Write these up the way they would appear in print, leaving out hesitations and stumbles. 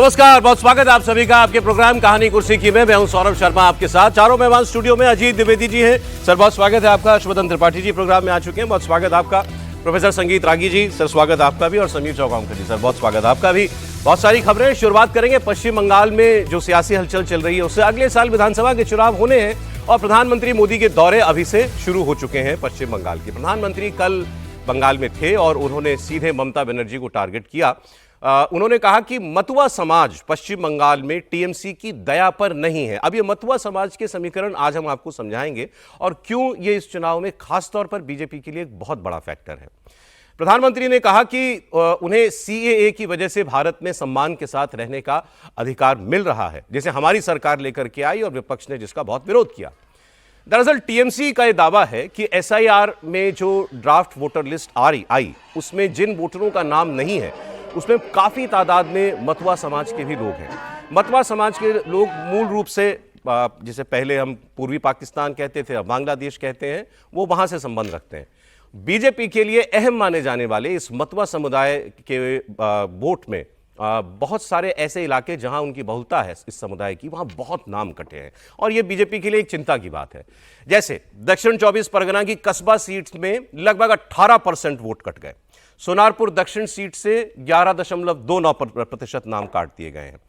नमस्कार, बहुत स्वागत है आप सभी का आपके प्रोग्राम कहानी कुर्सी की में। मैं हूं सौरभ शर्मा आपके साथ। चारों मेहमान स्टूडियो में अजीत द्विवेदी जी हैं। सर बहुत स्वागत है आपका। हर्षवर्धन त्रिपाठी जी प्रोग्राम में आ चुके हैं, बहुत स्वागत आपका। प्रोफेसर संगीत रागी जी, सर स्वागत आपका भी। और समीर चौगांवकर जी, सर बहुत स्वागत आपका भी। बहुत सारी खबरें, शुरुआत करेंगे पश्चिम बंगाल में जो सियासी हलचल चल रही है उससे। अगले साल विधानसभा के चुनाव होने हैं और प्रधानमंत्री मोदी के दौरे अभी से शुरू हो चुके हैं पश्चिम बंगाल के। प्रधानमंत्री कल बंगाल में थे और उन्होंने सीधे ममता बनर्जी को टारगेट किया। उन्होंने कहा कि मतुआ समाज पश्चिम बंगाल में टीएमसी की दया पर नहीं है। अब ये मतुआ समाज के समीकरण आज हम आपको समझाएंगे और क्यों ये इस चुनाव में खासतौर पर बीजेपी के लिए एक बहुत बड़ा फैक्टर है। प्रधानमंत्री ने कहा कि उन्हें सीएए की वजह से भारत में सम्मान के साथ रहने का अधिकार मिल रहा है, जैसे हमारी सरकार लेकर के आई और विपक्ष ने जिसका बहुत विरोध किया। दरअसल टीएमसी का यह दावा है कि एसआईआर में जो ड्राफ्ट वोटर लिस्ट आई उसमें जिन वोटरों का नाम नहीं है उसमें काफी तादाद में मतुआ समाज के भी लोग हैं। मतुआ समाज के लोग मूल रूप से जिसे पहले हम पूर्वी पाकिस्तान कहते थे, अब बांग्लादेश कहते हैं, वो वहां से संबंध रखते हैं। बीजेपी के लिए अहम माने जाने वाले इस मतुआ समुदाय के वोट में बहुत सारे ऐसे इलाके जहां उनकी बहुलता है इस समुदाय की, वहां बहुत नाम कटे हैं और यह बीजेपी के लिए एक चिंता की बात है। जैसे दक्षिण 24 परगना की कस्बा सीट में लगभग 18% वोट कट गए। सोनारपुर दक्षिण सीट से 11.29% नाम काट दिए गए हैं।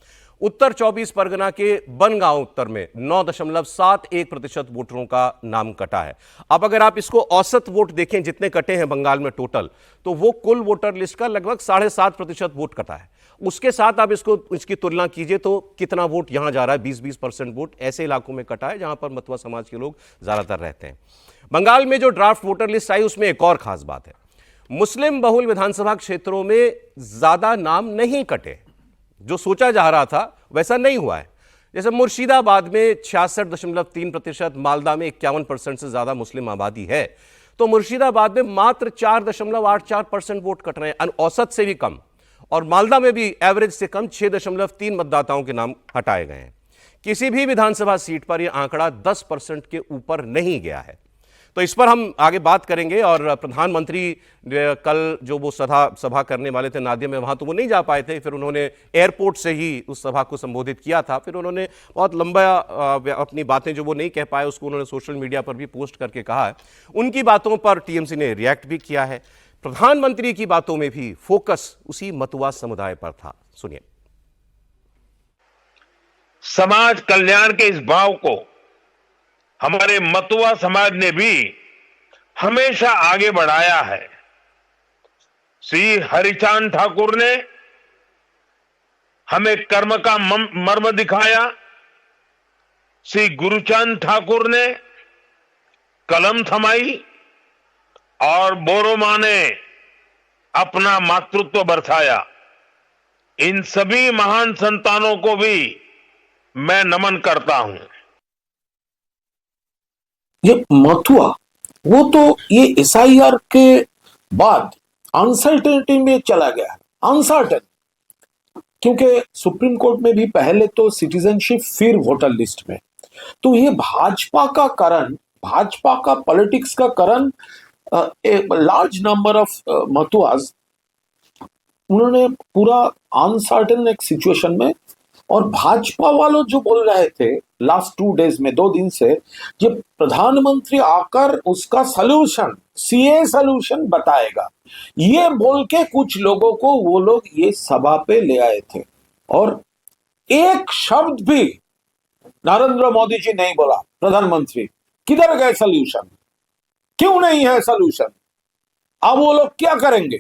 उत्तर 24 परगना के बनगांव उत्तर में 9.71% वोटरों का नाम कटा है। अब अगर आप इसको औसत वोट देखें जितने कटे हैं बंगाल में टोटल, तो वो कुल वोटर लिस्ट का लगभग 7.5% वोट कटा है। उसके साथ आप इसकी तुलना कीजिए तो कितना वोट यहां जा रहा है, 20% वोट ऐसे इलाकों में कटा है जहां पर मतुआ समाज के लोग ज्यादातर रहते हैं। बंगाल में जो ड्राफ्ट वोटर लिस्ट आई उसमें एक और खास बात है, मुस्लिम बहुल विधानसभा क्षेत्रों में ज्यादा नाम नहीं कटे। जो सोचा जा रहा था वैसा नहीं हुआ है। जैसे मुर्शिदाबाद में 66.3%, मालदा में 51% से ज्यादा मुस्लिम आबादी है, तो मुर्शिदाबाद में मात्र 4.84% वोट कट रहे हैं, औसत से भी कम। और मालदा में भी एवरेज से कम 6.3 मतदाताओं के नाम हटाए गए हैं। किसी भी विधानसभा सीट पर यह आंकड़ा 10% के ऊपर नहीं गया है। तो इस पर हम आगे बात करेंगे। और प्रधानमंत्री कल जो वो सभा करने वाले थे नादिया में, वहां तो वो नहीं जा पाए थे, फिर उन्होंने एयरपोर्ट से ही उस सभा को संबोधित किया था। फिर उन्होंने बहुत लंबा अपनी बातें जो वो नहीं कह पाए उसको उन्होंने सोशल मीडिया पर भी पोस्ट करके कहा है। उनकी बातों पर टीएमसी ने रिएक्ट भी किया है। प्रधानमंत्री की बातों में भी फोकस उसी मतुआ समुदाय पर था। सुनिए। समाज कल्याण के इस भाव को हमारे मतुआ समाज ने भी हमेशा आगे बढ़ाया है। श्री हरिचांद ठाकुर ने हमें कर्म का मर्म दिखाया। श्री गुरुचांद ठाकुर ने कलम थमाई और बोरोमा ने अपना मातृत्व बरसाया। इन सभी महान संतानों को भी मैं नमन करता हूं। ये मतुआ, वो तो ये एसआईआर के बाद अनसर्टेनिटी में चला गया। अनसर्टेन, क्योंकि सुप्रीम कोर्ट में भी पहले तो सिटीजनशिप फिर वोटर लिस्ट में, तो ये भाजपा का कारण, भाजपा का पॉलिटिक्स का कारण, लार्ज नंबर ऑफ मतुआज उन्होंने पूरा अनसर्टेन एक सिचुएशन में। और भाजपा वालों जो बोल रहे थे लास्ट 2 डेज में, 2 दिन से, ये प्रधानमंत्री आकर उसका सलूशन, सीए सलूशन बताएगा, ये बोल के कुछ लोगों को वो लोग ये सभा पे ले आए थे। और एक शब्द भी नरेंद्र मोदी जी नहीं बोला। प्रधानमंत्री किधर गए सलूशन, क्यों नहीं है सलूशन, अब वो लोग क्या करेंगे।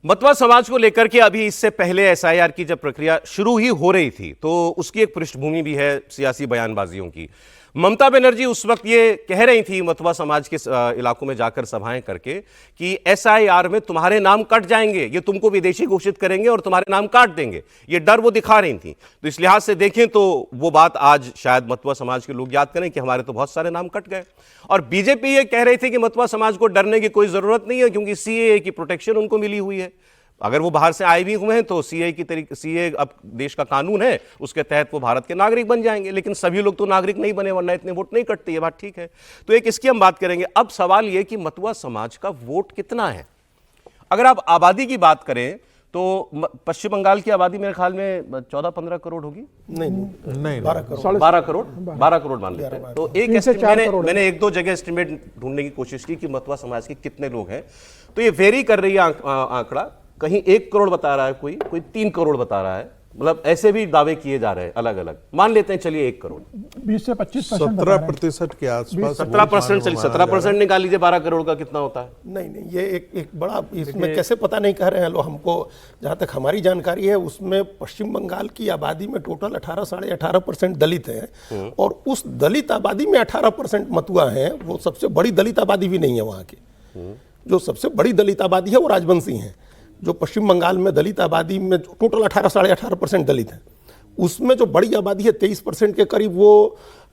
मतुआ समाज को लेकर के अभी इससे पहले एसआईआर की जब प्रक्रिया शुरू ही हो रही थी तो उसकी एक पृष्ठभूमि भी है सियासी बयानबाजियों की। ममता बनर्जी उस वक्त ये कह रही थी मतुआ समाज के इलाकों में जाकर सभाएं करके कि एसआईआर में तुम्हारे नाम कट जाएंगे, ये तुमको विदेशी घोषित करेंगे और तुम्हारे नाम काट देंगे। ये डर वो दिखा रही थी। तो इस लिहाज से देखें तो वो बात आज शायद मतुआ समाज के लोग याद करें कि हमारे तो बहुत सारे नाम कट गए। और बीजेपी ये कह रही थी कि मतुआ समाज को डरने की कोई जरूरत नहीं है क्योंकि सीएए की प्रोटेक्शन उनको मिली हुई है। अगर वो बाहर से आए भी हुए हैं तो सीए अब देश का कानून है, उसके तहत वो भारत के नागरिक बन जाएंगे। लेकिन सभी लोग तो नागरिक नहीं बने वरना इतने वोट नहीं कटते, ये बात ठीक है। तो एक इसकी हम बात करेंगे। अब सवाल ये कि मतुआ समाज का वोट कितना है। अगर आप आबादी की बात करें तो पश्चिम बंगाल की आबादी मेरे ख्याल में 14-15 करोड़ होगी, नहीं 12 करोड़ मान लेते हैं। तो एक 3 से 4 करोड़ मैंने एक दो जगह एस्टिमेट ढूंढने की कोशिश की कि मतवा समाज के कितने लोग हैं, तो ये वेरी कर रही है आंकड़ा, कहीं 1 करोड़ बता रहा है, कोई 3 करोड़ बता रहा है, मतलब ऐसे भी दावे किए जा रहे हैं अलग अलग। मान लेते हैं चलिए 1 करोड़, 20 से 25% 17% के आसपास 17%, चलिए 17% निकाल लीजिए, 12 करोड़ का कितना होता है? नहीं, ये एक बड़ा, इसमें कैसे पता नहीं कह रहे हैं लोग हमको, जहाँ तक हमारी जानकारी है उसमें पश्चिम बंगाल की आबादी में टोटल 18-18.5% दलित हैं, और उस दलित आबादी में 18% मतुआ हैं। वो सबसे बड़ी दलित आबादी भी नहीं है वहाँ की, जो सबसे बड़ी दलित आबादी है वो राजवंशी हैं। जो पश्चिम बंगाल में दलित आबादी में टोटल 18-18.5% दलित हैं, उसमें जो बड़ी आबादी है 23% के करीब वो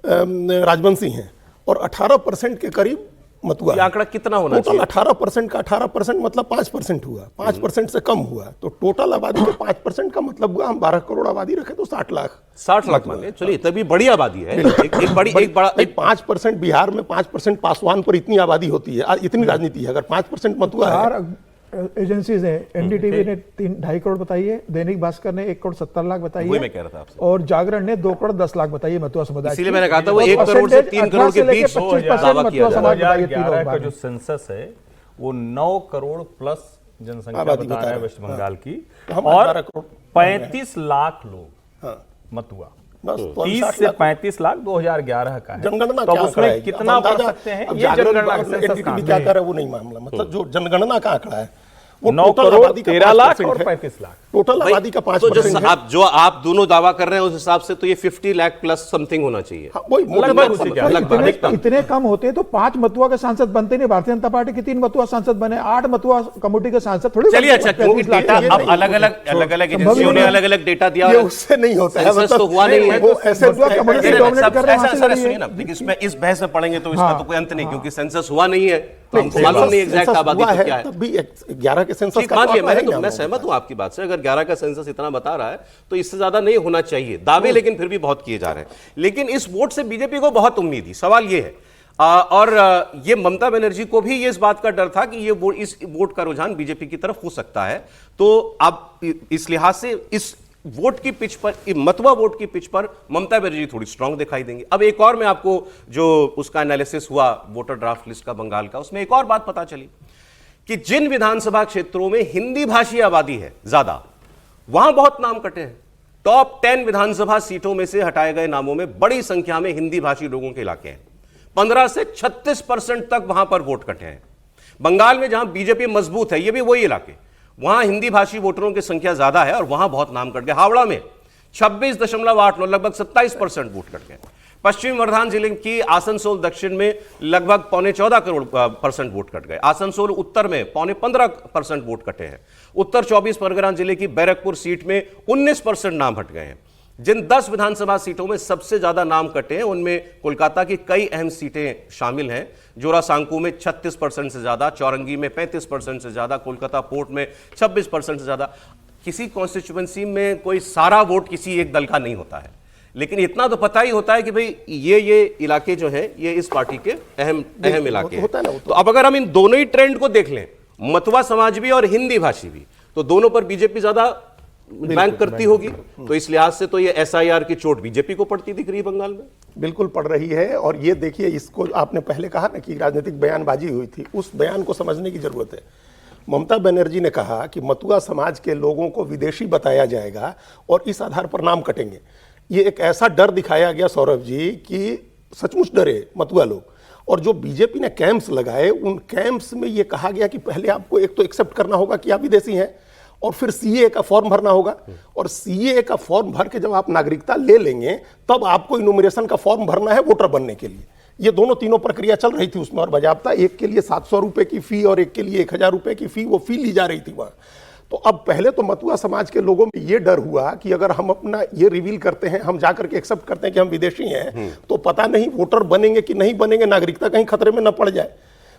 राजवंशी हैं, और 18% के करीब मतुआ। ये आंकड़ा कितना होना टोटल चाहिए? 18% का 18% मतलब 5% हुआ, 5% से कम हुआ, तो टोटल आबादी के 5% का मतलब हुआ, हम 12 करोड़ आबादी रखे तो 60 लाख मान ले, चलिए तभी बड़ी आबादी है। एक बड़ा 5% बिहार में 5% पासवान पर इतनी आबादी होती है, इतनी राजनीति है। अगर 5% मतुआ है, 4 एजेंसीज हैं, एनडीटीवी ने 2.5 करोड़ बताई है, दैनिक भास्कर ने 1 करोड़ 70 लाख बताई वही है, मैं कह रहा था आपसे, और जागरण ने 2 करोड़ 10 लाख बताई है मतुआ समुदाय। इसीलिए मैंने कहा था वो 1 करोड़ से 3 करोड़ के बीच दावा किया जा रहा है। 2011 का जो सेंसस है वो 9 करोड़ प्लस जनसंख्या आबादी बता रहा है बता वेस्ट बंगाल की, हम और 12 करोड़ 35 लाख लोग हाँ, मतुआ, बस 30 से 35 लाख 2011 का है। जनगणना तो क्या उसमें आंकड़ा है? कितना अब बढ़ अंदाजा- सकते हैं अब ये जागरण जनगणना का NDTV सेंसस काम क्या है। कर रहा है वो नहीं मामला, मतलब जो जनगणना का आंकड़ा है वो 9 टोटल करोड़ आबादी का 13 लाख 5% और है। 35 लाख। टोटल भाई, आबादी का तो 5% है। जो आप दोनों दावा कर रहे हैं उस हिसाब से तो ये 50 लाख प्लस समथिंग होना चाहिए। हाँ, वही लगभग उसी के इतने इतने कम होते हैं तो 5 मतुआ के सांसद बनते नहीं। भारतीय जनता पार्टी के 3 मतुआ सांसद बने, 8 मतुआ कमेटी के सांसद थोड़ी चलिए अच्छा, क्योंकि 35 लाख डेटा ये अब नहीं, अलग अलग एजेंसियों ने अलग अलग डेटा दिया, ये उससे नहीं होता है, सेंसस तो हुआ नहीं है। वो ऐसे मतुआ कम्युनिटी नहीं, डोमिनेट सब कर रहे हैं, ऐसा वहां से लड़ी सुनिए है। ना, देखिए इसमें इस बहस में पढ़ेंगे तो इसका हाँ, तो कोई अंत नहीं, क्योंकि सेंसस हुआ नहीं है तो हमको सेंसस- मालूम नहीं एग्जैक्ट सेंसस आबादी हुआ तो क्या है। तब भी 11 के सेंसस ठीक, का मान तो लिया आंकड़ा है मैं ही मैं ना। सहमत हूं आपकी बात से। अगर 11 का सेंसस इतना बता रहा है तो इससे ज्यादा नहीं होना चाहिए दावे, लेकिन फिर भी बहुत किए जा रहे हैं। लेकिन इस वोट से बीजेपी को बहुत उम्मीद थी। सवाल ये है और ये ममता बनर्जी को भी ये इस बात का डर था कि ये इस वोट का रुझान बीजेपी की तरफ हो सकता है। तो अब इस लिहाज से इस वोट की पिच पर, मतवा वोट की पिच पर ममता बनर्जी थोड़ी स्ट्रांग दिखाई देंगी। अब एक और मैं आपको जो उसका एनालिसिस हुआ वोटर ड्राफ्ट लिस्ट का बंगाल का, उसमें एक और बात पता चली कि जिन विधानसभा क्षेत्रों में हिंदी भाषी आबादी है ज्यादा, वहां बहुत नाम कटे हैं। टॉप 10 विधानसभा सीटों में से हटाए गए नामों में बड़ी संख्या में हिंदी भाषी लोगों के इलाके हैं। 15 से 36% तक वहां पर वोट कटे हैं। बंगाल में जहां बीजेपी मजबूत है, ये भी वही इलाके, वहां हिंदी भाषी वोटरों की संख्या ज्यादा है और वहां बहुत नाम कट गए। हावड़ा में 26.89, लगभग 27% वोट कट गए। पश्चिमी वर्धमान जिले की आसनसोल दक्षिण में लगभग 14.25% वोट कट गए। आसनसोल उत्तर में 15.25% वोट कटे हैं। उत्तर 24 परगना जिले की बैरकपुर सीट में 19% नाम हट गए हैं। जिन 10 विधानसभा सीटों में सबसे ज्यादा नाम कटे हैं उनमें कोलकाता की कई अहम सीटें शामिल हैं। जोरासांकू में 36% से ज्यादा, चौरंगी में 35% से ज्यादा, कोलकाता पोर्ट में 26% से ज्यादा। किसी कॉन्स्टिट्यूएंसी में कोई सारा वोट किसी एक दल का नहीं होता है, लेकिन इतना तो पता ही होता है कि भाई ये इलाके जो हैं ये इस पार्टी के अहम इलाके हैं। तो अब अगर हम इन दोनों ही ट्रेंड को देख लें, मतवा समाज भी और हिंदी भाषी भी, तो दोनों पर बीजेपी ज्यादा बैंक करती होगी। तो इस लिहाज से तो ये एसआईआर की चोट बीजेपी को पड़ती दिख रही है बंगाल में। बिल्कुल पड़ रही है। और ये देखिए, इसको आपने पहले कहा ना कि राजनीतिक बयानबाजी हुई थी, उस बयान को समझने की जरूरत है। ममता बनर्जी ने कहा कि मतुआ समाज के लोगों को विदेशी बताया जाएगा और इस आधार पर नाम कटेंगे। ये एक ऐसा डर दिखाया गया सौरभ जी कि सचमुच डरे मतुआ लोग। और जो बीजेपी ने कैंप्स लगाए, उन कैंप्स में ये कहा गया कि पहले आपको एक तो एक्सेप्ट करना होगा कि आप विदेशी हैं, और फिर सीए का फॉर्म भरना होगा, और सीए का फॉर्म भर के जब आप नागरिकता ले लेंगे तब आपको इनुमरेशन का फॉर्म भरना है वोटर बनने के लिए। ये तीनों प्रक्रिया चल रही थी उसमें, और बाजाबता एक के लिए 700 रुपए की फी और एक के लिए 1000 रुपए की फी, वो फी ली जा रही थी वहां। तो अब पहले तो मतुआ समाज के लोगों में ये डर हुआ कि अगर हम अपना ये रिवील करते हैं, हम जाकर के एक्सेप्ट करते हैं कि हम विदेशी हैं, तो पता नहीं वोटर बनेंगे कि नहीं बनेंगे, नागरिकता कहीं खतरे में न पड़ जाए।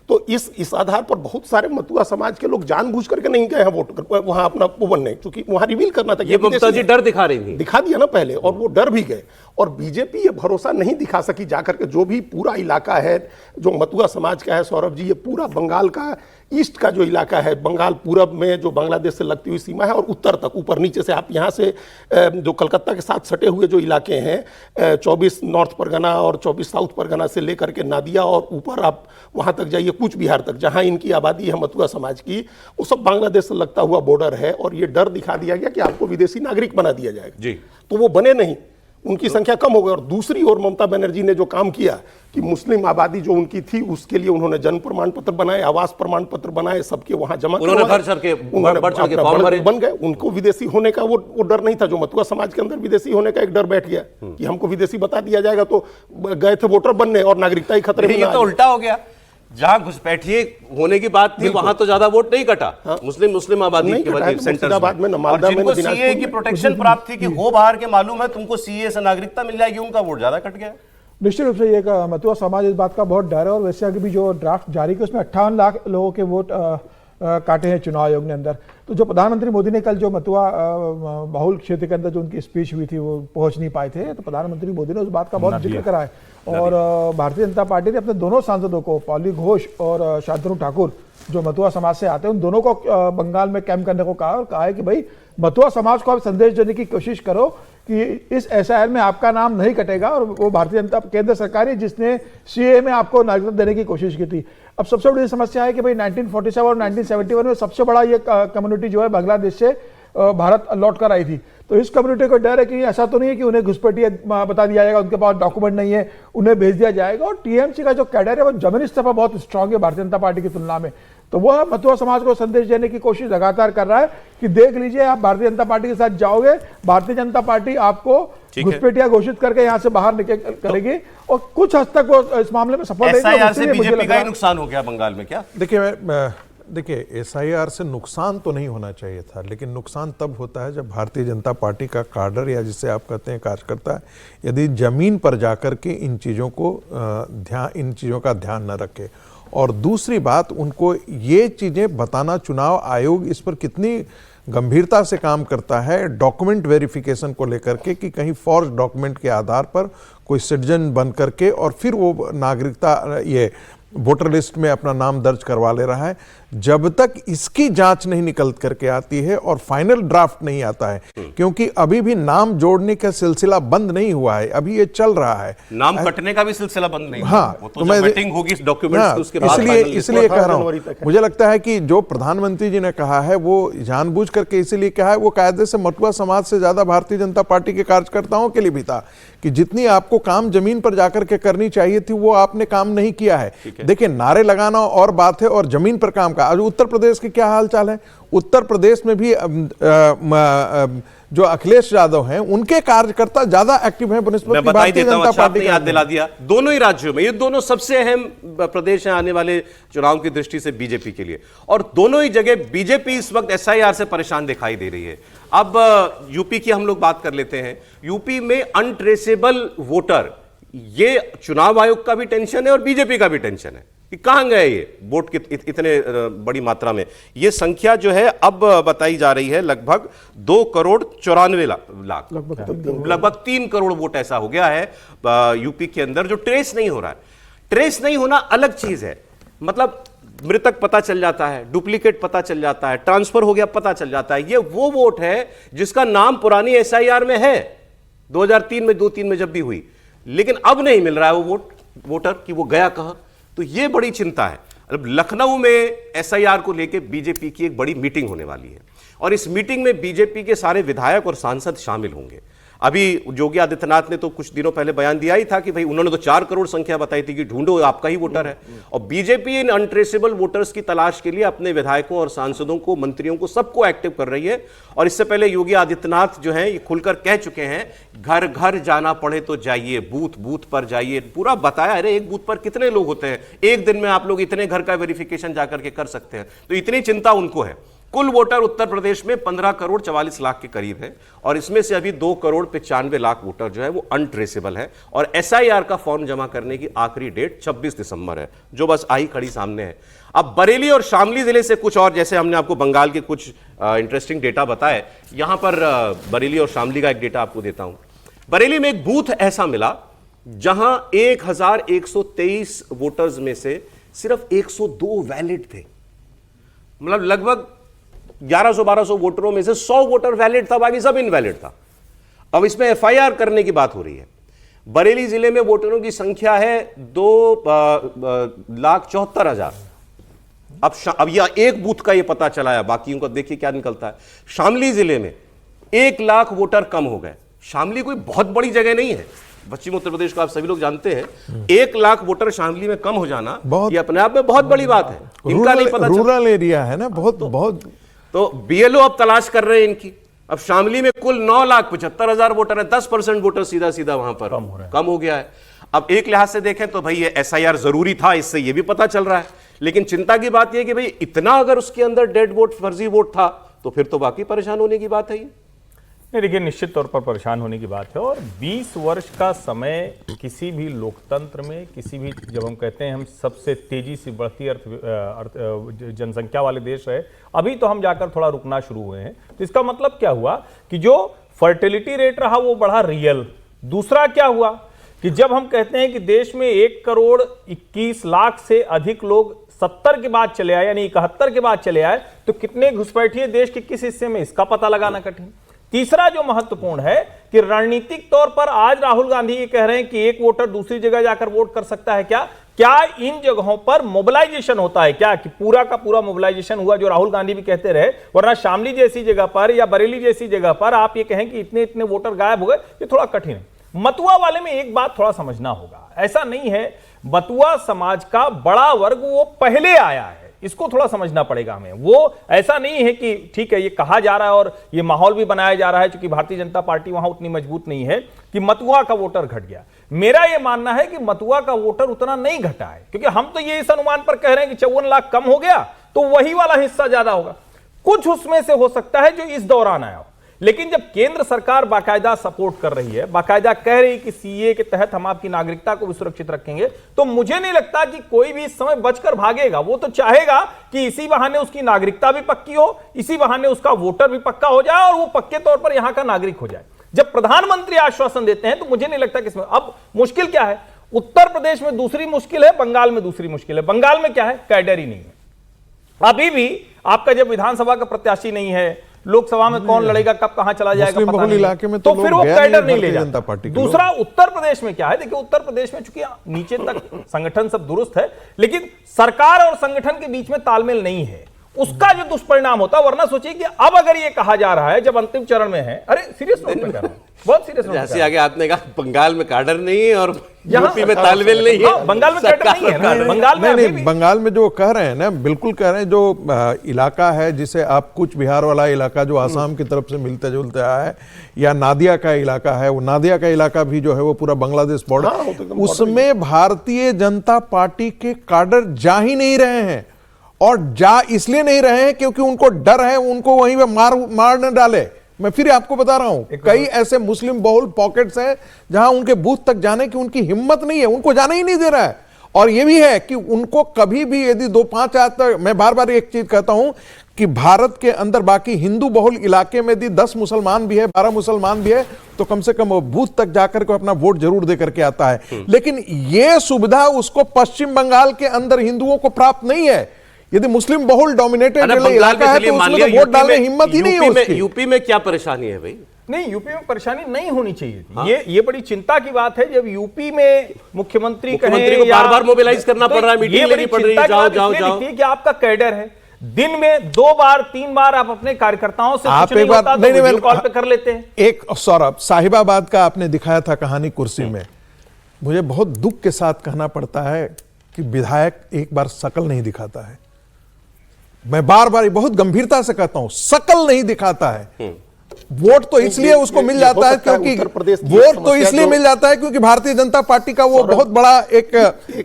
तो इस आधार पर बहुत सारे मतुआ समाज के लोग जानबूझ करके नहीं गए हैं वोट वहां अपना वो बनने, क्योंकि वहां रिवील करना था। ये ममता जी डर दिखा रही थी, दिखा दिया ना पहले, और वो डर भी गए। और बीजेपी ये भरोसा नहीं दिखा सकी जाकर के, जो भी पूरा इलाका है जो मतुआ समाज का है सौरभ जी, ये पूरा बंगाल का ईस्ट का जो इलाका है, बंगाल पूरब में जो बांग्लादेश से लगती हुई सीमा है और उत्तर तक, ऊपर नीचे से आप यहाँ से जो कलकत्ता के साथ सटे हुए जो इलाके हैं 24 नॉर्थ परगना और 24 साउथ परगना से लेकर के नादिया और ऊपर आप वहाँ तक जाइए कूच बिहार तक, जहाँ इनकी आबादी है मतुआ समाज की, वो सब बांग्लादेश से लगता हुआ बॉर्डर है। और ये डर दिखा दिया गया कि आपको विदेशी नागरिक बना दिया जाएगा जी। तो वो बने नहीं, उनकी संख्या कम हो गई। और दूसरी ओर ममता बनर्जी ने जो काम किया कि मुस्लिम आबादी जो उनकी थी उसके लिए उन्होंने जन्म प्रमाण पत्र बनाए, आवास प्रमाण पत्र बनाए, सबके वहां जमा उन्होंने करवाए। बढ़ चढ़ के उन्होंने बढ़ चढ़ के अपना फॉर्म भरे। बन गए। उनको विदेशी होने का वो डर नहीं था जो मतुआ समाज के अंदर विदेशी होने का एक डर बैठ गया कि हमको विदेशी बता दिया जाएगा, तो गए थे वोटर बनने और नागरिकता ही खतरे में। ये तो उल्टा हो गया, जहां घुसपैठिए होने की बात थी वहां तो ज्यादा वोट नहीं कटा। मुस्लिम आबादी के वजह मुर्शिदाबाद में, मालदा में, जिनको दिनाजपुर सीए की में। प्रोटेक्शन प्राप्त थी कि हो बाहर के मालूम है तुमको सीए से नागरिकता मिल जाएगी, उनका वोट ज्यादा कट गया। निश्चित रूप से ये मतुआ समाज इस बात का बहुत डर है। और वैसे अभी भी जो ड्राफ्ट जारी किया उसमें 58 लाख लोगों के वोट काटे हैं चुनाव आयोग ने अंदर। तो जो प्रधानमंत्री मोदी ने कल जो मतुआ बहुल क्षेत्र के अंदर जो उनकी स्पीच हुई थी वो पहुंच नहीं पाए थे, तो प्रधानमंत्री मोदी ने उस बात का बहुत जिक्र करा है। और भारतीय जनता पार्टी ने अपने दोनों सांसदों को, पौली घोष और शांतनु ठाकुर जो मतुआ समाज से आते हैं, उन दोनों को बंगाल में कैंप करने को कहा और कहा है कि भाई मतुआ समाज को आप संदेश देने की कोशिश करो कि इस एसआईआर में आपका नाम नहीं कटेगा। और वो भारतीय जनता केंद्र सरकार है जिसने सीए में आपको नागरिकता देने की कोशिश की थी। अब सबसे बड़ी समस्या है कि भाई 1947 और 1971 में सबसे बड़ा ये कम्युनिटी जो है बांग्लादेश से भारत लौट कर आई थी। तो इस कम्युनिटी को डर है कि ऐसा तो नहीं है कि उन्हें घुसपैठिया बता दिया जाएगा, उनके पास डॉक्यूमेंट नहीं है, उन्हें भेज दिया जाएगा। और टीएमसी का जो कैडर है वो जमीनी स्तर पर बहुत स्ट्रांग है भारतीय जनता पार्टी की तुलना में। तो वह मतुआ समाज को संदेश देने की कोशिश लगातार कर रहा है कि देख लीजिए आप भारतीय जनता पार्टी के साथ जाओगे, भारतीय जनता पार्टी आपको घुसपैठिया घोषित करके यहाँ से बाहर निकल करेगी। और कुछ हद तक वो इस मामले में सफल एसआईआर से बीजेपी का ही नुकसान हो गया बंगाल में क्या? देखिए एसआईआर से नुकसान तो नहीं होना चाहिए था, लेकिन नुकसान तब होता है जब भारतीय जनता पार्टी का कार्डर या जिसे आप कहते हैं कार्यकर्ता यदि जमीन पर जाकर के इन चीज़ों का ध्यान न रखे। और दूसरी बात, उनको ये चीज़ें बताना, चुनाव आयोग इस पर कितनी गंभीरता से काम करता है डॉक्यूमेंट वेरिफिकेशन को लेकर के, कि कहीं फॉर्ज डॉक्यूमेंट के आधार पर कोई सिटीजन बन करके और फिर वो नागरिकता ये वोटर लिस्ट में अपना नाम दर्ज करवा ले रहा है। जब तक इसकी जांच नहीं निकल करके आती है और फाइनल ड्राफ्ट नहीं आता है, क्योंकि अभी भी नाम जोड़ने का सिलसिला बंद नहीं हुआ है, अभी ये चल रहा है। नाम कटने का भी सिलसिला बंद नहीं हुआ। हाँ, वो तो जब मीटिंग होगी डॉक्यूमेंट्स उसके बाद इसलिए कह रहा हूं, मुझे लगता है कि जो प्रधानमंत्री जी ने कहा है वो जानबूझ करके इसीलिए कहा है, वो कायदे से मतुआ समाज से ज्यादा भारतीय जनता पार्टी के कार्यकर्ताओं के लिए भी था कि जितनी आपको काम जमीन पर जाकर के करनी चाहिए थी वो आपने काम नहीं किया है। देखिए नारे लगाना और बात है और जमीन पर काम का। आज उत्तर प्रदेश के क्या हाल चाल है, उत्तर प्रदेश में भी जो अखिलेश यादव हैं उनके कार्यकर्ता ज्यादा एक्टिव हैं बनस्पत मैं बता ही देता हूं, अच्छा आपने याद दिला दिया। दोनों ही राज्यों में ये दोनों सबसे अहम प्रदेश हैं आने वाले चुनाव की दृष्टि से बीजेपी के लिए, और दोनों ही जगह बीजेपी इस वक्त एसआईआर से परेशान दिखाई दे रही है। अब यूपी की हम लोग बात कर लेते हैं। यूपी में अनट्रेसेबल वोटर, ये चुनाव आयोग का भी टेंशन है और बीजेपी का भी टेंशन है कि कहां गए ये वोट इतने बड़ी मात्रा में। ये संख्या जो है अब बताई जा रही है लगभग 2,94,00,000, लगभग 3 करोड़ वोट ऐसा हो गया है यूपी के अंदर जो ट्रेस नहीं हो रहा है। ट्रेस नहीं होना अलग चीज है, मतलब मृतक पता चल जाता है, डुप्लीकेट पता चल जाता है, ट्रांसफर हो गया पता चल जाता है। ये वो वोट है जिसका नाम पुरानी एसआईआर में है 2003 में 2-3 में जब भी हुई, लेकिन अब नहीं मिल रहा है वो वोटर कि वो गया कहां। तो ये बड़ी चिंता है। अब लखनऊ में एसआईआर को लेकर बीजेपी की एक बड़ी मीटिंग होने वाली है और इस मीटिंग में बीजेपी के सारे विधायक और सांसद शामिल होंगे। अभी योगी आदित्यनाथ ने तो कुछ दिनों पहले बयान दिया ही था कि भाई उन्होंने तो 4 करोड़ संख्या बताई थी कि ढूंढो आपका ही वोटर है, और बीजेपी इन अनट्रेसेबल वोटर्स की तलाश के लिए अपने विधायकों और सांसदों को, मंत्रियों को, सबको एक्टिव कर रही है। और इससे पहले योगी आदित्यनाथ जो है ये खुलकर कह चुके हैं, घर घर जाना पड़े तो जाइए, बूथ बूथ पर जाइए, पूरा बताया। अरे एक बूथ पर कितने लोग होते हैं, एक दिन में आप लोग इतने घर का वेरिफिकेशन जाकर के कर सकते हैं। तो इतनी चिंता उनको है। कुल वोटर उत्तर प्रदेश में 15 करोड़ 44 लाख के करीब है और इसमें से अभी 2 करोड़ 95 लाख वोटर जो है वो अनट्रेसेबल है। और एसआईआर का फॉर्म जमा करने की आखिरी डेट 26 दिसंबर है, जो बस आई खड़ी सामने है। अब बरेली और शामली जिले से कुछ और, जैसे हमने आपको बंगाल के कुछ इंटरेस्टिंग डेटा बताए, यहां पर बरेली और शामली का एक डेटा आपको देता हूं। बरेली में एक बूथ ऐसा मिला जहां 1123 वोटर्स में से सिर्फ 102 वैलिड थे। मतलब लगभग 1100-1200 वोटरों में से 100 वोटर वैलिड था, बाकी सब इनवैलिड था। अब इसमें एफआईआर करने की बात हो रही है। बरेली जिले में वोटरों की संख्या है 2,74,000। अब यह एक बूथ का ये पता चला है, बाकियों का देखिए क्या निकलता है। शामली जिले में 1 लाख वोटर कम हो गए। शामली कोई बहुत बड़ी जगह नहीं है, पश्चिम उत्तर प्रदेश को आप सभी लोग जानते हैं। 1 लाख वोटर शामली में कम हो जाना ये अपने आप में बहुत बड़ी बात है। इनका नहीं पता, रूरल एरिया है ना, बहुत तो बीएलओ अब तलाश कर रहे हैं इनकी। अब शामली में कुल 9,75,000 वोटर है, 10% वोटर सीधा सीधा वहां पर कम हो गया है। अब एक लिहाज से देखें तो भाई ये एसआईआर जरूरी था, इससे ये भी पता चल रहा है। लेकिन चिंता की बात यह कि भाई इतना अगर उसके अंदर डेड वोट, फर्जी वोट था, तो फिर तो बाकी परेशान होने की बात है। ये नहीं, देखिए निश्चित तौर पर परेशान होने की बात है। और 20 वर्ष का समय किसी भी लोकतंत्र में, किसी भी, जब हम कहते हैं हम सबसे तेजी से बढ़ती जनसंख्या वाले देश रहे, अभी तो हम जाकर थोड़ा रुकना शुरू हुए हैं। तो इसका मतलब क्या हुआ कि जो फर्टिलिटी रेट रहा वो बढ़ा रियल। दूसरा क्या हुआ कि जब हम कहते हैं कि देश में 1,21,00,000 से अधिक लोग 70 के बाद चले आए, यानी 71 के बाद चले आए, तो कितने घुसपैठिए देश के किस हिस्से में, इसका पता लगाना कठिन। तीसरा जो महत्वपूर्ण है कि रणनीतिक तौर पर आज राहुल गांधी ये कह रहे हैं कि एक वोटर दूसरी जगह जाकर वोट कर सकता है। क्या इन जगहों पर मोबिलाइजेशन होता है क्या, कि पूरा का पूरा मोबिलाइजेशन हुआ, जो राहुल गांधी भी कहते रहे। वरना शामली जैसी जगह पर या बरेली जैसी जगह पर आप ये कहें कि इतने इतने वोटर गायब हो गए, ये थोड़ा कठिन है। मतुआ वाले में एक बात थोड़ा समझना होगा, ऐसा नहीं है मतुआ समाज का बड़ा वर्ग वो पहले आया है, इसको थोड़ा समझना पड़ेगा हमें। वो ऐसा नहीं है कि ठीक है ये कहा जा रहा है और ये माहौल भी बनाया जा रहा है, क्योंकि भारतीय जनता पार्टी वहां उतनी मजबूत नहीं है कि मतुआ का वोटर घट गया। मेरा ये मानना है कि मतुआ का वोटर उतना नहीं घटा है, क्योंकि हम तो ये इस अनुमान पर कह रहे हैं कि 54 लाख कम हो गया तो वही वाला हिस्सा ज्यादा होगा। कुछ उसमें से हो सकता है जो इस दौरान आया हो, लेकिन जब केंद्र सरकार बाकायदा सपोर्ट कर रही है, बाकायदा कह रही है कि सीए के तहत हम आपकी नागरिकता को भी सुरक्षित रखेंगे, तो मुझे नहीं लगता कि कोई भी इस समय बचकर भागेगा। वो तो चाहेगा कि इसी बहाने उसकी नागरिकता भी पक्की हो, इसी बहाने उसका वोटर भी पक्का हो जाए और वो पक्के तौर पर यहां का नागरिक हो जाए। जब प्रधानमंत्री आश्वासन देते हैं तो मुझे नहीं लगता कि इसमें अब मुश्किल क्या है। उत्तर प्रदेश में दूसरी मुश्किल है, बंगाल में दूसरी मुश्किल है। बंगाल में क्या है, कैडर ही नहीं है। अभी भी आपका जब विधानसभा का प्रत्याशी नहीं है, लोकसभा में कौन लड़ेगा, कब कहां चला जाएगा पता नहीं, इलाके में तो फिर वो कैडर नहीं ले जनता जाता। पार्टी। दूसरा उत्तर प्रदेश में क्या है, देखिए उत्तर प्रदेश में चूंकि नीचे तक संगठन सब दुरुस्त है, लेकिन सरकार और संगठन के बीच में तालमेल नहीं है, उसका जो दुष्परिणाम होता है। वरना सोचिए कि अब अगर ये कहा जा रहा है, जब अंतिम चरण में है, अरे सीरियस नोट पे कह रहा हूं, बहुत सीरियस नोट जैसे आगे आपने कहा बंगाल में कैडर नहीं है और यूपी में तालमेल नहीं है, बंगाल में कैडर नहीं है। बंगाल में नहीं, बंगाल में जो कह रहे हैं ना, बिल्कुल कह रहे हैं। जो इलाका है जिसे आप कुछ बिहार वाला इलाका जो आसाम की तरफ से मिलते जुलते आया है, या नादिया का इलाका है, वो नादिया का इलाका भी जो है वो पूरा बांग्लादेश बॉर्डर, उसमें भारतीय जनता पार्टी के कैडर जा ही नहीं रहे हैं। और जा इसलिए नहीं रहे हैं क्योंकि उनको डर है उनको वहीं पे मार न डाले। मैं फिर आपको बता रहा हूं, कई ऐसे मुस्लिम बहुल पॉकेट्स हैं जहां उनके बूथ तक जाने की उनकी हिम्मत नहीं है, उनको जाने ही नहीं दे रहा है। और यह भी है कि उनको कभी भी यदि 2-5 आज तक, मैं बार बार एक चीज कहता हूं कि भारत के अंदर बाकी हिंदू बहुल इलाके में यदि 10 मुसलमान भी है, 12 मुसलमान भी है, तो कम से कम वो बूथ तक जाकर के अपना वोट जरूर दे करके आता है। लेकिन यह सुविधा उसको पश्चिम बंगाल के अंदर हिंदुओं को प्राप्त नहीं है। यदि मुस्लिम बहुल डोमिनेटेड इलाका है तो उसमें तो वोट डालने हिम्मत ही नहीं है उसकी। यूपी में क्या परेशानी है भाई? नहीं, यूपी में परेशानी नहीं होनी चाहिए थी। हाँ? ये बड़ी चिंता की बात है जब यूपी में मुख्यमंत्री को बार-बार मोबिलाइज करना पड़ रहा है, मीटिंग लेनी पड़ रही है, जाओ कि आपका कैडर है, दिन में 2 बार 3 बार आप अपने कार्यकर्ताओं से आप एक बार वीडियो कॉल पे कर लेते हैं। एक सौरभ, साहिबाबाद का आपने दिखाया था कहानी कुर्सी में, मुझे बहुत दुख के साथ कहना पड़ता है कि विधायक एक बार शकल नहीं दिखाता है। मैं बार बार बहुत गंभीरता से कहता हूं, शकल नहीं दिखाता है। वोट तो इसलिए उसको मिल जाता है क्योंकि वोट तो इसलिए मिल जाता है क्योंकि भारतीय जनता पार्टी का वो बहुत बड़ा एक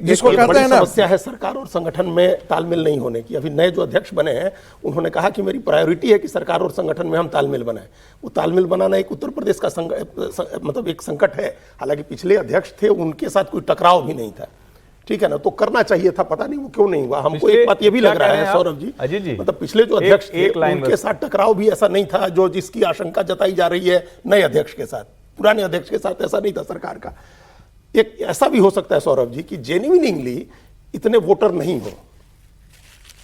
जिसको कहते हैं ना, समस्या है सरकार और संगठन में तालमेल नहीं होने की। अभी नए जो अध्यक्ष बने हैं उन्होंने कहा कि मेरी प्रायोरिटी है कि सरकार और संगठन में हम तालमेल बनाएं। वो तालमेल बनाना एक उत्तर प्रदेश का मतलब एक संकट है। हालांकि पिछले अध्यक्ष थे, उनके साथ कोई टकराव भी नहीं था, ठीक है ना, तो करना चाहिए था, पता नहीं वो क्यों नहीं हुआ। हमको एक बात ये भी लग रहा है सौरभ जी, अजय जी, मतलब पिछले जो अध्यक्ष थे उनके साथ टकराव भी ऐसा नहीं था जो जिसकी आशंका जताई जा रही है नए अध्यक्ष के साथ। पुराने अध्यक्ष के साथ ऐसा नहीं था सरकार का। एक ऐसा भी हो सकता है सौरभ जी कि जेन्युइनली इतने वोटर नहीं हो।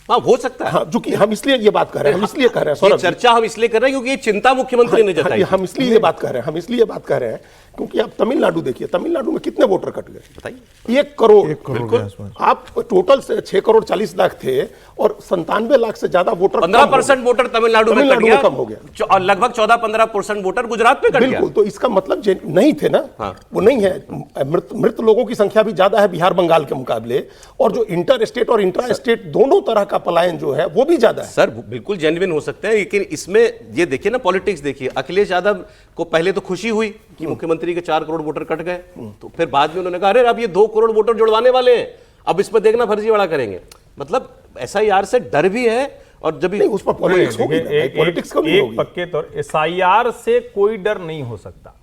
हाँ, हो सकता है। हाँ, जो कि हम इसलिए ये बात कर रहे हैं, हम इसलिए कर रहे हैं ये सौरभ जी। चर्चा हम इसलिए कर रहे हैं क्योंकि ये चिंता मुख्यमंत्री ने जताई। हम इसलिए ये बात कर रहे हैं, हम इसलिए बात कर रहे हैं क्योंकि आप तमिलनाडु देखिए, तमिलनाडु में कितने वोटर कट गए बताइए। 1 करोड़। 1 करोड़ बिल्कुल। के आसपास। आप टोटल से 6 करोड़ 40 लाख थे और 97 लाख से ज्यादा वोटर 15% वोटर तमिलनाडु में कट गया, कम हो गया और लगभग 14-15% वोटर गुजरात में कट गया। बिल्कुल। तो इसका मतलब नहीं थे ना। हाँ। वो नहीं है। मृत लोगों की संख्या भी ज्यादा है बिहार बंगाल के मुकाबले, और जो इंटर स्टेट और इंट्रा स्टेट दोनों तरह का पलायन जो है वो भी ज्यादा है। सर बिल्कुल जेन्युइन हो सकते हैं, लेकिन इसमें ये देखिए ना, पॉलिटिक्स देखिए। अखिलेश यादव को पहले तो खुशी हुई कि मुख्यमंत्री के 4 करोड़ वोटर कट गए, तो फिर बाद में उन्होंने कहा अरे अब ये 2 करोड़ वोटर जुड़वाने वाले हैं, अब इस पर देखना फर्जीवाड़ा करेंगे। मतलब एसआईआर से डर भी है, और जब नहीं, उस पर पॉलिटिक्स होगी ना, पॉलिटिक्स कभी होगी। पक्के तौर एसआईआर से कोई डर नहीं हो सकता।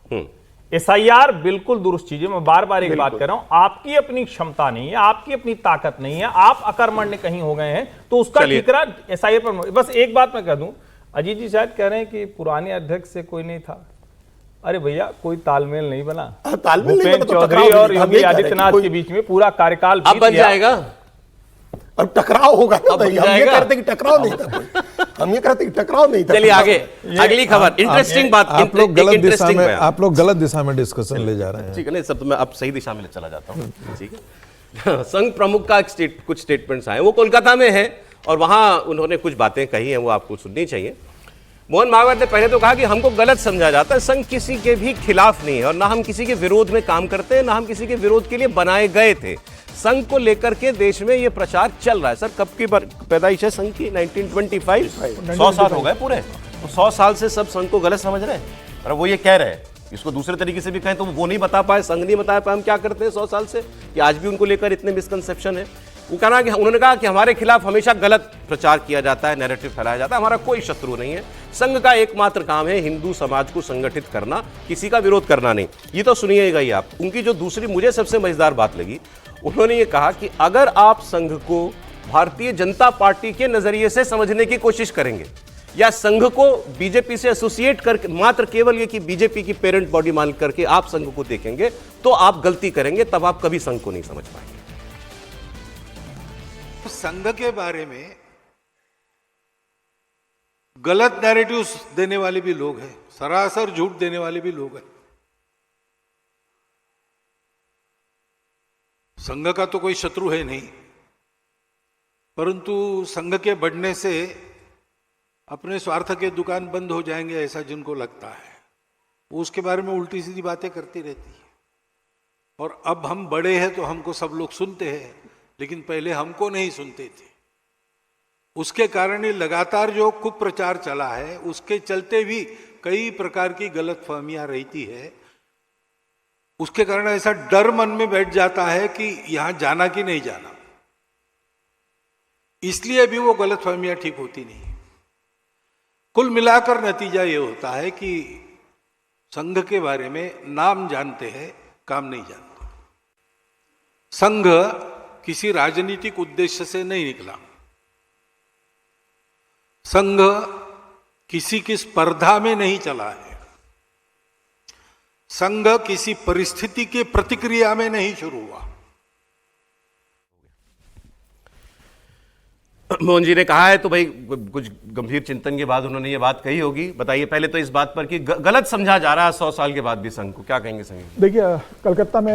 एसआईआर बिल्कुल दुरुस्त चीज है। मैं बार बार एक बात कर रहा हूं, आपकी अपनी क्षमता नहीं है, आपकी अपनी ताकत नहीं है, आप अकर्मण्य कहीं हो गए हैं, तो उसका ठिकरा एसआईआर पर। बस एक बात मैं कह दूं, अजीत जी शायद कह रहे हैं कि पुराने अध्यक्ष से कोई नहीं था। अरे भैया, कोई तालमेल नहीं बना। तालमेल नहीं बना तो चौधरी टकराव और नहीं, हम योगी ये कह रहे हैं कि आदित्यनाथ के बीच में पूरा कार्यकाल अब बन जाएगा। अब टकराव होगा ना अब भाई। हम ये कहते कि टकराव नहीं था कोई। हम ये कहते कि टकराव नहीं था। चलिए आगे, अगली खबर। इंटरेस्टिंग बात, आप लोग गलत दिशा में डिस्कशन ले जा रहे हैं। ठीक है ना, सब तो मैं अब सही दिशा में चला जाता हूँ। ठीक है। संघ प्रमुख का कुछ स्टेटमेंट्स आए, वो कोलकाता में है और वहां उन्होंने कुछ बातें कही हैं, वो आपको सुननी चाहिए। मोहन भागवत ने पहले तो कहा कि हमको गलत समझा जाता है, संघ किसी के भी खिलाफ नहीं है और ना हम किसी के विरोध में काम करते हैं, ना हम किसी के विरोध के लिए बनाए गए थे। संघ को लेकर के देश में ये प्रचार चल रहा है। सर, कब की पैदाइश है संघ की? 1925। 100 साल हो गए पूरे। तो 100 साल से सब संघ को गलत समझ रहे हैं, और वो ये कह रहे हैं। इसको दूसरे तरीके से भी कहें तो वो नहीं बता पाए, संघ नहीं बता पाए हम क्या करते हैं 100 साल से, कि आज भी उनको लेकर इतने मिसकंसेप्शन है। वो कहना कि उन्होंने कहा कि हमारे खिलाफ हमेशा गलत प्रचार किया जाता है, नैरेटिव फैलाया जाता है, हमारा कोई शत्रु नहीं है। संघ का एकमात्र काम है हिंदू समाज को संगठित करना, किसी का विरोध करना नहीं। ये तो सुनिएगा ही आप। उनकी जो दूसरी मुझे सबसे मजेदार बात लगी, उन्होंने ये कहा कि अगर आप संघ को भारतीय जनता पार्टी के नजरिए से समझने की कोशिश करेंगे या संघ को बीजेपी से एसोसिएट करके मात्र केवल ये कि बीजेपी की पेरेंट बॉडी मान करके आप संघ को देखेंगे, तो आप गलती करेंगे, तब आप कभी संघ को नहीं समझ पाएंगे। संघ के बारे में गलत नैरेटिव्स देने वाले भी लोग हैं, सरासर झूठ देने वाले भी लोग हैं। संघ का तो कोई शत्रु है नहीं, परंतु संघ के बढ़ने से अपने स्वार्थ के दुकान बंद हो जाएंगे ऐसा जिनको लगता है, वो उसके बारे में उल्टी सीधी बातें करती रहती है। और अब हम बड़े हैं तो हमको सब लोग सुनते हैं, लेकिन पहले हमको नहीं सुनते थे। उसके कारण ही लगातार जो कुप्रचार चला है, उसके चलते भी कई प्रकार की गलतफहमियां रहती है। उसके कारण ऐसा डर मन में बैठ जाता है कि यहां जाना कि नहीं जाना, इसलिए भी वो गलतफहमियां ठीक होती नहीं। कुल मिलाकर नतीजा ये होता है कि संघ के बारे में नाम जानते हैं, काम नहीं जानते। संघ किसी राजनीतिक उद्देश्य से नहीं निकला। संघ किसी की स्पर्धा में नहीं चला है। संघ किसी परिस्थिति के प्रतिक्रिया में नहीं शुरू हुआ। मोहन जी ने कहा है, तो भाई कुछ गंभीर चिंतन के बाद उन्होंने ये बात कही होगी। बताइए पहले तो इस बात पर कि गलत समझा जा रहा है 100 साल के बाद भी संघ को, क्या कहेंगे संघ? देखिए, कलकत्ता में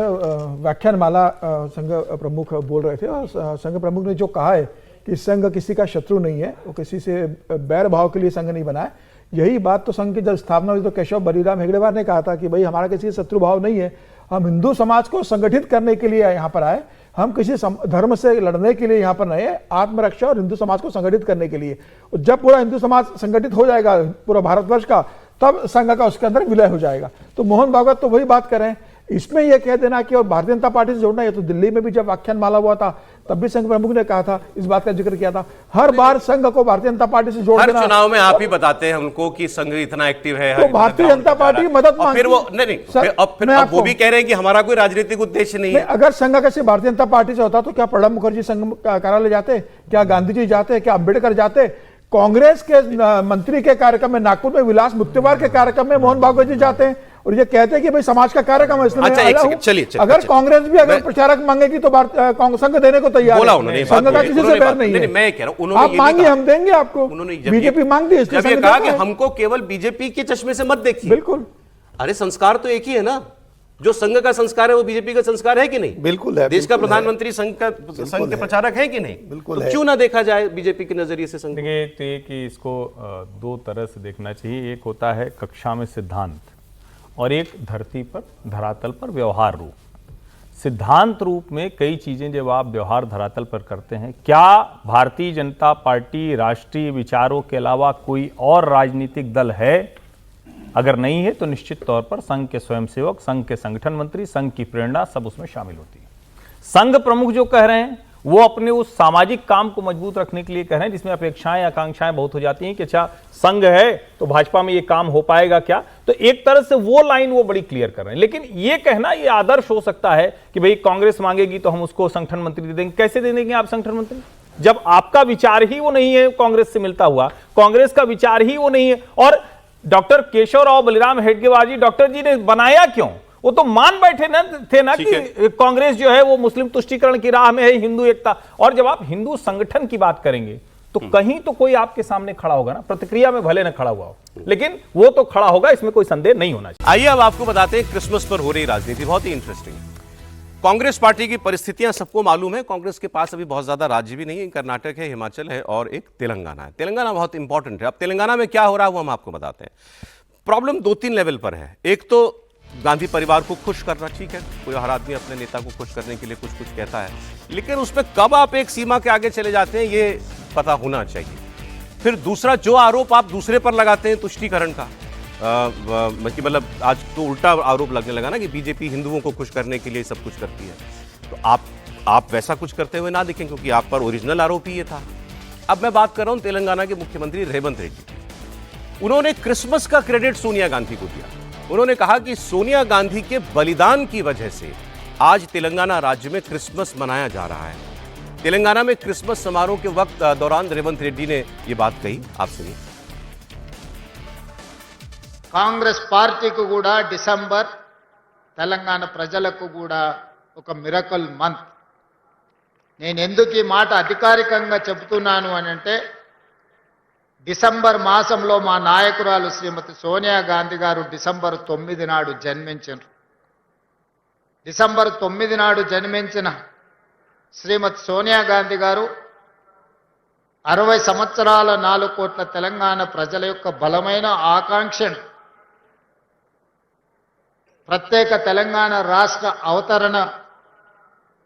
व्याख्यान माला संघ प्रमुख बोल रहे थे और संघ प्रमुख ने जो कहा है कि संघ किसी का शत्रु नहीं है, वो किसी से बैर भाव के लिए संघ नहीं बना है। यही बात तो संघ की जब स्थापना हुई तो केशव बरीराम हेगड़ेवार ने कहा था कि भाई हमारा किसी शत्रु भाव नहीं है, हम हिंदू समाज को संगठित करने के लिए यहाँ पर आए, हम किसी धर्म से लड़ने के लिए यहाँ पर नहीं है, आत्मरक्षा और हिंदू समाज को संगठित करने के लिए। जब पूरा हिंदू समाज संगठित हो जाएगा पूरा भारतवर्ष का, तब संघ का उसके अंदर विलय हो जाएगा। तो मोहन भागवत तो वही बात कर रहे हैं। इसमें यह कह देना कि और भारतीय जनता पार्टी से जोड़ना है, तो दिल्ली में भी जब व्याख्यान माला हुआ था तब भी संघ प्रमुख ने कहा था, इस बात का जिक्र किया था। हर बार संघ को भारतीय जनता पार्टी से जोड़ देना। हर चुनाव में आप ही बताते हैं हमको कि संघ इतना एक्टिव है, तो भारतीय जनता पार्टी मदद मांगती है। फिर वो नहीं, अब वो भी कह रहे हैं कि हमारा कोई राजनीतिक उद्देश्य नहीं है। अगर संघ कैसे भारतीय जनता पार्टी से होता तो क्या प्रणब मुखर्जी संघ कार्यालय जाते, क्या गांधी जी जाते, क्या अंबेडकर जाते? कांग्रेस के मंत्री के कार्यक्रम में नागपुर में विलास मुक्तेवार के कार्यक्रम में मोहन भागवत जी जाते हैं और ये कहते हैं कि भाई समाज का कार्यक्रम है, इसलिए मैं अच्छा, एक आया सेकंड, हूं। चलिए, अगर अच्छा। कांग्रेस भी अगर प्रचारक मांगेगी तो संघ देने को तैयार बोला है। उन्होंने, ये संघ बात का बोली। किसी से उन्होंने बैर बात- नहीं है। मैं कह रहा हूं, उन्होंने आप ये भी मांगिए, कहा- हम देंगे आपको। उन्होंने जब बीजेपी मांगती है, इसलिए जब ये संघ कहा देता कि है। हमको केवल बीजेपी के चश्मे से मत देखिए। बिल्कुल। अरे संस्कार तो एक ही है ना, जो संघ का संस्कार है वो बीजेपी का संस्कार है कि नहीं? बिल्कुल है, देश का बिल्कुल प्रधानमंत्री संघ के प्रचारक है कि नहीं? बिल्कुल तो है। क्यों ना देखा जाए बीजेपी के नजरिए से संघ? देखिए तो ये कि इसको दो तरह से देखना चाहिए। एक होता है कक्षा में सिद्धांत और एक धरती पर धरातल पर व्यवहार रूप। सिद्धांत रूप में कई चीजें जब आप व्यवहार धरातल पर करते हैं, क्या भारतीय जनता पार्टी राष्ट्रीय विचारों के अलावा कोई और राजनीतिक दल है? अगर नहीं है तो निश्चित तौर पर संघ के स्वयंसेवक, संघ के संगठन मंत्री, संघ की प्रेरणा सब उसमें शामिल होती है। संघ प्रमुख जो कह रहे हैं वो अपने उस सामाजिक काम को मजबूत रखने के लिए कह रहे हैं, जिसमें अपेक्षाएं आकांक्षाएं बहुत हो जाती हैं कि अच्छा संघ है तो भाजपा में ये काम हो पाएगा क्या? तो एक तरह से वो लाइन वो बड़ी क्लियर कर रहे हैं। लेकिन ये कहना ये आदर्श हो सकता है कि भाई कांग्रेस मांगेगी तो हम उसको संगठन मंत्री दे देंगे। कैसे दे देंगे आप संगठन मंत्री, जब आपका विचार ही वो नहीं है कांग्रेस से मिलता हुआ, कांग्रेस का विचार ही वो नहीं है। और डॉक्टर केशव राव बलिराम हेडगेवार जी, डॉक्टर जी ने बनाया क्यों? वो तो मान बैठे थे ना कि कांग्रेस जो है वो मुस्लिम तुष्टीकरण की राह में है, हिंदू एकता। और जब आप हिंदू संगठन की बात करेंगे तो कहीं तो कोई आपके सामने खड़ा होगा ना, प्रतिक्रिया में भले न खड़ा हुआ हो, लेकिन वो तो खड़ा होगा, इसमें कोई संदेह नहीं होना चाहिए। आइए अब आपको बताते हैं क्रिसमस पर हो रही राजनीति, बहुत ही इंटरेस्टिंग। कांग्रेस पार्टी की परिस्थितियां सबको मालूम है। कांग्रेस के पास अभी बहुत ज्यादा राज्य भी नहीं है, कर्नाटक है, हिमाचल है और एक तेलंगाना है। तेलंगाना बहुत इंपॉर्टेंट है। अब तेलंगाना में क्या हो रहा है वो हम आपको बताते हैं। प्रॉब्लम 2-3 लेवल पर है। एक तो गांधी परिवार को खुश करना, ठीक है, कोई हर आदमी अपने नेता को खुश करने के लिए कुछ कुछ कहता है, लेकिन उसमें कब आप एक सीमा के आगे चले जाते हैं ये पता होना चाहिए। फिर दूसरा, जो आरोप आप दूसरे पर लगाते हैं तुष्टीकरण का, मतलब आज तो उल्टा आरोप लगने लगा ना कि बीजेपी हिंदुओं को खुश करने के लिए सब कुछ करती है, तो आप वैसा कुछ करते हुए ना दिखें, क्योंकि आप पर ओरिजिनल आरोप ही ये था। अब मैं बात कर रहा हूं तेलंगाना के मुख्यमंत्री रेवंत रेड्डी। उन्होंने क्रिसमस का क्रेडिट सोनिया गांधी को दिया। उन्होंने कहा कि सोनिया गांधी के बलिदान की वजह से आज तेलंगाना राज्य में क्रिसमस मनाया जा रहा है। तेलंगाना में क्रिसमस समारोह के वक्त दौरान रेवंत रेड्डी ने यह बात कही, आप सुनिए। కాంగ్రెస్ పార్టీకి కూడా డిసెంబర్ తెలంగాణ ప్రజలకు కూడా ఒక మిరకల్ మంత్. నేను ఎందుకు ఈ మాట అధికారికంగా చెబుతున్నాను అని అంటే, డిసెంబర్ మాసంలో మా నాయకురాలు శ్రీమతి సోనియా గాంధీ గారు డిసెంబర్ 9 నాడు జన్మించారు. డిసెంబర్ 9 నాడు జన్మించిన శ్రీమతి సోనియా గాంధీ గారు 60 సంవత్సరాల 4 కోట్ల తెలంగాణ ప్రజల యొక్క బలమైన ఆకాంక్షను, ప్రత్యేక తెలంగాణ రాష్ట్ర అవతరణ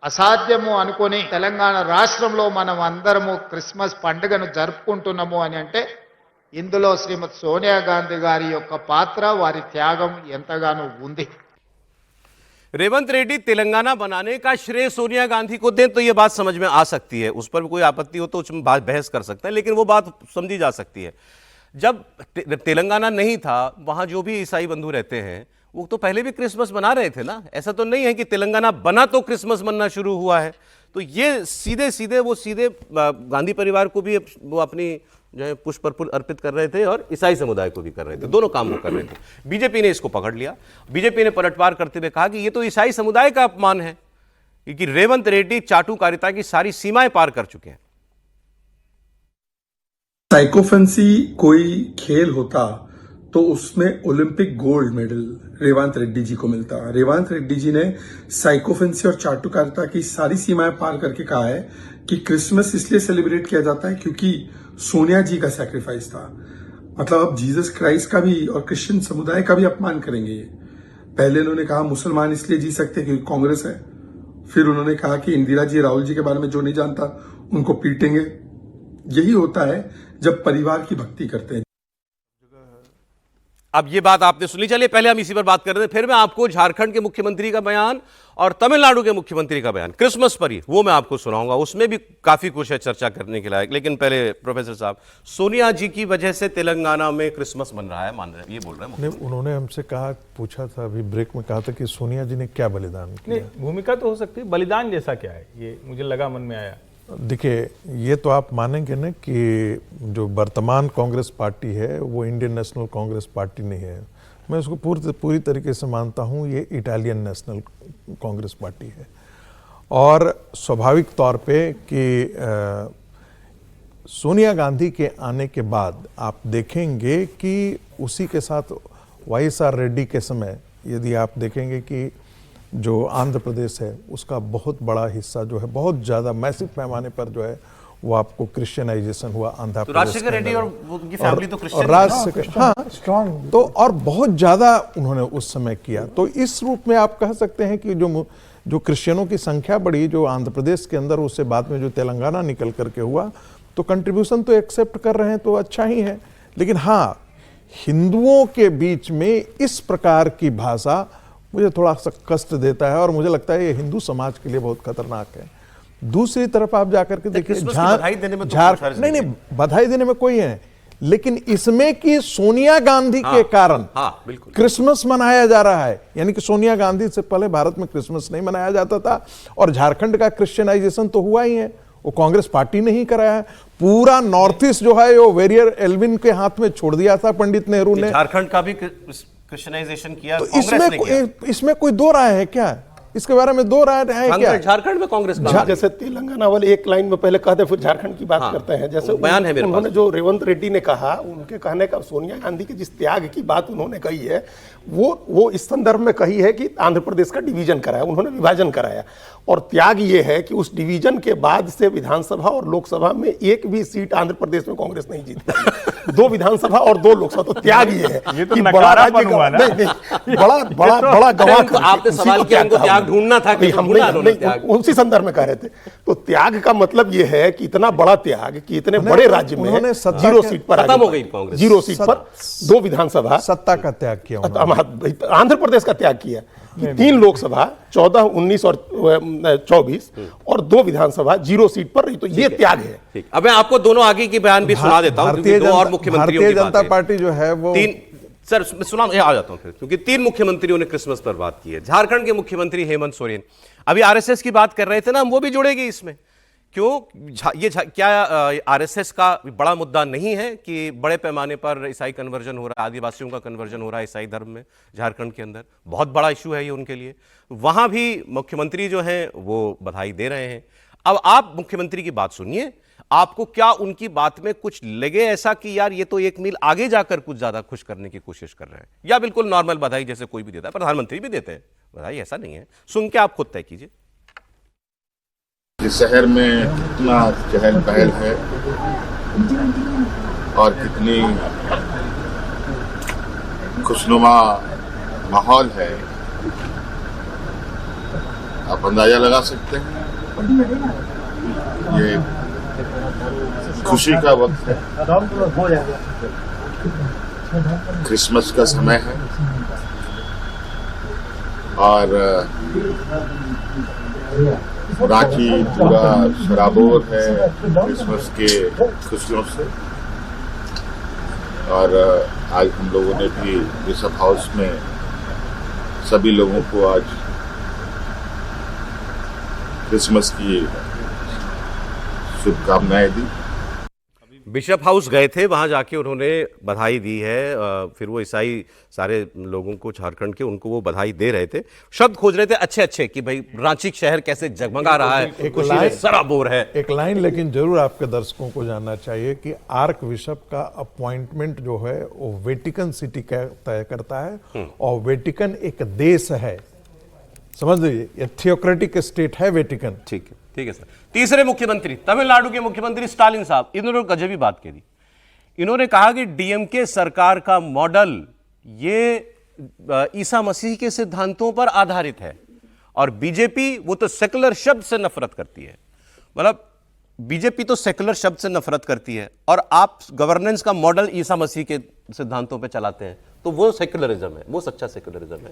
అసాధ్యము అనుకొని తెలంగాణ రాష్ట్రంలో మనం అందరము క్రిస్మస్ పండుగను జరుపుకుంటున్నాము అని అంటే, ఇందులో శ్రీమతి సోనియా గాంధీ గారి యొక్క పాత్ర, వారి త్యాగం ఎంతగానో ఉంది. रेवंत रेड्डी तेलंगाना बनाने का श्रेय सोनिया गांधी को दें तो यह बात समझ में आ सकती है, उस पर भी कोई आपत्ति हो तो उसमें बहस कर सकते हैं, लेकिन वो बात समझी जा सकती है। जब तेलंगाना नहीं था, वहां जो भी ईसाई बंधु रहते हैं वो तो पहले भी क्रिसमस मना रहे थे ना। ऐसा तो नहीं है कि तेलंगाना बना तो क्रिसमस मनना शुरू हुआ है। तो ये सीधे गांधी परिवार को भी वो अपनी जो है पुष्प अर्पित कर रहे थे और ईसाई समुदाय को भी कर रहे थे, दोनों काम वो कर रहे थे। बीजेपी ने इसको पकड़ लिया। बीजेपी ने पलटवार करते हुए कहा कि ये तो ईसाई समुदाय का अपमान है, क्योंकि रेवंत रेड्डी चाटुकारिता की सारी सीमाएं पार कर चुके हैं। साइकोफेंसी कोई खेल होता तो उसमें Olympic gold medal Revanth Reddy ji को मिलता। रेवंत रेड्डी जी ने साइकोफेंसी और चाटुकारिता की सारी सीमाएं पार करके कहा है कि क्रिसमस इसलिए सेलिब्रेट किया जाता है क्योंकि सोनिया जी का सैक्रिफाइस था। मतलब अब जीसस क्राइस्ट का भी और क्रिश्चियन समुदाय का भी अपमान करेंगे ये। पहले उन्होंने कहा मुसलमान इसलिए जी सकते क्योंकि कांग्रेस है, फिर उन्होंने कहा कि इंदिरा जी राहुल जी के बारे में जो नहीं जानता उनको पीटेंगे। यही होता है जब परिवार की भक्ति करते हैं। अब ये बात आपने सुनी। चलिए पहले हम इसी पर बात कर रहे थे, फिर मैं आपको झारखंड के मुख्यमंत्री का बयान और तमिलनाडु के मुख्यमंत्री का बयान क्रिसमस पर ही वो मैं आपको सुनाऊंगा, उसमें भी काफी कुछ है चर्चा करने के लायक। लेकिन पहले प्रोफेसर साहब, सोनिया जी की वजह से तेलंगाना में क्रिसमस बन रहा है, मान रहे हैं, ये बोल रहे हैं। उन्होंने हमसे कहा, पूछा था अभी ब्रेक में, कहा था कि सोनिया जी ने क्या बलिदान किया। नहीं, भूमिका तो हो सकती है, बलिदान जैसा क्या है ये मुझे लगा, मन में आया। देखिए, ये तो आप मानेंगे ना कि जो वर्तमान कांग्रेस पार्टी है वो इंडियन नेशनल कांग्रेस पार्टी नहीं है। मैं उसको पूरी तरीके से मानता हूँ। ये इटालियन नेशनल कांग्रेस पार्टी है और स्वाभाविक तौर पे कि सोनिया गांधी के आने के बाद आप देखेंगे कि उसी के साथ YSR रेड्डी के समय यदि आप देखेंगे कि जो आंध्र प्रदेश है उसका बहुत बड़ा हिस्सा जो है, बहुत ज़्यादा मैसिव पैमाने पर जो है वो आपको क्रिश्चियनाइजेशन हुआ आंध्र प्रदेश। राजशेखर रेड्डी और उनकी फैमिली तो क्रिश्चियन हाँ, स्ट्रॉन्ग तो और बहुत ज़्यादा उन्होंने उस समय किया। तो इस रूप में आप कह सकते हैं कि जो क्रिश्चियनों की संख्या बढ़ी जो आंध्र प्रदेश के अंदर, उससे बाद में जो तेलंगाना निकल करके हुआ, तो कंट्रीब्यूशन तो एक्सेप्ट कर रहे हैं तो अच्छा ही है। लेकिन हाँ, हिंदुओं के बीच में इस प्रकार की भाषा मुझे थोड़ा सा कष्ट देता है और मुझे लगता है ये हिंदू समाज के लिए बहुत खतरनाक है। दूसरी तरफ आप जाकर के देखिए, नहीं, बधाई देने में कोई है, लेकिन इसमें कि सोनिया गांधी के कारण क्रिसमस मनाया जा रहा है। यानी कि सोनिया गांधी से पहले भारत में क्रिसमस नहीं मनाया जाता था और झारखंड का क्रिश्चियनाइजेशन तो हुआ ही है, वो कांग्रेस पार्टी ने ही कराया है। पूरा नॉर्थ ईस्ट जो है वो वेरियर एल्विन के हाथ में छोड़ दिया था पंडित नेहरू ने। झारखंड का भी क्रिश्चियनाइजेशन किया, तो इसमें कोई दो राय है क्या? इसके बारे में दो राय है क्या? झारखंड में कांग्रेस का जैसे तेलंगाना वाले एक लाइन में पहले कहते फिर झारखंड की बात करते हैं। जैसे बयान है मेरे पास। उन्होंने जो रेवंत रेड्डी ने कहा, उनके कहने का सोनिया गांधी की जिस त्याग की बात उन्होंने कही है वो इस संदर्भ में कही है कि आंध्र प्रदेश का डिवीजन कराया, उन्होंने विभाजन कराया। और त्याग ये है कि उस डिवीजन के बाद से विधानसभा और लोकसभा में एक भी सीट आंध्र प्रदेश में कांग्रेस नहीं जीती। 2 विधानसभा और 2 लोकसभा। तो त्याग ये है ये तो कि बड़ा राज्य बड़ा गवाह। आपने सवाल किया, उनको त्याग ढूंढना था कि उसी संदर्भ में कह रहे थे। तो त्याग का मतलब ये है कि इतना बड़ा त्याग कि इतने बड़े राज्य में 0 सीट पर खत्म हो गई कांग्रेस, 0 सीट पर 2 विधानसभा, सत्ता का त्याग किया, आंध्र प्रदेश का त्याग किया कि 3 लोकसभा 14, 19 और 24 और 2 विधानसभा 0 सीट पर रही। तो ये त्याग है। अब मैं आपको दोनों आगे की बयान भी सुना देता हूं, क्योंकि 2 और मुख्यमंत्रियों की जनता पार्टी जो है वो 3 सर सुना आ जाता हूं फिर, क्योंकि 3 मुख्यमंत्रियों ने क्रिसमस पर बात की है। झारखंड के मुख्यमंत्री हेमंत सोरेन, अभी आरएसएस की बात कर रहे थे ना, हम वो भी जुड़ेगी इसमें। क्यों ये क्या आरएसएस का बड़ा मुद्दा नहीं है कि बड़े पैमाने पर ईसाई कन्वर्जन हो रहा है, आदिवासियों का कन्वर्जन हो रहा है ईसाई धर्म में झारखंड के अंदर? बहुत बड़ा इशू है ये उनके लिए। वहां भी मुख्यमंत्री जो हैं वो बधाई दे रहे हैं। अब आप मुख्यमंत्री की बात सुनिए, आपको क्या उनकी बात में कुछ लगे ऐसा कि यार ये तो एक मील आगे जाकर कुछ ज्यादा खुश करने की कोशिश कर रहे हैं, या बिल्कुल नॉर्मल बधाई जैसे कोई भी देता है, प्रधानमंत्री भी देते हैं बधाई, ऐसा नहीं है? सुन के आप खुद तय कीजिए। इस शहर में कितना चहल पहल है और कितनी खुशनुमा माहौल है, आप अंदाजा लगा सकते हैं। ये खुशी का वक्त है, क्रिसमस का समय है और रांची पूरा सराबोर है क्रिसमस के खुशियों से। और आज हम लोगों ने भी बिशप हाउस में सभी लोगों को आज क्रिसमस की शुभकामनाएं दी। बिशप हाउस गए थे, वहां जाके उन्होंने बधाई दी है। फिर वो ईसाई सारे लोगों को झारखंड के, उनको वो बधाई दे रहे थे, शब्द खोज रहे थे अच्छे अच्छे कि भाई रांची शहर कैसे जगमगा रहा है, एक लाइन सराबोर है। एक लाइन लेकिन जरूर आपके दर्शकों को जानना चाहिए कि आर्क बिशप का अपॉइंटमेंट जो है वो वेटिकन सिटी का तय करता है और वेटिकन एक देश है, समझ लीजिए, थियोक्रेटिक स्टेट है वेटिकन। ठीक है सर। तीसरे मुख्यमंत्री तमिलनाडु के मुख्यमंत्री स्टालिन साहब, इन्होंने गजबी बात कही। इन्होंने कहा कि डीएमके सरकार का मॉडल ये ईसा मसीह के सिद्धांतों पर आधारित है और बीजेपी वो तो सेकुलर शब्द से नफरत करती है। मतलब बीजेपी तो सेकुलर शब्द से नफरत करती है और आप गवर्नेंस का मॉडल ईसा मसीह के सिद्धांतों पे चलाते हैं, तो वो सेकुलरिज्म है, वो सच्चा सेकुलरिज्म है।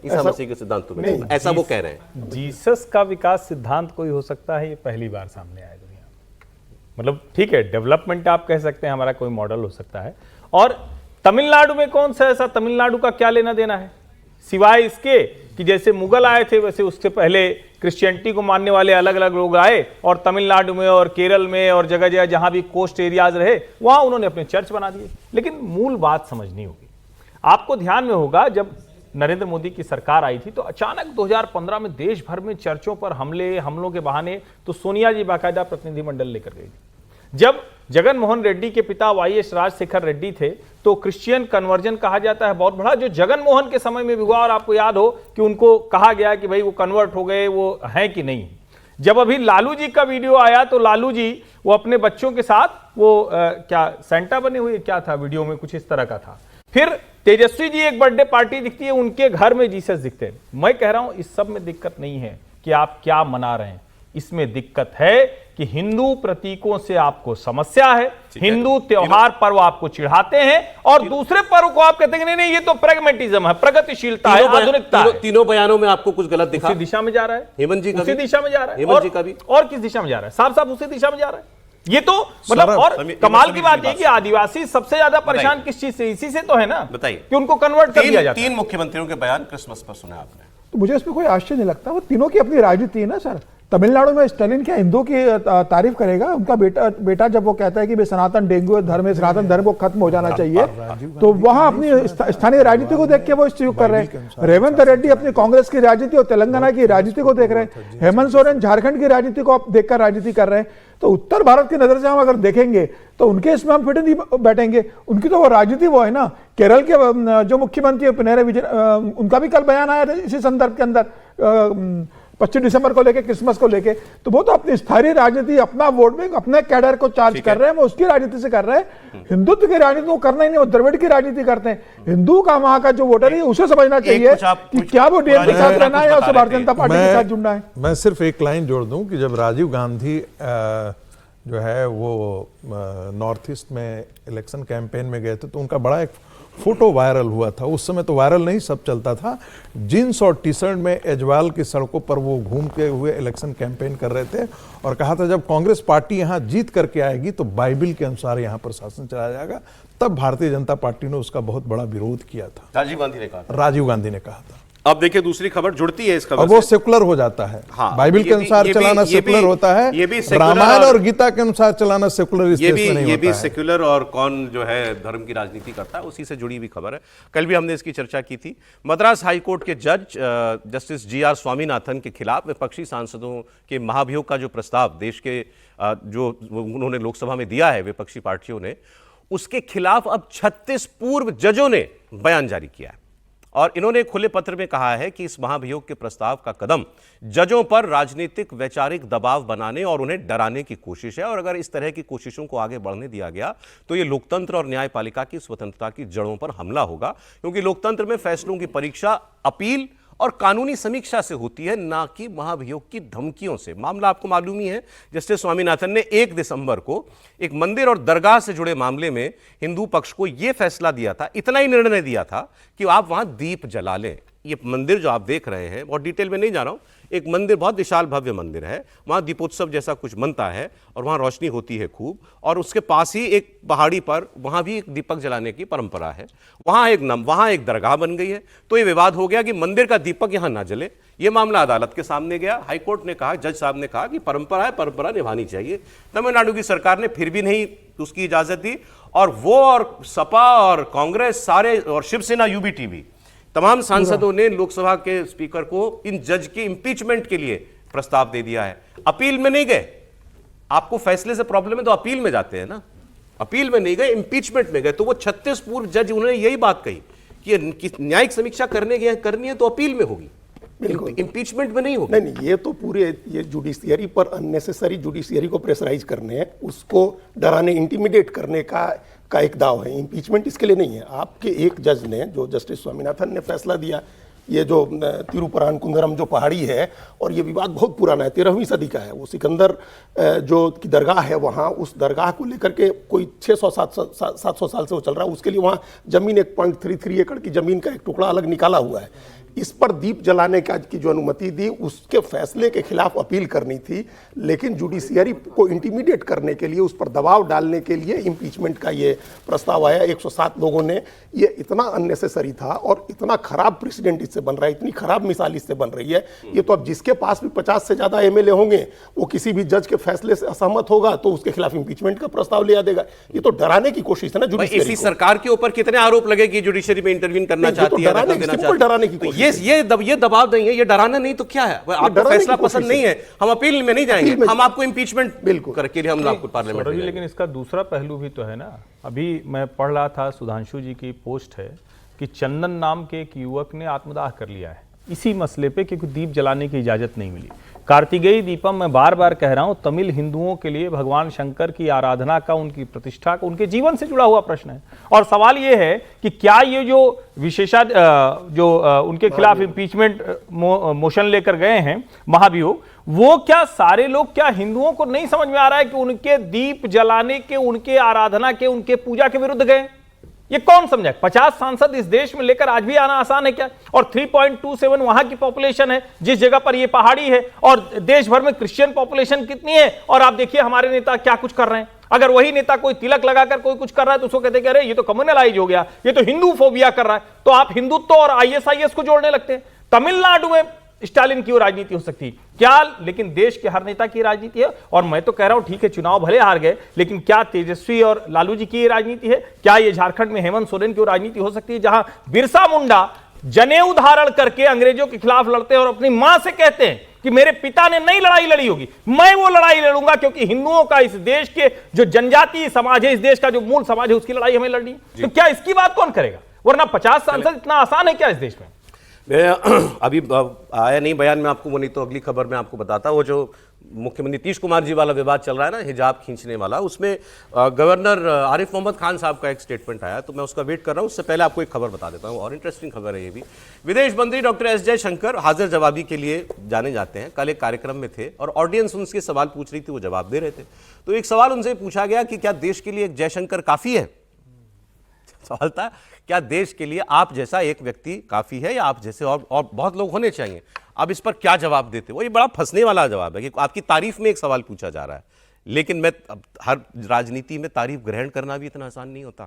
ईसा मसीह के सिद्धांतों में ऐसा वो कह रहे हैं। जीसस का विकास सिद्धांत कोई हो सकता है, ये पहली बार सामने आया दुनिया में। मतलब ठीक है, डेवलपमेंट आप कह सकते हैं, हमारा कोई मॉडल हो सकता है। और तमिलनाडु में कौन सा ऐसा, तमिलनाडु का क्या लेना देना है, सिवाय इसके कि जैसे मुगल आए थे वैसे उससे पहले क्रिश्चियनिटी को मानने वाले अलग अलग लोग आए और तमिलनाडु में और केरल में और जगह जगह जहां भी कोस्ट एरियाज रहे वहां उन्होंने अपने चर्च बना दिए। लेकिन मूल बात समझनी होगी, आपको ध्यान में होगा जब नरेंद्र मोदी की सरकार आई थी तो अचानक 2015 में देश भर में चर्चों पर हमलों के बहाने तो सोनिया जी बाकायदा प्रतिनिधिमंडल लेकर गई। जब जगन मोहन रेड्डी के पिता वाईएस राजशेखर रेड्डी थे तो क्रिश्चियन कन्वर्जन कहा जाता है बहुत बड़ा, जो जगन मोहन के समय में भी हुआ, और आपको याद हो कि उनको कहा गया कि भाई वो कन्वर्ट हो गए, वो हैं कि नहीं। जब अभी लालू जी का वीडियो आया तो लालू जी वो अपने बच्चों के साथ वो क्या सेंटा बने हुए, क्या था वीडियो में, कुछ इस तरह का था। फिर तेजस्वी जी एक बर्थडे पार्टी दिखती है, उनके घर में जीसस दिखते हैं। मैं कह रहा हूं इस सब में दिक्कत नहीं है कि आप क्या मना रहे हैं, इसमें दिक्कत है कि हिंदू प्रतीकों से आपको समस्या है, हिंदू त्योहार पर्व आपको चिढ़ाते हैं और दूसरे पर्व को आप कहते हैं नहीं ये तो प्रैग्मेटिज्म है, प्रगतिशीलता है, आधुनिकता है। तीनों बयानों में आपको कुछ गलत दिखा? उसी दिशा में जा रहा है हेमंत जी का उसी दिशा में जा रहा है, हेमंत जी का भी, और किस दिशा में जा रहा है? साफ साफ उसी दिशा में जा रहा है। ये तो मतलब, और कमाल की बात है कि आदिवासी सबसे ज्यादा परेशान किस चीज से, इसी से तो है ना, बताइए, कि उनको कन्वर्ट कर दिया जाता है। 3 मुख्यमंत्रियों के बयान क्रिसमस पर सुने आपने, तो मुझे इसमें कोई आश्चर्य नहीं लगता। वो तीनों की अपनी राजनीति है ना सर। तमिलनाडु में स्टालिन क्या हिंदू की तारीफ करेगा? उनका बेटा जब वो कहता है कि सनातन डेंगू धर्म है, सनातन धर्म को खत्म हो जाना चाहिए, तो वहां अपनी स्थानीय राजनीति को देख के वो इस कर रहे हैं। रेवंत रेड्डी अपनी कांग्रेस की राजनीति और तेलंगाना की राजनीति को देख रहे हैं। हेमंत सोरेन झारखंड की राजनीति को आप देखकर राजनीति कर रहे हैं। तो उत्तर भारत की नजर से हम अगर देखेंगे तो उनके इसमें हम फिट नहीं बैठेंगे। उनकी तो वो राजनीति वो है ना। केरल के जो मुख्यमंत्री पिनराई विजयन, उनका भी कल बयान आया था इसी संदर्भ के अंदर, 25 दिसंबर को लेके, क्रिसमस को लेके। तो वो तो अपनी स्थानीय राजनीति, अपना वोट बैंक, अपने कैडर को चार्ज कर रहे हैं, वो उसकी राजनीति से कर रहे हैं। हिंदुत्व की राजनीति वो करना ही नहीं, वो द्रविड़ की राजनीति करते हैं। हिंदू का वहां का जो वोटर है उसे समझना चाहिए कि क्या वो डीएम के साथ रहना है या उसे भारतीय जनता पार्टी के साथ जुड़ना है। मैं सिर्फ एक लाइन जोड़ दूं कि जब राजीव गांधी जो है वो नॉर्थ ईस्ट में इलेक्शन कैंपेन में गए थे तो उनका बड़ा एक फोटो वायरल हुआ था। उस समय तो वायरल नहीं, सब चलता था। जींस और टी शर्ट में एजवाल की सड़कों पर वो घूमते हुए इलेक्शन कैंपेन कर रहे थे और कहा था जब कांग्रेस पार्टी यहाँ जीत करके आएगी तो बाइबिल के अनुसार यहाँ पर शासन चलाया जाएगा। तब भारतीय जनता पार्टी ने उसका बहुत बड़ा विरोध किया था। राजीव गांधी ने कहा था। अब देखिए दूसरी खबर जुड़ती है इस खबर से। वो सेकुलर हो जाता है। हाँ, बाइबिल के अनुसार चलाना सेकुलर होता है। ये भी रामायण और गीता के अनुसार चलाना सेकुलर ये भी सेकुलर, और कौन जो है धर्म की राजनीति करता है उसी से जुड़ी हुई खबर है। कल भी हमने इसकी चर्चा की थी। मद्रास हाईकोर्ट के जज जस्टिस GR स्वामीनाथन के खिलाफ विपक्षी सांसदों के महाभियोग का जो प्रस्ताव देश के जो उन्होंने लोकसभा में दिया है विपक्षी पार्टियों ने, उसके खिलाफ अब 36 पूर्व जजों ने बयान जारी किया है और इन्होंने खुले पत्र में कहा है कि इस महाभियोग के प्रस्ताव का कदम जजों पर राजनीतिक वैचारिक दबाव बनाने और उन्हें डराने की कोशिश है और अगर इस तरह की कोशिशों को आगे बढ़ने दिया गया तो ये लोकतंत्र और न्यायपालिका की स्वतंत्रता की जड़ों पर हमला होगा, क्योंकि लोकतंत्र में फैसलों की परीक्षा अपील और कानूनी समीक्षा से होती है, ना कि महाभियोग की धमकियों से। मामला आपको मालूम ही है, जस्टिस स्वामीनाथन ने 1 दिसंबर को एक मंदिर और दरगाह से जुड़े मामले में हिंदू पक्ष को यह फैसला दिया था, इतना ही निर्णय दिया था कि आप वहां दीप जला लें। ये मंदिर जो आप देख रहे हैं, बहुत डिटेल में नहीं जा रहा हूं, एक मंदिर, बहुत विशाल भव्य मंदिर है, वहां दीपोत्सव जैसा कुछ बनता है और वहां रोशनी होती है खूब, और उसके पास ही एक पहाड़ी पर वहां भी एक दीपक जलाने की परंपरा है। वहां एक दरगाह बन गई है। तो ये विवाद हो गया कि मंदिर का दीपक यहां ना जले। ये मामला अदालत के सामने गया। हाईकोर्ट ने कहा, जज साहब ने कहा कि परंपरा है, परंपरा निभानी चाहिए। तमिलनाडु की सरकार ने फिर भी नहीं उसकी इजाजत दी और वो और सपा और कांग्रेस सारे और शिवसेना UBTV तमाम सांसदों ने लोकसभा के स्पीकर को इन जज के इंपीचमेंट के लिए प्रस्ताव दे दिया है। अपील में नहीं गए। आपको फैसले से प्रॉब्लम है तो अपील में जाते हैं ना, अपील में नहीं गए, इंपीचमेंट में गए। तो वो 36 पूर्व जज उन्होंने यही बात कही कि न्यायिक समीक्षा करनी है तो अपील में होगी, बिल्कुल इंपीचमेंट में नहीं होगी। नहीं, ये तो पूरे ये जुडिशियरी पर अननेसेसरी जुडिशियरी को प्रेशराइज करने, उसको डराने, इंटिमिडेट करने का एक दाव है। इंपीचमेंट इसके लिए नहीं है। आपके एक जज ने, जो जस्टिस स्वामीनाथन ने फैसला दिया, ये जो तिरुपरानकुंदरम जो पहाड़ी है, और ये विवाद बहुत पुराना है, 13वीं सदी का है। वो सिकंदर जो की दरगाह है वहाँ, उस दरगाह को लेकर के कोई 600-700 साल से वो चल रहा है। उसके लिए वहाँ जमीन 1.33 एकड़ की जमीन का एक टुकड़ा अलग निकाला हुआ है। इस पर दीप जलाने की जो अनुमति दी उसके फैसले के खिलाफ अपील करनी थी, लेकिन जुडिशियरी को इंटिमिडेट करने के लिए, उस पर दबाव डालने के लिए इम्पीचमेंट का ये प्रस्ताव आया 107 लोगों ने। ये इतना अननेसेसरी था और इतना खराब प्रेसिडेंट इससे बन रहा है, इतनी खराब मिसाल इससे बन रही है। ये तो अब जिसके पास भी 50 से ज्यादा एमएलए होंगे, वो किसी भी जज के फैसले से असहमत होगा तो उसके खिलाफ इम्पीचमेंट का प्रस्ताव ले देगा। ये तो डराने की कोशिश है ना जुडिशियरी इसी को। सरकार के ऊपर कितने आरोप लगे कि जुडिशरी में इंटरवीन करना चाहती है, डराने की कोशिश है। ये दबाव नहीं है, ये डराना नहीं तो क्या है? आपको फैसला पसंद नहीं है, हम अपील में नहीं जाएंगे, हम आपको इम्पीचमेंट बिल्कुल करके हम आपको पार्लियामेंट में। लेकिन इसका दूसरा पहलू भी तो है ना। अभी मैं पढ़ रहा था, सुधांशु जी की पोस्ट है कि चंदन नाम के एक युवक ने आत्मदाह कर लिया है इसी मसले पे, क्योंकि दीप जलाने की इजाजत नहीं मिली। कार्तिकेय दीपम, मैं बार बार कह रहा हूं, तमिल हिंदुओं के लिए भगवान शंकर की आराधना का, उनकी प्रतिष्ठा का, उनके जीवन से जुड़ा हुआ प्रश्न है। और सवाल यह है कि क्या ये जो उनके खिलाफ इम्पीचमेंट मोशन लेकर गए हैं महाभियोग, वो क्या सारे लोग, क्या हिंदुओं को नहीं समझ में आ रहा है कि उनके दीप जलाने के, उनके आराधना के, उनके पूजा के विरुद्ध गए? ये कौन समझा? 50 सांसद इस देश में लेकर आज भी आना आसान है क्या? और 3.27 वहां की पॉपुलेशन है, जिस जगह पर ये पहाड़ी है, और देश भर में क्रिश्चियन पॉपुलेशन कितनी है। और आप देखिए हमारे नेता क्या कुछ कर रहे हैं। अगर वही नेता कोई तिलक लगाकर कोई कुछ कर रहा है तो उसको कहते हैं अरे ये तो कम्युनलाइज हो गया, ये तो हिंदू फोबिया कर रहा है। तो आप हिंदुत्व और ISIS को जोड़ने लगते हैं। तमिलनाडु में स्टालिन की वो राजनीति हो सकती है क्या? लेकिन देश के हर नेता की राजनीति है। और मैं तो कह रहा हूं ठीक है, चुनाव भले हार गए, लेकिन क्या तेजस्वी और लालू जी की राजनीति है? क्या ये झारखंड में हेमंत सोरेन की राजनीति हो सकती है, जहां बिरसा मुंडा जनेऊ धारण करके अंग्रेजों के खिलाफ लड़ते हैं और अपनी मां से कहते हैं कि मेरे पिता ने नई लड़ाई लड़ी होगी, मैं वो लड़ाई लड़ूंगा, क्योंकि हिंदुओं का, इस देश के जो जनजातीय समाज है, इस देश का जो मूल समाज है, उसकी लड़ाई हमें लड़नी है। तो क्या इसकी बात कौन करेगा? वरना 50 सांसद इतना आसान है क्या इस देश में? अभी आया नहीं बयान में आपको, वो नहीं तो अगली खबर में आपको बताता। वो जो मुख्यमंत्री नीतीश कुमार जी वाला विवाद चल रहा है ना, हिजाब खींचने वाला, उसमें गवर्नर आरिफ मोहम्मद खान साहब का एक स्टेटमेंट आया, तो मैं उसका वेट कर रहा हूं। उससे पहले आपको एक खबर बता देता हूं, और इंटरेस्टिंग खबर है ये भी। विदेश मंत्री डॉक्टर एस जयशंकर हाजिर जवाबी के लिए जाने जाते हैं। कल एक कार्यक्रम में थे और ऑडियंस उनसे सवाल पूछ रही थी, वो जवाब दे रहे थे। तो एक सवाल उनसे पूछा गया कि क्या देश के लिए जयशंकर काफी है? सवाल था, क्या देश के लिए आप जैसा एक व्यक्ति काफी है, या आप जैसे और बहुत लोग होने चाहिए? अब इस पर क्या जवाब देते हो? ये बड़ा फंसने वाला जवाब है कि आपकी तारीफ में एक सवाल पूछा जा रहा है, लेकिन मैं हर राजनीति में तारीफ ग्रहण करना भी इतना आसान नहीं होता,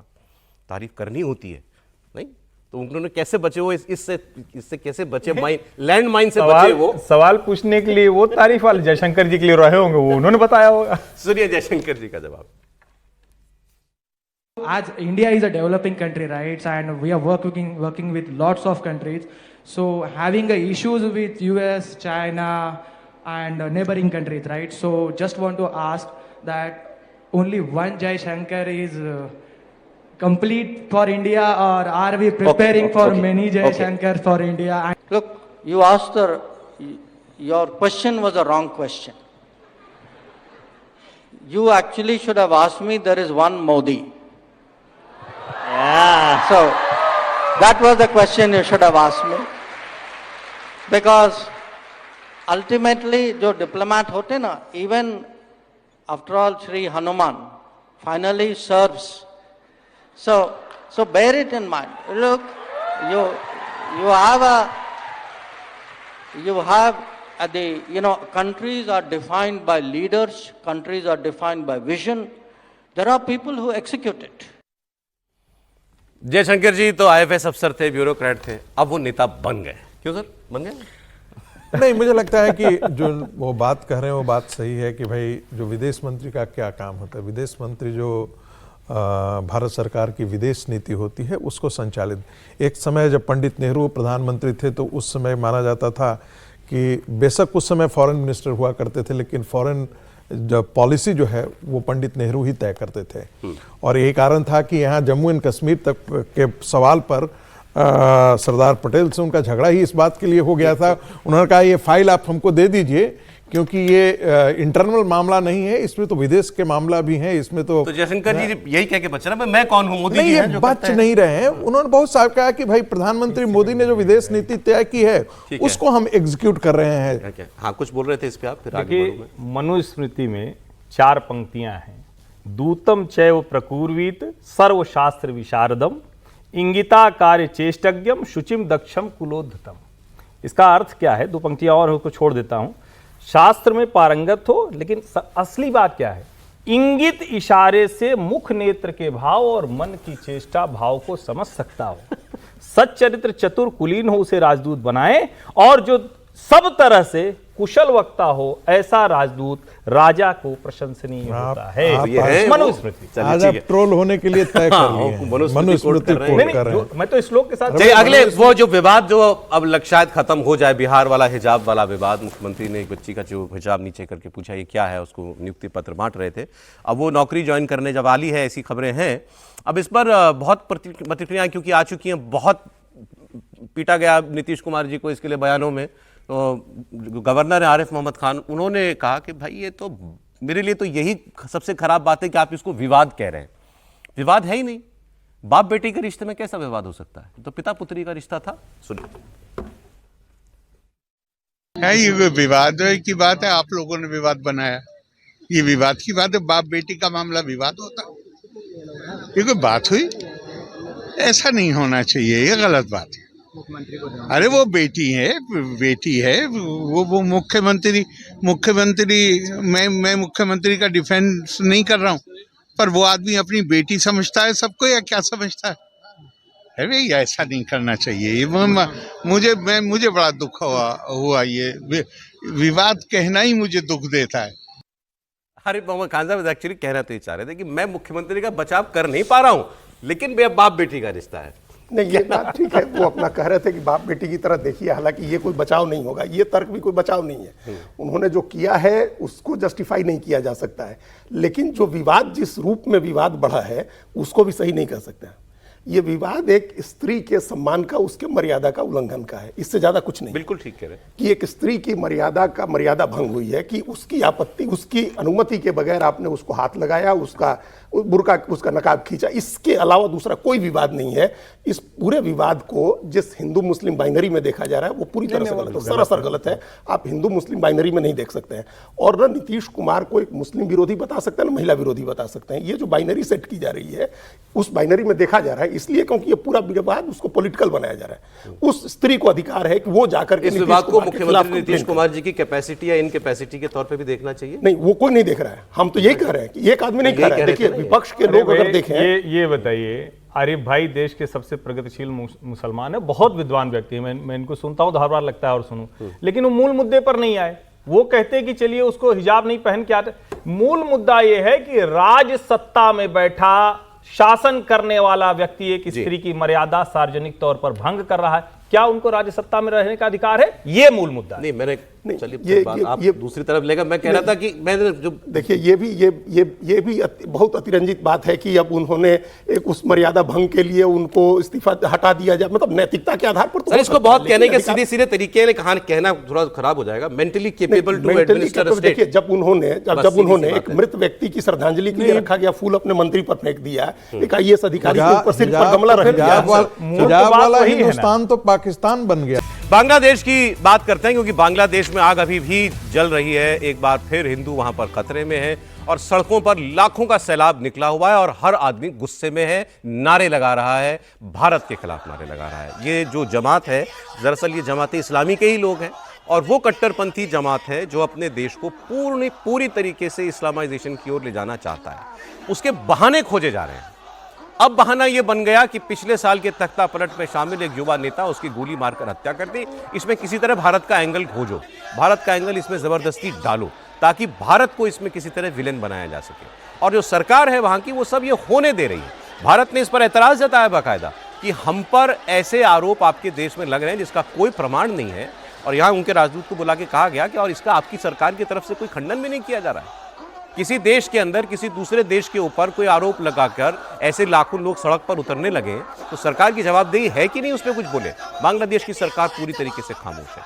तारीफ करनी होती है, नहीं? तो उन्होंने कैसे बचे वो इससे कैसे बचे? लैंड माइन से बचे वो? सवाल पूछने के लिए वो तारीफ वाले जयशंकर जी के लिए रहे होंगे, वो उन्होंने बताया होगा। सुनिए जयशंकर जी का जवाब। As India is a developing country, right, and we are working with lots of countries, so having issues with US, China, and neighboring countries, right? So just want to ask that only one Jai Shankar is complete for India, or are we preparing for many Jai Shankar for India? Look, you asked your question was a wrong question. You actually should have asked me, there is one Modi. Yeah. So that was the question you should have asked me, because ultimately जो diplomat होते ना, even after all Shri Hanuman finally serves. So bear it in mind. Look, you have countries are defined by leaders, countries are defined by vision. There are people who execute it. Jaishankar जी तो IFS अफसर थे, bureaucrat थे, अब वो नेता बन गए। क्यों सर बन गए? नहीं, मुझे लगता है कि जो वो बात कह रहे हैं वो बात सही है कि भाई जो विदेश मंत्री का क्या काम होता है, विदेश मंत्री जो भारत सरकार की विदेश नीति होती है उसको संचालित। एक समय जब पंडित नेहरू प्रधानमंत्री थे तो उस समय माना जाता था कि बेशक उस समय फॉरेन मिनिस्टर हुआ करते थे, लेकिन फॉरेन जो पॉलिसी जो है वो पंडित नेहरू ही तय करते थे। और यही कारण था कि यहाँ जम्मू एंड कश्मीर तक के सवाल पर सरदार पटेल से उनका झगड़ा ही इस बात के लिए हो गया था। उन्होंने कहा ये फाइल आप हमको दे दीजिए, क्योंकि ये इंटरनल मामला नहीं है, इसमें तो विदेश के मामला भी है, इसमें तो जयशंकर जी यही कह के बच रहे हैं, मैं कौन हूं? मोदी जी हैं जो बच नहीं रहे हैं। उन्होंने बहुत साफ कहा कि भाई प्रधानमंत्री मोदी ने जो विदेश नीति तय की है उसको हम एग्जीक्यूट कर रहे हैं। हाँ, कुछ बोल रहे थे इस पे आप, फिर देखिए मनुस्मृति में 4 पंक्तियां हैं। दूतम चैव प्रकुर्वीत सर्वशास्त्र विशारदम इंगिता कार्य चेष्टज्ञम शुचिम दक्षम कुलोद्धतम। इसका अर्थ क्या है? 2 पंक्तियां और उसको छोड़ देता हूं। शास्त्र में पारंगत हो, लेकिन असली बात क्या है? इंगित इशारे से मुख नेत्र के भाव और मन की चेष्टा भाव को समझ सकता हो। सच्चरित्र चतुर कुलीन हो उसे राजदूत बनाए, और जो सब तरह से कुशल वक्ता हो ऐसा राजदूत राजा को प्रशंसनीय होता है। मनुस्मृति। आज आप ट्रोल होने के लिए तय कर लिए हैं। मनुस्मृति कोट कर रहे हैं। मैं तो श्लोक के साथ अगले वो जो विवाद जो अब शायद खत्म हो जाए, बिहार वाला हिजाब वाला विवाद, मुख्यमंत्री ने एक बच्ची का जो हिजाब नीचे करके पूछा ये क्या है, उसको नियुक्ति पत्र बांट रहे थे। अब वो नौकरी ज्वाइन करने जब वाली है, ऐसी खबरें हैं। अब इस पर बहुत प्रतिक्रियाएं क्योंकि आ चुकी हैं, बहुत पीटा गया नीतीश कुमार जी को इसके लिए बयानों में। तो गवर्नर आरिफ मोहम्मद खान, उन्होंने कहा कि भाई ये तो मेरे लिए तो यही सबसे खराब बात है कि आप इसको विवाद कह रहे हैं। विवाद है ही नहीं, बाप बेटी के रिश्ते में कैसा विवाद हो सकता है? तो पिता पुत्री का रिश्ता था। सुनिए। ये विवाद की बात है, आप लोगों ने विवाद बनाया, ये विवाद की बात है। बाप बेटी का मामला विवाद होता, ये कोई बात हुई? ऐसा नहीं होना चाहिए, ये गलत बात है। अरे वो बेटी है वो मुख्यमंत्री मैं मुख्यमंत्री का डिफेंस नहीं कर रहा हूँ, पर वो आदमी अपनी बेटी समझता है सबको, या क्या समझता है? अरे ऐसा नहीं करना चाहिए। मुझे बड़ा दुख हुआ ये विवाद कहना ही मुझे दुख देता है। आरिफ मोहम्मद खान साहब एक्चुअली कहना तो ये चाह रहे थे कि मैं मुख्यमंत्री का बचाव कर नहीं पा रहा हूं, लेकिन बाप बेटी का रिश्ता है। नहीं, ये बात ठीक है, वो अपना कह रहे थे कि बाप बेटी की तरह देखिए, हालांकि ये कोई बचाव नहीं होगा, ये तर्क भी कोई बचाव नहीं है। उन्होंने जो किया है उसको जस्टिफाई नहीं किया जा सकता है, लेकिन जो विवाद जिस रूप में विवाद बढ़ा है उसको भी सही नहीं कर सकते। ये विवाद एक स्त्री के सम्मान का, उसके मर्यादा का उल्लंघन का है, इससे ज्यादा कुछ नहीं। बिल्कुल ठीक कह रहे हैं कि एक स्त्री की मर्यादा भंग हुई है, कि उसकी आपत्ति, उसकी अनुमति के बगैर आपने उसको हाथ लगाया, उसका बुर्का, उसका नकाब खींचा, इसके अलावा दूसरा कोई विवाद नहीं है। इस पूरे विवाद को जिस हिंदू मुस्लिम बाइनरी में देखा जा रहा है वो पूरी तरह से गलत है, सरासर गलत है। आप हिंदू मुस्लिम बाइनरी में नहीं देख सकते हैं, और न नीतीश कुमार को एक मुस्लिम विरोधी बता सकते हैं, न महिला विरोधी बता सकते हैं। ये जो बाइनरी सेट की जा रही है उस बाइनरी में देखा जा रहा है, इसलिए क्योंकि ये पूरा विवाद उसको पॉलिटिकल बनाया जा रहा है। उस स्त्री को अधिकार है कि वो जाकर के इस विवाद को मुख्यमंत्री नीतीश कुमार जी की कैपेसिटी या इनकैपेसिटी के तौर पे भी देखना चाहिए। नहीं, वो कोई नहीं देख रहा है, हम तो यही कह रहे हैं कि एक आदमी नहीं कह रहा है। देखिए, विपक्ष के लोग अगर देखें, ये बताइए, आरिफ भाई देश के सबसे प्रगतिशील मुसलमान है, बहुत विद्वान व्यक्ति है, मैं इनको सुनता हूं, हर बार लगता है और सुनूं, लेकिन वो मूल मुद्दे पर नहीं आए। वो कहते हैं कि चलिए उसको हिजाब नहीं पहन के आते। मूल मुद्दा यह है कि राज सत्ता में बैठा शासन करने वाला व्यक्ति एक स्त्री की मर्यादा सार्वजनिक तौर पर भंग कर रहा है, क्या उनको राज्य सत्ता में रहने का अधिकार है? ये मूल मुद्दा नहीं, मैंने चलिए आप दूसरी तरफ लेकर मैं कह रहा था कि मैंने जो देखिए, ये भी बहुत अतिरंजित बात है कि अब उन्होंने एक उस मर्यादा भंग के लिए उनको इस्तीफा हटा दिया जाए, मतलब नैतिकता के आधार पर तो इसको बहुत कहने के सीधे तरीके से कहना थोड़ा खराब हो जाएगा। Mentally capable to administer state. देखिए, जब उन्होंने एक मृत व्यक्ति की श्रद्धांजलि के लिए रखा गया फूल अपने मंत्री पर फेंक दिया, एक IAS अधिकारी के ऊपर सिर पर गमला रख दिया, हिंदुस्तान तो पाकिस्तान बन गया। बांग्लादेश की बात करते हैं, क्योंकि बांग्लादेश में आग अभी भी जल रही है। एक बार फिर हिंदू वहां पर खतरे में है और सड़कों पर लाखों का सैलाब निकला हुआ है और हर आदमी गुस्से में है, नारे लगा रहा है, भारत के खिलाफ नारे लगा रहा है। ये जो जमात है, दरअसल ये जमात इस्लामी के ही लोग हैं और वो कट्टरपंथी जमात है जो अपने देश को पूरी तरीके से इस्लामाइजेशन की ओर ले जाना चाहता है। उसके बहाने खोजे जा रहे हैं। अब बहाना यह बन गया कि पिछले साल के तख्ता पलट में शामिल एक युवा नेता, उसकी गोली मारकर हत्या कर दी। इसमें किसी तरह भारत का एंगल खोजो, भारत का एंगल इसमें जबरदस्ती डालो, ताकि भारत को इसमें किसी तरह विलेन बनाया जा सके। और जो सरकार है वहां की, वो सब ये होने दे रही है। भारत ने इस पर एतराज जताया बाकायदा कि हम पर ऐसे आरोप आपके देश में लग रहे हैं जिसका कोई प्रमाण नहीं है, और यहां उनके राजदूत को बुला के कहा गया कि और इसका आपकी सरकार की तरफ से कोई खंडन भी नहीं किया जा रहा है। किसी देश के अंदर किसी दूसरे देश के ऊपर कोई आरोप लगाकर ऐसे लाखों लोग सड़क पर उतरने लगे तो सरकार की जवाबदेही है कि नहीं, उसमें कुछ बोले। बांग्लादेश की सरकार पूरी तरीके से खामोश है।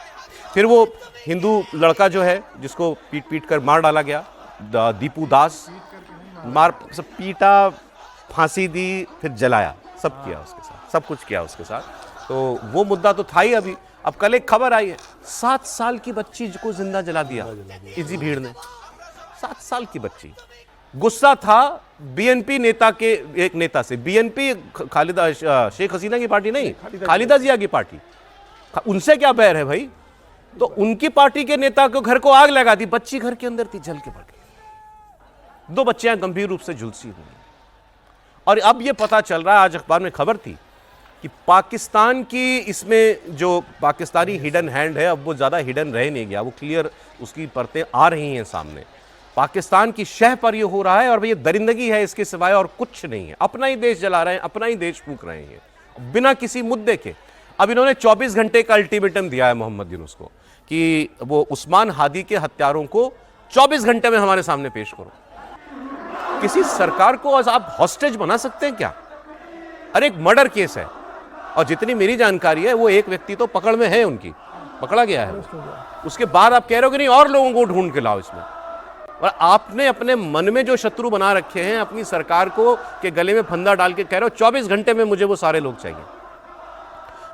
फिर वो हिंदू लड़का जो है जिसको पीट कर मार डाला गया, दीपू दास, सब पीटा, फांसी दी, फिर जलाया, सब किया उसके साथ, सब कुछ किया उसके साथ। तो वो मुद्दा तो था ही। अभी अब कल एक खबर आई है, 7 साल की बच्ची को जिंदा जला दिया इसी भीड़ ने। 7 साल की बच्ची। गुस्सा था बीएनपी नेता के, एक नेता से। बीएनपी खालिदा शेख हसीना की पार्टी नहीं, खालिदा जिया की पार्टी। उनसे क्या बैर है भाई? तो उनकी पार्टी के नेता को घर को आग लगा दी, बच्ची घर के अंदर थी, जल के बढ़ गई, 2 बच्चियां गंभीर रूप से झुलसी हुई। और अब यह पता चल रहा है, आज अखबार में खबर थी कि पाकिस्तान की इसमें जो पाकिस्तानी हिडन हैंड है, अब वो ज़्यादा हिडन रह नहीं गया, वो क्लियर उसकी परतें आ रही हैं सामने। पाकिस्तान की शह पर ये हो रहा है और ये दरिंदगी है, इसके सिवाय और कुछ नहीं है। अपना ही देश जला रहे हैं, अपना ही देश फूंक रहे हैं बिना किसी मुद्दे के। अब इन्होंने 24 घंटे का अल्टीमेटम दिया है मोहम्मद यूनुस को कि वो उस्मान हादी के हत्यारों को 24 घंटे में हमारे सामने पेश करो। किसी सरकार को आज आप हॉस्टेज बना सकते हैं क्या? अरे एक मर्डर केस है और जितनी मेरी जानकारी है वो एक व्यक्ति तो पकड़ में है, उनकी पकड़ा गया है। उसके बाद आप कह रहे हो कि नहीं और लोगों को ढूंढ के लाओ इसमें। और आपने अपने मन में जो शत्रु बना रखे हैं अपनी सरकार को के गले में फंदा डाल के कह रहे हो 24 घंटे में मुझे वो सारे लोग चाहिए।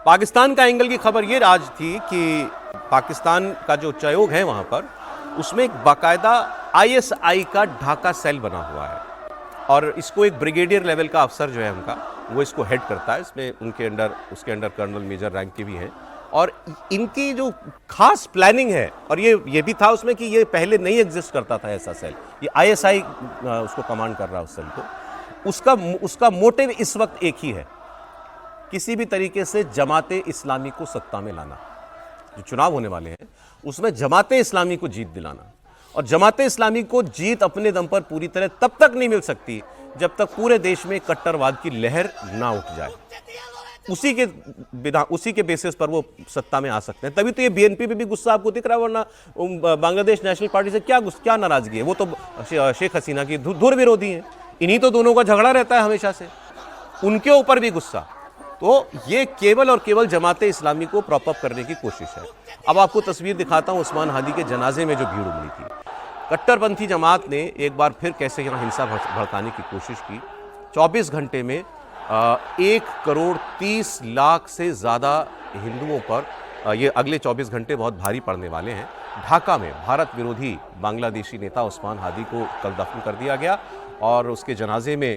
पाकिस्तान का एंगल की खबर ये आज थी कि पाकिस्तान का जो उच्चायोग है वहां पर, उसमें एक बाकायदा ISI का ढाका सेल बना हुआ है और इसको एक ब्रिगेडियर लेवल का अफसर जो है उनका, वो इसको हेड करता है। इसमें उसके अंडर कर्नल मेजर रैंक के भी हैं और इनकी जो खास प्लानिंग है, और ये भी था उसमें कि ये पहले नहीं एग्जिस्ट करता था ऐसा सेल, ये ISI उसको कमांड कर रहा है उस सेल को। उसका मोटिव इस वक्त एक ही है, किसी भी तरीके से जमाते इस्लामी को सत्ता में लाना। जो चुनाव होने वाले हैं उसमें जमाते इस्लामी को जीत दिलाना, और जमाते इस्लामी को जीत अपने दम पर पूरी तरह तब तक नहीं मिल सकती जब तक पूरे देश में कट्टरवाद की लहर ना उठ जाए। उसी के बेसिस पर वो सत्ता में आ सकते हैं। तभी तो ये BNP पे भी गुस्सा आपको दिख रहा है, वरना बांग्लादेश नेशनल पार्टी से क्या नाराजगी है? वो तो शेख हसीना की धुर विरोधी हैं, इन्हीं तो दोनों का झगड़ा रहता है हमेशा से, उनके ऊपर भी गुस्सा। तो ये केवल और केवल जमाते इस्लामी को प्रॉप अप करने की कोशिश है। अब आपको तस्वीर दिखाता हूं उस्मान हादी के जनाजे में जो भीड़ उमड़ी थी। कट्टरपंथी जमात ने एक बार फिर कैसे यहाँ हिंसा भड़काने की कोशिश की। 24 घंटे में 1,30,00,000 से ज़्यादा हिंदुओं पर ये अगले 24 घंटे बहुत भारी पड़ने वाले हैं। ढाका में भारत विरोधी बांग्लादेशी नेता उस्मान हादी को कल दफन कर दिया गया और उसके जनाजे में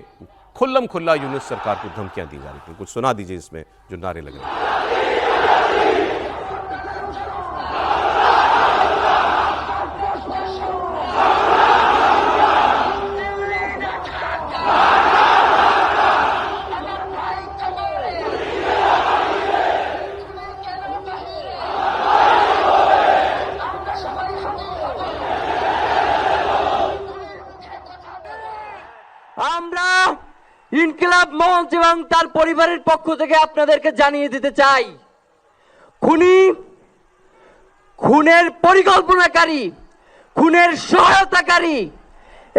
खुल्लम खुल्ला यूनुस सरकार को धमकियां दी जा रही थी। कुछ सुना दीजिए इसमें जो नारे लगे। ইনকিলাব মঞ্চ এবং তার পরিবারের পক্ষ থেকে আপনাদেরকে জানিয়ে দিতে চাই, খুনের পরিকল্পনাকারী, খুনের সহায়তাকারী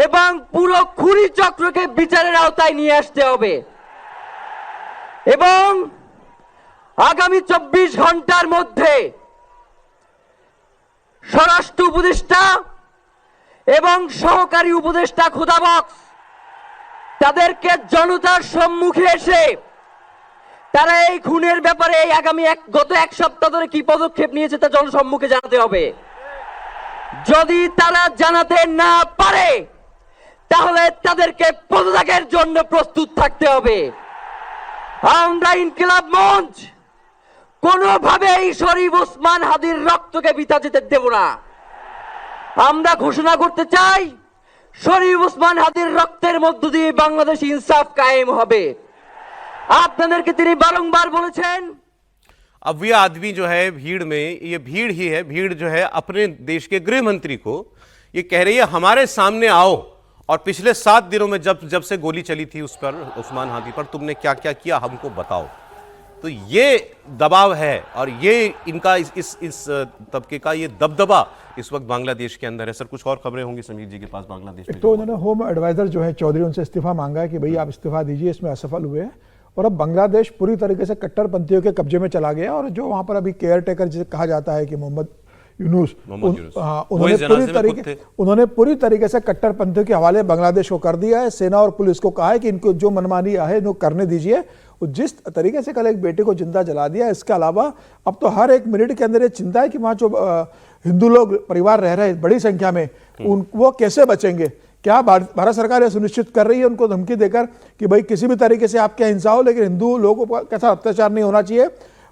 এবং পুরো খুনি চক্রকে বিচারের আওতায় নিয়ে আসতে হবে এবং আগামী 24 ঘন্টার মধ্যে স্বরাষ্ট্র উপদেষ্টা এবং সহকারী উপদেষ্টা খোদাবক্স তাদেরকে জনতার সম্মুখে এসে তারা এই খুনের ব্যাপারে গত এক সপ্তাহ ধরে কি পদক্ষেপ নিয়েছে তা জনসম্মুখে জানাতে হবে। যদি তারা জানাতে না পারে তাহলে তাদেরকে পদত্যাগের জন্য প্রস্তুত থাকতে হবে। আমরা ইনকিলাব মঞ্চ কোনোভাবেই শরীফ ওসমান হাদির রক্তকে বৃথা যেতে দেব না। আমরা ঘোষণা করতে চাই শরীফ ওসমান হাদির রক্তের মধ্য দিয়ে বাংলাদেশ ইনসাফ কায়েম হবে। আপনাদেরকে তিনি বারংবার বলেছেন। अब ये आदमी जो है भीड़ में, ये भीड़ ही है, भीड़ जो है अपने देश के गृह मंत्री को ये कह रही है हमारे सामने आओ और पिछले 7 दिनों में जब से गोली चली थी उस पर, उस्मान हादी पर, तुमने क्या क्या किया हमको बताओ। तो ये दबाव है और ये इनका इस तबके का ये दबदबा इस वक्त बांग्लादेश के अंदर है। सर कुछ और खबरें होंगी समीर जी के पास बांग्लादेश में? तो उन्होंने होम एडवाइजर जो है चौधरी, उनसे इस्तीफा मांगा है कि भाई आप इस्तीफा दीजिए, इसमें असफल हुए हैं और अब बांग्लादेश पूरी तरीके से कट्टरपंथियों के कब्जे में चला गया। और जो वहां पर अभी केयर टेकर जिसे कहा जाता है कि मोहम्मद यूनुस, उन्होंने पूरी तरीके से कट्टरपंथियों के हवाले बांग्लादेश को कर दिया है। सेना और पुलिस को कहा है कि इनको जो मनमानी है इनको करने दीजिए। जिस तरीके से कल एक बेटे को जिंदा जला दिया, इसके अलावा अब तो हर 1 मिनट के अंदर ये चिंता है कि वहां जो हिंदू लोग परिवार रह रहे हैं बड़ी संख्या में, वो कैसे बचेंगे। क्या भारत सरकार यह सुनिश्चित कर रही है उनको धमकी देकर कि भाई किसी भी तरीके से आपके हिंसा हो लेकिन हिंदू लोगों पर कैसा अत्याचार नहीं होना चाहिए।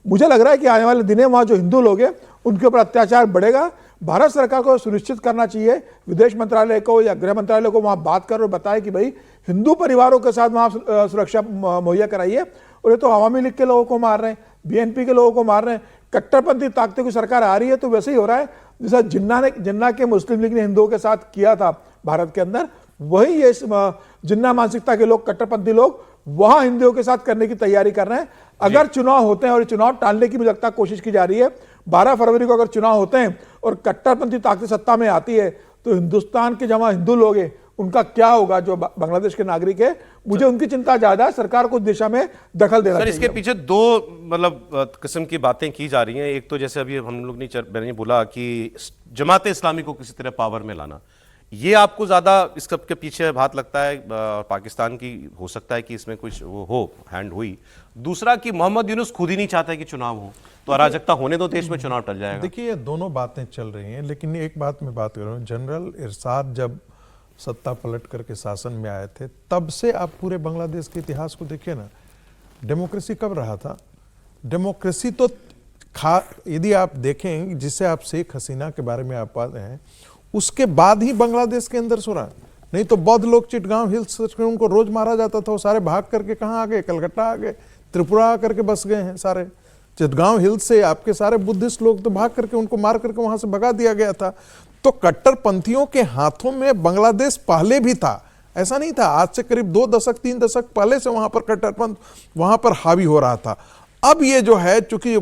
मुझे लग रहा है कि आने वाले दिनों वहाँ जो हिंदू लोग हैं उनके ऊपर अत्याचार बढ़ेगा। भारत सरकार को सुनिश्चित करना चाहिए, विदेश मंत्रालय को या गृह मंत्रालय को वहाँ बात कर और बताए कि भाई हिंदू परिवारों के साथ वहाँ सुरक्षा मुहैया कराइए। और ये तो अवामी लीग के लोगों को मार रहे हैं, बीएनपी के लोगों को मार रहे हैं, कट्टरपंथी ताकतों की सरकार आ रही है। तो वैसे ही हो रहा है जैसा जिन्ना के मुस्लिम लीग ने हिंदुओं के साथ किया था भारत के अंदर, वही ये जिन्ना मानसिकता के लोग, कट्टरपंथी लोग वहां हिंदुओं के साथ करने की तैयारी कर रहे हैं। अगर चुनाव होते हैं और चुनाव टालने की मुझे लगता है कोशिश की जा रही है, 12 फरवरी को अगर चुनाव होते हैं और कट्टरपंथी ताकत सत्ता में आती है तो हिंदुस्तान के जहां हिंदू लोग हैं उनका क्या होगा, जो बांग्लादेश के नागरिक है। मुझे उनकी चिंता ज्यादा है, सरकार को दिशा में दखल देना चाहिए। इसके पीछे दो मतलब किस्म की बातें की जा रही हैं। एक तो जैसे अभी हम लोग ने मैंने बोला कि जमात इस्लामी को किसी तरह पावर में लाना, ये आपको ज्यादा इस सब के पीछे हाथ लगता है। पाकिस्तान की हो सकता है कि इसमें कुछ वो हो, हैंड हुई। दूसरा कि मोहम्मद यूनुस खुद ही नहीं चाहता है कि चुनाव हो, तो अराजकता होने दो, देश में चुनाव टल जाएगा। देखिए ये दोनों बातें चल रही हैं, लेकिन एक बात मैं बात कर रहा हूँ, जनरल इरशाद जब सत्ता पलट करके शासन में आए थे तब से आप पूरे बांग्लादेश के इतिहास को देखिए ना, डेमोक्रेसी कब रहा था। डेमोक्रेसी तो यदि आप देखें, जिससे आप शेख हसीना के बारे में आप बात हैं, उसके बाद ही बांग्लादेश के अंदर सुरा। नहीं तो बौद्ध लोग चिटगांव हिल्स में उनको रोज मारा जाता था, वो सारे भाग करके कहाँ आ गए, कलकत्ता आ गए, त्रिपुरा आ करके बस गए हैं सारे। चिटगांव हिल्स से आपके सारे बुद्धिस्ट लोग तो भाग करके उनको मार करके वहां से भगा दिया गया था। तो कट्टरपंथियों के हाथों में बांग्लादेश पहले भी था, ऐसा नहीं था। आज से करीब 2 दशक 3 दशक पहले से वहां पर कट्टरपंथ वहां पर हावी हो रहा था। अब ये जो है, चूंकि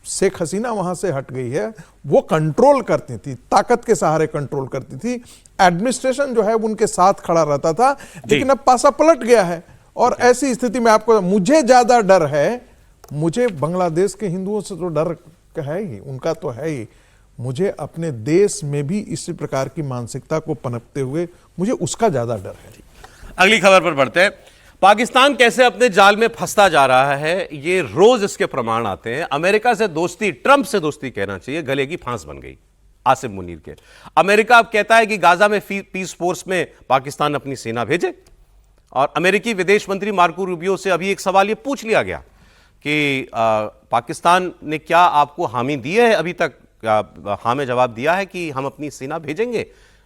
शेख हसीना वहां से हट गई है, वो कंट्रोल करती थी, ताकत के सहारे कंट्रोल करती थी, एडमिनिस्ट्रेशन जो है उनके साथ खड़ा रहता था। लेकिन अब पासा पलट गया है और ऐसी स्थिति में आपको, मुझे ज्यादा डर है, मुझे बांग्लादेश के हिंदुओं से तो डर है ही, उनका तो है ही, मुझे अपने देश में भी इसी प्रकार की मानसिकता को पनपते हुए मुझे उसका ज्यादा डर है। अगली खबर पर बढ़ते हैं। पाकिस्तान कैसे अपने जाल में फंसता जा रहा है, ये रोज इसके प्रमाण आते हैं। अमेरिका से दोस्ती, ट्रंप से दोस्ती कहना चाहिए, गले की फांस बन गई आसिम मुनीर के। अमेरिका अब कहता है कि गाजा में पीस फोर्स में पाकिस्तान अपनी सेना भेजे। और अमेरिकी विदेश मंत्री मार्को रूबियो से अभी एक सवाल ये पूछ लिया गया कि पाकिस्तान ने क्या आपको हामी दी है, अभी तक हाँ में जवाब दिया है कि हम अपनी सेना भेजेंगे।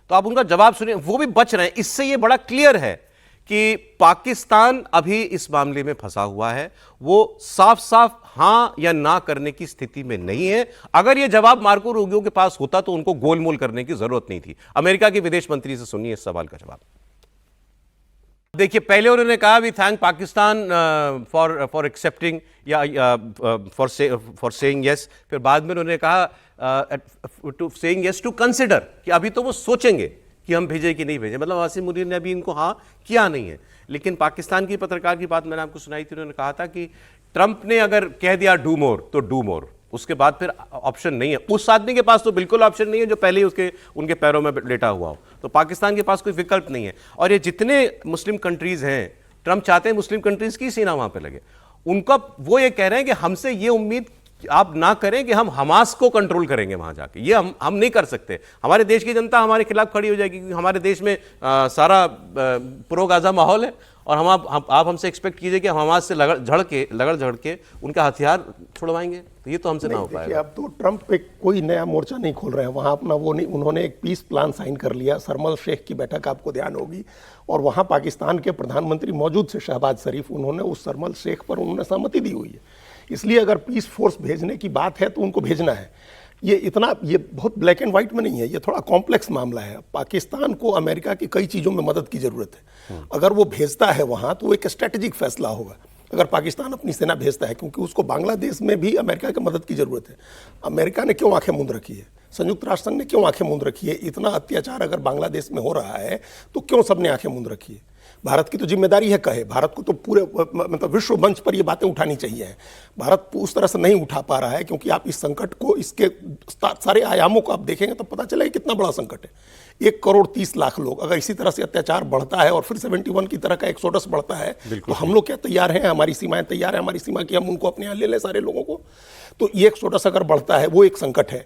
तो आप उनका जवाब सुनिए, वो भी बच रहे हैं। इससे ये बड़ा क्लियर है कि पाकिस्तान अभी इस मामले में फंसा हुआ है, वो साफ साफ हां या ना करने की स्थिति में नहीं है। अगर यह जवाब मार्को रूबियो के पास होता तो उनको गोलमोल करने की जरूरत नहीं थी। अमेरिका के विदेश मंत्री से सुनिए इस सवाल का जवाब। देखिए, पहले उन्होंने कहा we thank Pakistan for accepting या फॉर सेइंग यस, फिर बाद में उन्होंने कहा to saying yes to consider, कि अभी तो वो सोचेंगे कि हम भेजें कि नहीं भेजें। मतलब आसिम मुनीर ने अभी इनको हाँ किया नहीं है। लेकिन पाकिस्तान की पत्रकार की बात मैंने आपको सुनाई थी, उन्होंने कहा था कि ट्रंप ने अगर कह दिया डू मोर तो डू मोर, उसके बाद फिर ऑप्शन नहीं है। उस आदमी के पास तो बिल्कुल ऑप्शन नहीं है जो पहले ही उनके पैरों में लेटा हुआ हो। तो पाकिस्तान के पास कोई विकल्प नहीं है। और ये जितने मुस्लिम कंट्रीज हैं, ट्रंप चाहते हैं मुस्लिम कंट्रीज की सेना वहां पे लगे। उनका वो ये कह रहे हैं कि हमसे ये उम्मीद आप ना करें कि हम हमास को कंट्रोल करेंगे वहां जाके, ये हम नहीं कर सकते। हमारे देश की जनता हमारे खिलाफ खड़ी हो जाएगी, क्योंकि हमारे देश में सारा प्रो गाजा माहौल है। और आप हमसे एक्सपेक्ट कीजिए कि हम हमास से लगड़ झड़ के उनका हथियार छुड़वाएंगे, तो ये तो हमसे ना हो पाएगा। अब तो ट्रंप पे कोई नया मोर्चा नहीं खोल रहे हैं वहाँ अपना, वो नहीं, उन्होंने एक पीस प्लान साइन कर लिया। शर्म शेख की बैठक आपको ध्यान होगी, और वहाँ पाकिस्तान के प्रधानमंत्री मौजूद थे शहबाज शरीफ, उन्होंने उस शर्म शेख पर उन्होंने सहमति दी हुई है। इसलिए अगर पीस फोर्स भेजने की बात है तो उनको भेजना है। ये बहुत ब्लैक एंड व्हाइट में नहीं है, ये थोड़ा कॉम्प्लेक्स मामला है। पाकिस्तान को अमेरिका की कई चीज़ों में मदद की ज़रूरत है। अगर वो भेजता है वहाँ तो एक स्ट्रेटेजिक फैसला होगा अगर पाकिस्तान अपनी सेना भेजता है, क्योंकि उसको बांग्लादेश में भी अमेरिका की मदद की ज़रूरत है। अमेरिका ने क्यों आंखें मूंद रखी है, संयुक्त राष्ट्र संघ ने क्यों आंखें मूंद रखी है? इतना अत्याचार अगर बांग्लादेश में हो रहा है तो क्यों सबने आंखें मूंद रखी है? भारत की तो जिम्मेदारी है, कहे भारत को तो पूरे मतलब विश्व मंच पर ये बातें उठानी चाहिए। भारत उस तरह से नहीं उठा पा रहा है, क्योंकि आप इस संकट को, इसके सारे आयामों को आप देखेंगे तो पता चलेगा कितना बड़ा संकट है। 1,30,00,000 लोग, अगर इसी तरह से अत्याचार बढ़ता है और फिर 71 की तरह का एक्सोडस बढ़ता है, तो हम लोग क्या तैयार हैं? हमारी सीमाएं तैयार है, हमारी सीमा की हम उनको अपने यहाँ ले लें सारे लोगों को? तो ये एक्सोडस अगर बढ़ता है वो एक संकट है।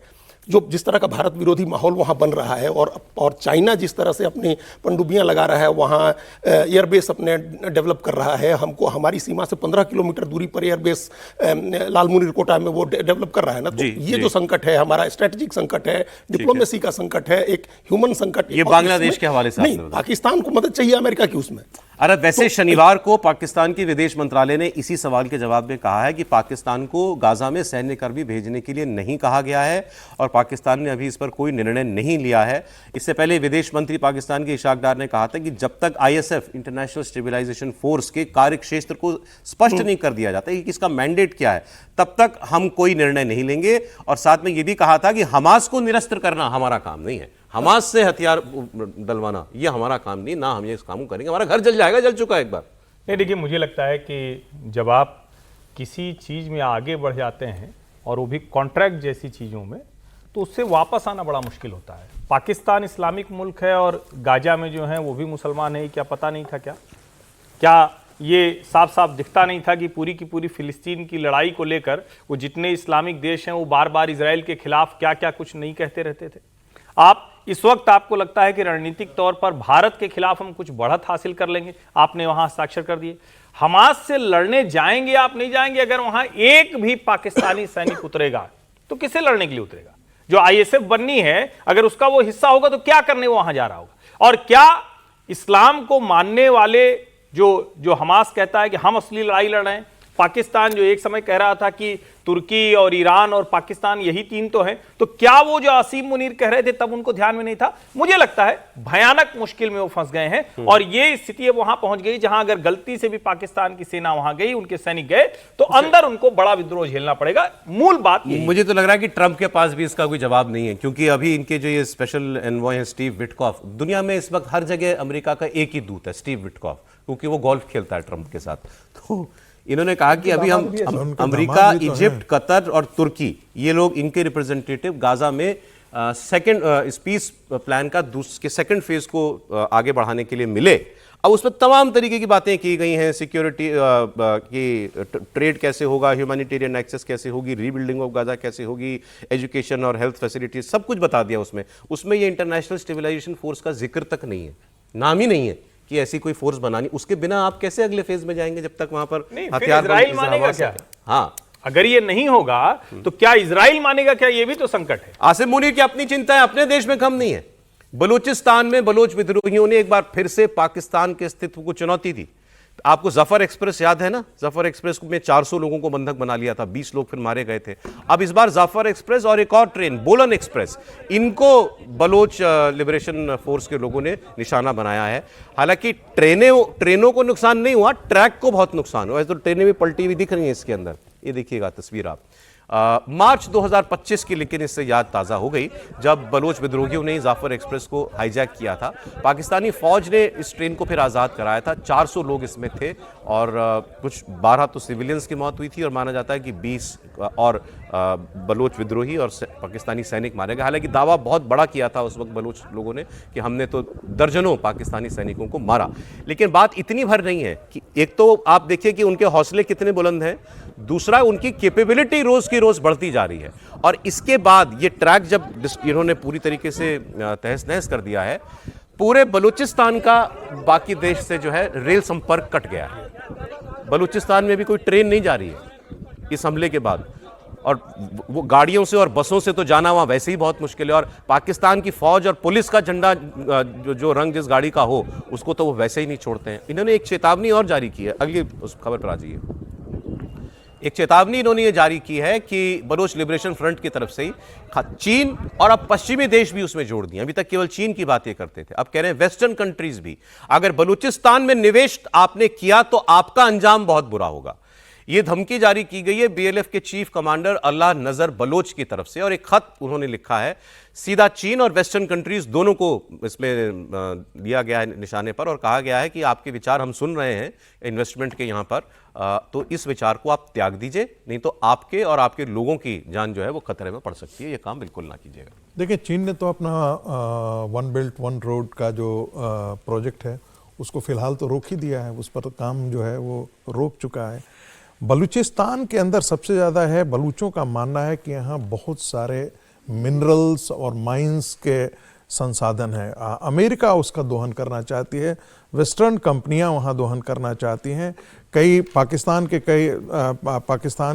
जो जिस तरह का भारत विरोधी माहौल वहाँ बन रहा है और चाइना जिस तरह से अपनी पनडुब्बियाँ लगा रहा है, वहाँ एयरबेस अपने डेवलप कर रहा है, हमको हमारी सीमा से 15 किलोमीटर दूरी पर एयरबेस लालमुनीरकोटा में वो डेवलप कर रहा है ना, तो ये जो संकट है हमारा स्ट्रेटेजिक संकट है, डिप्लोमेसी का संकट है, एक ह्यूमन संकट। ये बांग्लादेश के हवाले से नहीं, पाकिस्तान को मदद चाहिए अमेरिका की उसमें। अरे वैसे शनिवार को पाकिस्तान के विदेश मंत्रालय ने इसी सवाल के जवाब में कहा है कि पाकिस्तान को गाजा में सैन्य कर्मी भेजने के लिए नहीं कहा गया है और पाकिस्तान ने अभी इस पर कोई निर्णय नहीं लिया है। इससे पहले विदेश मंत्री पाकिस्तान के इशाक डार ने कहा था कि जब तक आईएसएफ इंटरनेशनल स्टेबलाइजेशन फोर्स के कार्यक्षेत्र को स्पष्ट नहीं कर दिया जाता कि इसका मैंडेट क्या है, तब तक हम कोई निर्णय नहीं लेंगे। और साथ में यह भी कहा था कि हमास को निरस्त्र करना हमारा काम नहीं है, हमास से हथियार डलवाना ये हमारा काम नहीं, ना हम ये इस काम को करेंगे, हमारा घर जल जाएगा, जल चुका है एक बार। नहीं, देखिए मुझे लगता है कि जब आप किसी चीज़ में आगे बढ़ जाते हैं और वो भी कॉन्ट्रैक्ट जैसी चीज़ों में, तो उससे वापस आना बड़ा मुश्किल होता है। पाकिस्तान इस्लामिक मुल्क है और गाजा में जो हैं वो भी मुसलमान है, क्या पता नहीं था क्या ये साफ साफ दिखता नहीं था कि पूरी की पूरी फिलिस्तीन की लड़ाई को लेकर वो जितने इस्लामिक देश हैं वो बार बार इजराइल के खिलाफ क्या क्या कुछ नहीं कहते रहते थे। आप इस वक्त आपको लगता है कि रणनीतिक तौर पर भारत के खिलाफ हम कुछ बढ़त हासिल कर लेंगे, आपने वहां हस्ताक्षर कर दिए। हमास से लड़ने जाएंगे आप नहीं जाएंगे? अगर वहां एक भी पाकिस्तानी सैनिक उतरेगा तो किसे लड़ने के लिए उतरेगा? जो आईएसएफ बननी है अगर उसका वो हिस्सा होगा तो क्या करने वो वहां जा रहा होगा? और क्या इस्लाम को मानने वाले जो हमास कहता है कि हम असली लड़ाई लड़ रहे हैं, पाकिस्तान जो एक समय कह रहा था कि तुर्की और ईरान और पाकिस्तान यही तीन तो हैं, तो क्या वो जो आसिम मुनीर कह रहे थे तब उनको ध्यान में नहीं था? मुझे लगता है भयानक मुश्किल में वो फंस गए हैं और ये स्थिति अब वहां पहुंच गई जहां अगर गलती से भी पाकिस्तान की सेना वहां गई, उनके सैनिक गए, तो अंदर उनको बड़ा विद्रोह झेलना पड़ेगा। मूल बात मुझे तो लग रहा है कि ट्रंप के पास भी इसका कोई जवाब नहीं है, क्योंकि अभी इनके जो ये स्पेशल एनवॉय है स्टीव विटकॉफ, दुनिया में इस वक्त हर जगह अमेरिका का एक ही दूत है, स्टीव विटकॉफ, क्योंकि वो गोल्फ खेलता है ट्रंप के साथ। तो इन्होंने कहा कि अभी हम अमेरिका, इजिप्ट, कतर और तुर्की, ये लोग इनके रिप्रेजेंटेटिव गाजा में सेकंड पीस प्लान का सेकंड फेज को आगे बढ़ाने के लिए मिले। अब उसमें तमाम तरीके की बातें की गई हैं, सिक्योरिटी की, ट्रेड कैसे होगा, ह्यूमैनिटेरियन एक्सेस कैसे होगी, रीबिल्डिंग ऑफ गाजा कैसे होगी, एजुकेशन और हेल्थ फैसिलिटीज, सब कुछ बता दिया उसमें ये इंटरनेशनल स्टेबलाइजेशन फोर्स का जिक्र तक नहीं है, नाम ही नहीं है कि ऐसी कोई फोर्स बनानी। उसके बिना आप कैसे अगले फेज में जाएंगे जब तक वहां पर हथियार इजराइल मानेगा क्या? हाँ, अगर ये नहीं होगा तो क्या इजराइल मानेगा क्या? ये भी तो संकट है। आसिम मुनीर की अपनी चिंता है, अपने देश में कम नहीं है। बलूचिस्तान में बलोच विद्रोहियों ने एक बार फिर से पाकिस्तान के अस्तित्व को चुनौती दी। आपको जफर एक्सप्रेस याद है ना? जफर एक्सप्रेस में 400 लोगों को बंधक बना लिया था, 20 लोग फिर मारे गए थे। अब इस बार जफर एक्सप्रेस और एक और ट्रेन बोलन एक्सप्रेस, इनको बलोच लिबरेशन फोर्स के लोगों ने निशाना बनाया है। हालांकि ट्रेनों को नुकसान नहीं हुआ, ट्रैक को बहुत नुकसान हुआ। तो ट्रेनें भी पलटी हुई दिख रही हैं इसके अंदर, ये देखिएगा तस्वीर आप। मार्च 2025 की लेकिन इससे याद ताज़ा हो गई जब बलोच विद्रोहियों ने जाफर एक्सप्रेस को हाईजैक किया था। पाकिस्तानी फौज ने इस ट्रेन को फिर आज़ाद कराया था। 400 लोग इसमें थे और कुछ 12 तो सिविलियंस की मौत हुई थी और माना जाता है कि 20 और बलोच विद्रोही और पाकिस्तानी सैनिक मारे गए। हालांकि दावा बहुत बड़ा किया था उस वक्त बलोच लोगों ने कि हमने तो दर्जनों पाकिस्तानी सैनिकों को मारा। लेकिन बात इतनी भर नहीं है कि एक तो आप देखिए कि उनके हौसले कितने बुलंद हैं, दूसरा उनकी कैपेबिलिटी रोज की रोज बढ़ती जा रही है। और इसके बाद ये ट्रैक जब इन्होंने पूरी तरीके से तहस नहस कर दिया है, पूरे बलूचिस्तान का बाकी देश से जो है रेल संपर्क कट गया है। बलूचिस्तान में भी कोई ट्रेन नहीं जा रही है इस हमले के बाद, और वो गाड़ियों से और बसों से तो जाना वहाँ वैसे ही बहुत मुश्किल है। और पाकिस्तान की फौज और पुलिस का झंडा जो रंग जिस गाड़ी का हो उसको तो वो वैसे ही नहीं छोड़ते हैं। इन्होंने एक चेतावनी और जारी की है, अगली उस खबर पर आ जाइए। एक चेतावनी इन्होंने ये जारी की है कि बलोच लिबरेशन फ्रंट की तरफ से ही चीन और अब पश्चिमी देश भी उसमें जोड़ दिए। अभी तक केवल चीन की बातें करते थे, अब कह रहे हैं वेस्टर्न कंट्रीज भी, अगर बलूचिस्तान में निवेश आपने किया तो आपका अंजाम बहुत बुरा होगा। यह धमकी जारी की गई है बीएलएफ के चीफ कमांडर अल्लाह नजर बलोच की तरफ से, और एक खत उन्होंने लिखा है सीधा चीन और वेस्टर्न कंट्रीज दोनों को इसमें लिया गया है निशाने पर, और कहा गया है कि आपके विचार हम सुन रहे हैं इन्वेस्टमेंट के यहाँ पर, तो इस विचार को आप त्याग दीजिए, नहीं तो आपके और आपके लोगों की जान जो है वो खतरे में पड़ सकती है। ये काम बिल्कुल ना कीजिएगा। देखिए, चीन ने तो अपना वन बेल्ट वन रोड का जो प्रोजेक्ट है उसको फिलहाल तो रोक ही दिया है, उस पर काम जो है वो रोक चुका है। बलूचिस्तान के अंदर सबसे ज़्यादा है, बलूचों का मानना है कि यहाँ बहुत सारे मिनरल्स और माइंस के संसाधन है। अमेरिका उसका दोहन करना चाहती है, वेस्टर्न कंपनियां वहां दोहन करना चाहती हैं। पाकिस्तान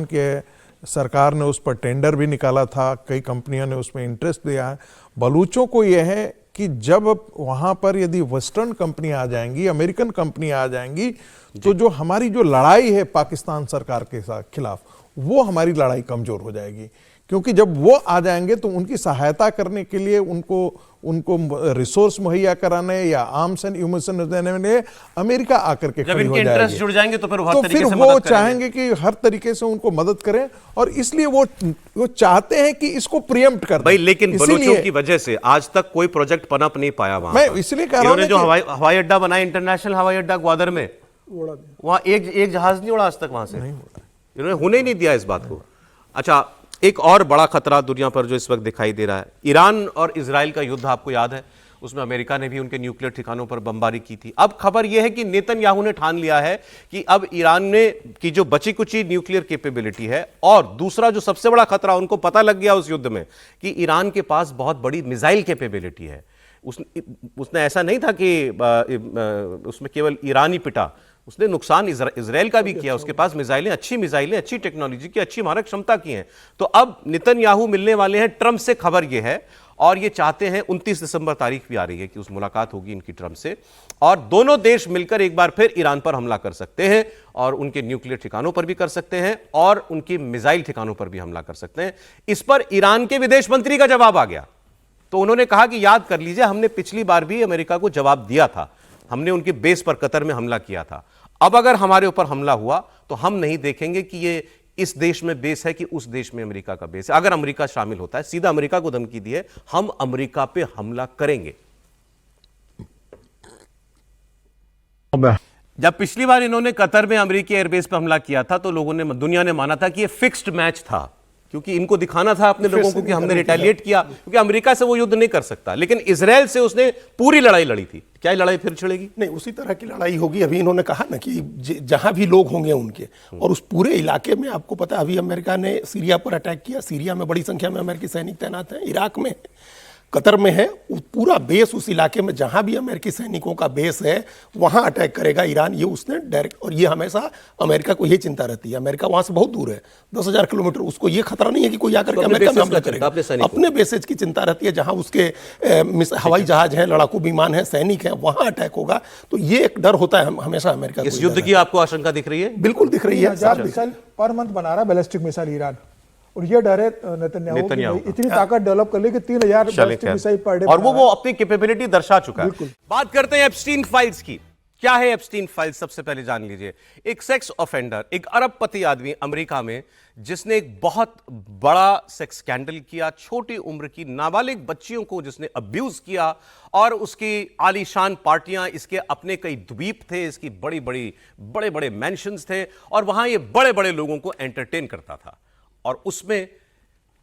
के सरकार ने उस पर टेंडर भी निकाला था, कई कंपनियों ने उसमें इंटरेस्ट दिया है। बलूचों को यह है कि जब वहां पर यदि वेस्टर्न कंपनियां आ जाएंगी, अमेरिकन कंपनियां आ जाएंगी, तो जो हमारी जो लड़ाई है पाकिस्तान सरकार के खिलाफ, वो हमारी लड़ाई कमजोर हो जाएगी। क्योंकि जब वो आ जाएंगे तो उनकी सहायता करने के लिए उनको रिसोर्स मुहैया कराने या आर्म्स एंड एम्यूनिशन देने में अमेरिका आकर के खड़ी हो जाएगी। इंटरेस्ट जुड़ जाएंगे तो फिर वो चाहेंगे कि हर तरीके से उनको मदद करें, और इसलिए वो चाहते हैं कि इसको प्रियम्प्ट कर दें। भाई लेकिन बलूचों की वजह से आज तक कोई प्रोजेक्ट पनप नहीं पाया वहां। मैं इसलिए कह रहा हूं जो हवाई अड्डा बनाया, इंटरनेशनल हवाई अड्डा ग्वादर में, वहां एक जहाज नहीं उड़ा आज तक वहां से, इन्होंने होने ही नहीं दिया इस बात को। अच्छा, एक और बड़ा खतरा दुनिया पर जो इस वक्त दिखाई दे रहा है, ईरान और इजराइल का युद्ध आपको याद है, उसमें अमेरिका ने भी उनके न्यूक्लियर ठिकानों पर बमबारी की थी। अब खबर यह है कि नेतन्याहू ने ठान लिया है कि अब ईरान ने की जो बची कुची न्यूक्लियर कैपेबिलिटी है, और दूसरा जो सबसे बड़ा खतरा उनको पता लग गया उस युद्ध में कि ईरान के पास बहुत बड़ी मिसाइल कैपेबिलिटी है। उसने ऐसा नहीं था कि उसमें केवल ईरान ही पिटा, उसने नुकसान इजराइल का भी किया। उसके पास मिसाइलें, अच्छी टेक्नोलॉजी की, अच्छी मारक क्षमता की हैं। तो अब नेतन्याहू मिलने वाले हैं ट्रंप से, खबर यह है, और ये चाहते हैं 29 दिसंबर तारीख भी आ रही है कि उस मुलाकात होगी इनकी ट्रंप से, और दोनों देश मिलकर एक बार फिर ईरान पर हमला कर सकते हैं, और उनके न्यूक्लियर ठिकानों पर भी कर सकते हैं, और उनकी मिसाइल ठिकानों पर भी हमला कर सकते हैं। इस पर ईरान के विदेश मंत्री का जवाब आ गया। तो उन्होंने कहा कि याद कर लीजिए, हमने पिछली बार भी अमेरिका को जवाब दिया था, हमने उनके बेस पर कतर में हमला किया था। अब अगर हमारे ऊपर हमला हुआ तो हम नहीं देखेंगे कि ये इस देश में बेस है कि उस देश में अमेरिका का बेस है। अगर अमेरिका शामिल होता है, सीधा अमेरिका को धमकी दी है, हम अमेरिका पे हमला करेंगे। जब पिछली बार इन्होंने कतर में अमेरिकी एयरबेस पर हमला किया था तो लोगों ने, दुनिया ने माना था कि ये फिक्स्ड मैच था, क्योंकि इनको दिखाना था अपने लोगों को कि हमने रिटेलिएट किया, क्योंकि अमेरिका से वो युद्ध नहीं कर सकता। लेकिन इजराइल से उसने पूरी लड़ाई लड़ी थी। क्या ये लड़ाई फिर छिड़ेगी? नहीं, उसी तरह की लड़ाई होगी। अभी इन्होंने कहा ना कि जहां भी लोग होंगे उनके, और उस पूरे इलाके में आपको पता है अभी अमेरिका ने सीरिया पर अटैक किया, सीरिया में बड़ी संख्या में अमेरिकी सैनिक तैनात हैं, इराक में, कतर में है, पूरा बेस उस इलाके में जहां भी अमेरिकी सैनिकों का बेस है वहां अटैक करेगा ईरान, ये उसने डायरेक्ट। और ये हमेशा अमेरिका को यही चिंता रहती है, अमेरिका वहां से बहुत दूर है, 10,000 किलोमीटर, उसको ये खतरा नहीं है कि कोई आकर के अमेरिका में हमला करेगा। अपने बेसेज की चिंता रहती है, जहां उसके हवाई जहाज हैं, लड़ाकू विमान है, सैनिक हैं, वहां अटैक होगा। तो ये एक डर होता है हमेशा अमेरिका को। इस युद्ध की आपको आशंका दिख रही है? बिल्कुल दिख रही है। मिसाइल पर मंथ बना रहा है, बैलिस्टिक मिसाइल ईरान, और ये डर है नेतन्याहू की इतनी ताकत डेवलप कर ली कि 3000 बैलिस्टिक मिसाइल पर डे, और वो अपनी कैपेबिलिटी दर्शा चुका है। बात करते हैं एप्स्टीन फाइल्स की। क्या है एप्स्टीन फाइल्स? सबसे पहले जान लीजिए। एक सेक्स ऑफेंडर, एक अरबपति आदमी अमेरिका में, जिसने एक बहुत बड़ा सेक्स स्कैंडल किया, छोटी उम्र की नाबालिग बच्चियों को जिसने अब्यूज किया, और उसकी आलीशान पार्टियां, इसके अपने कई द्वीप थे, इसकी बड़े बड़े मैंशंस थे, और वहां ये बड़े बड़े लोगों को एंटरटेन करता था। और उसमें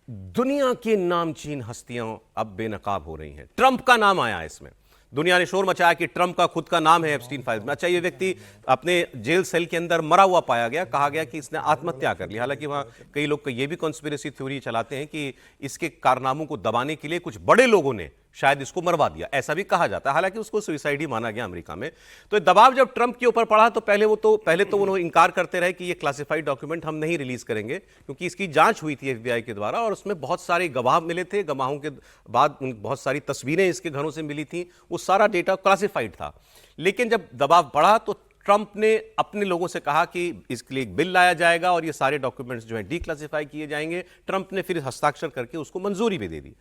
दुनिया की नामचीन हस्तियां अब बेनकाब हो रही हैं। ट्रंप का नाम आया इसमें, दुनिया ने शोर मचाया कि ट्रंप का खुद का नाम है एप्स्टीन फाइल्स में। अच्छा, ये व्यक्ति अपने जेल सेल के अंदर मरा हुआ पाया गया, कहा गया कि इसने आत्महत्या कर ली। हालांकि वहां कई लोग ये भी कॉन्स्पिरेसी थ्योरी चलाते हैं कि इसके कारनामों को दबाने के लिए कुछ बड़े लोगों ने शायद इसको मरवा दिया, ऐसा भी कहा जाता है। हालांकि उसको सुसाइड ही माना गया अमेरिका में। तो दबाव जब ट्रंप के ऊपर पड़ा तो पहले तो उन्होंने इनकार करते रहे कि ये क्लासिफाइड डॉक्यूमेंट हम नहीं रिलीज करेंगे, क्योंकि इसकी जांच हुई थी एफबीआई के द्वारा, और उसमें बहुत सारे गवाह मिले थे। गवाहों के बाद बहुत सारी तस्वीरें इसके घरों से मिली थी, वो सारा डेटा क्लासिफाइड था। लेकिन जब दबाव बढ़ा तो ट्रंप ने अपने लोगों से कहा कि इसके लिए एक बिल लाया जाएगा और ये सारे डॉक्यूमेंट्स जो है डीक्लासिफाई किए जाएंगे। ट्रंप ने फिर हस्ताक्षर करके उसको मंजूरी भी दे दी।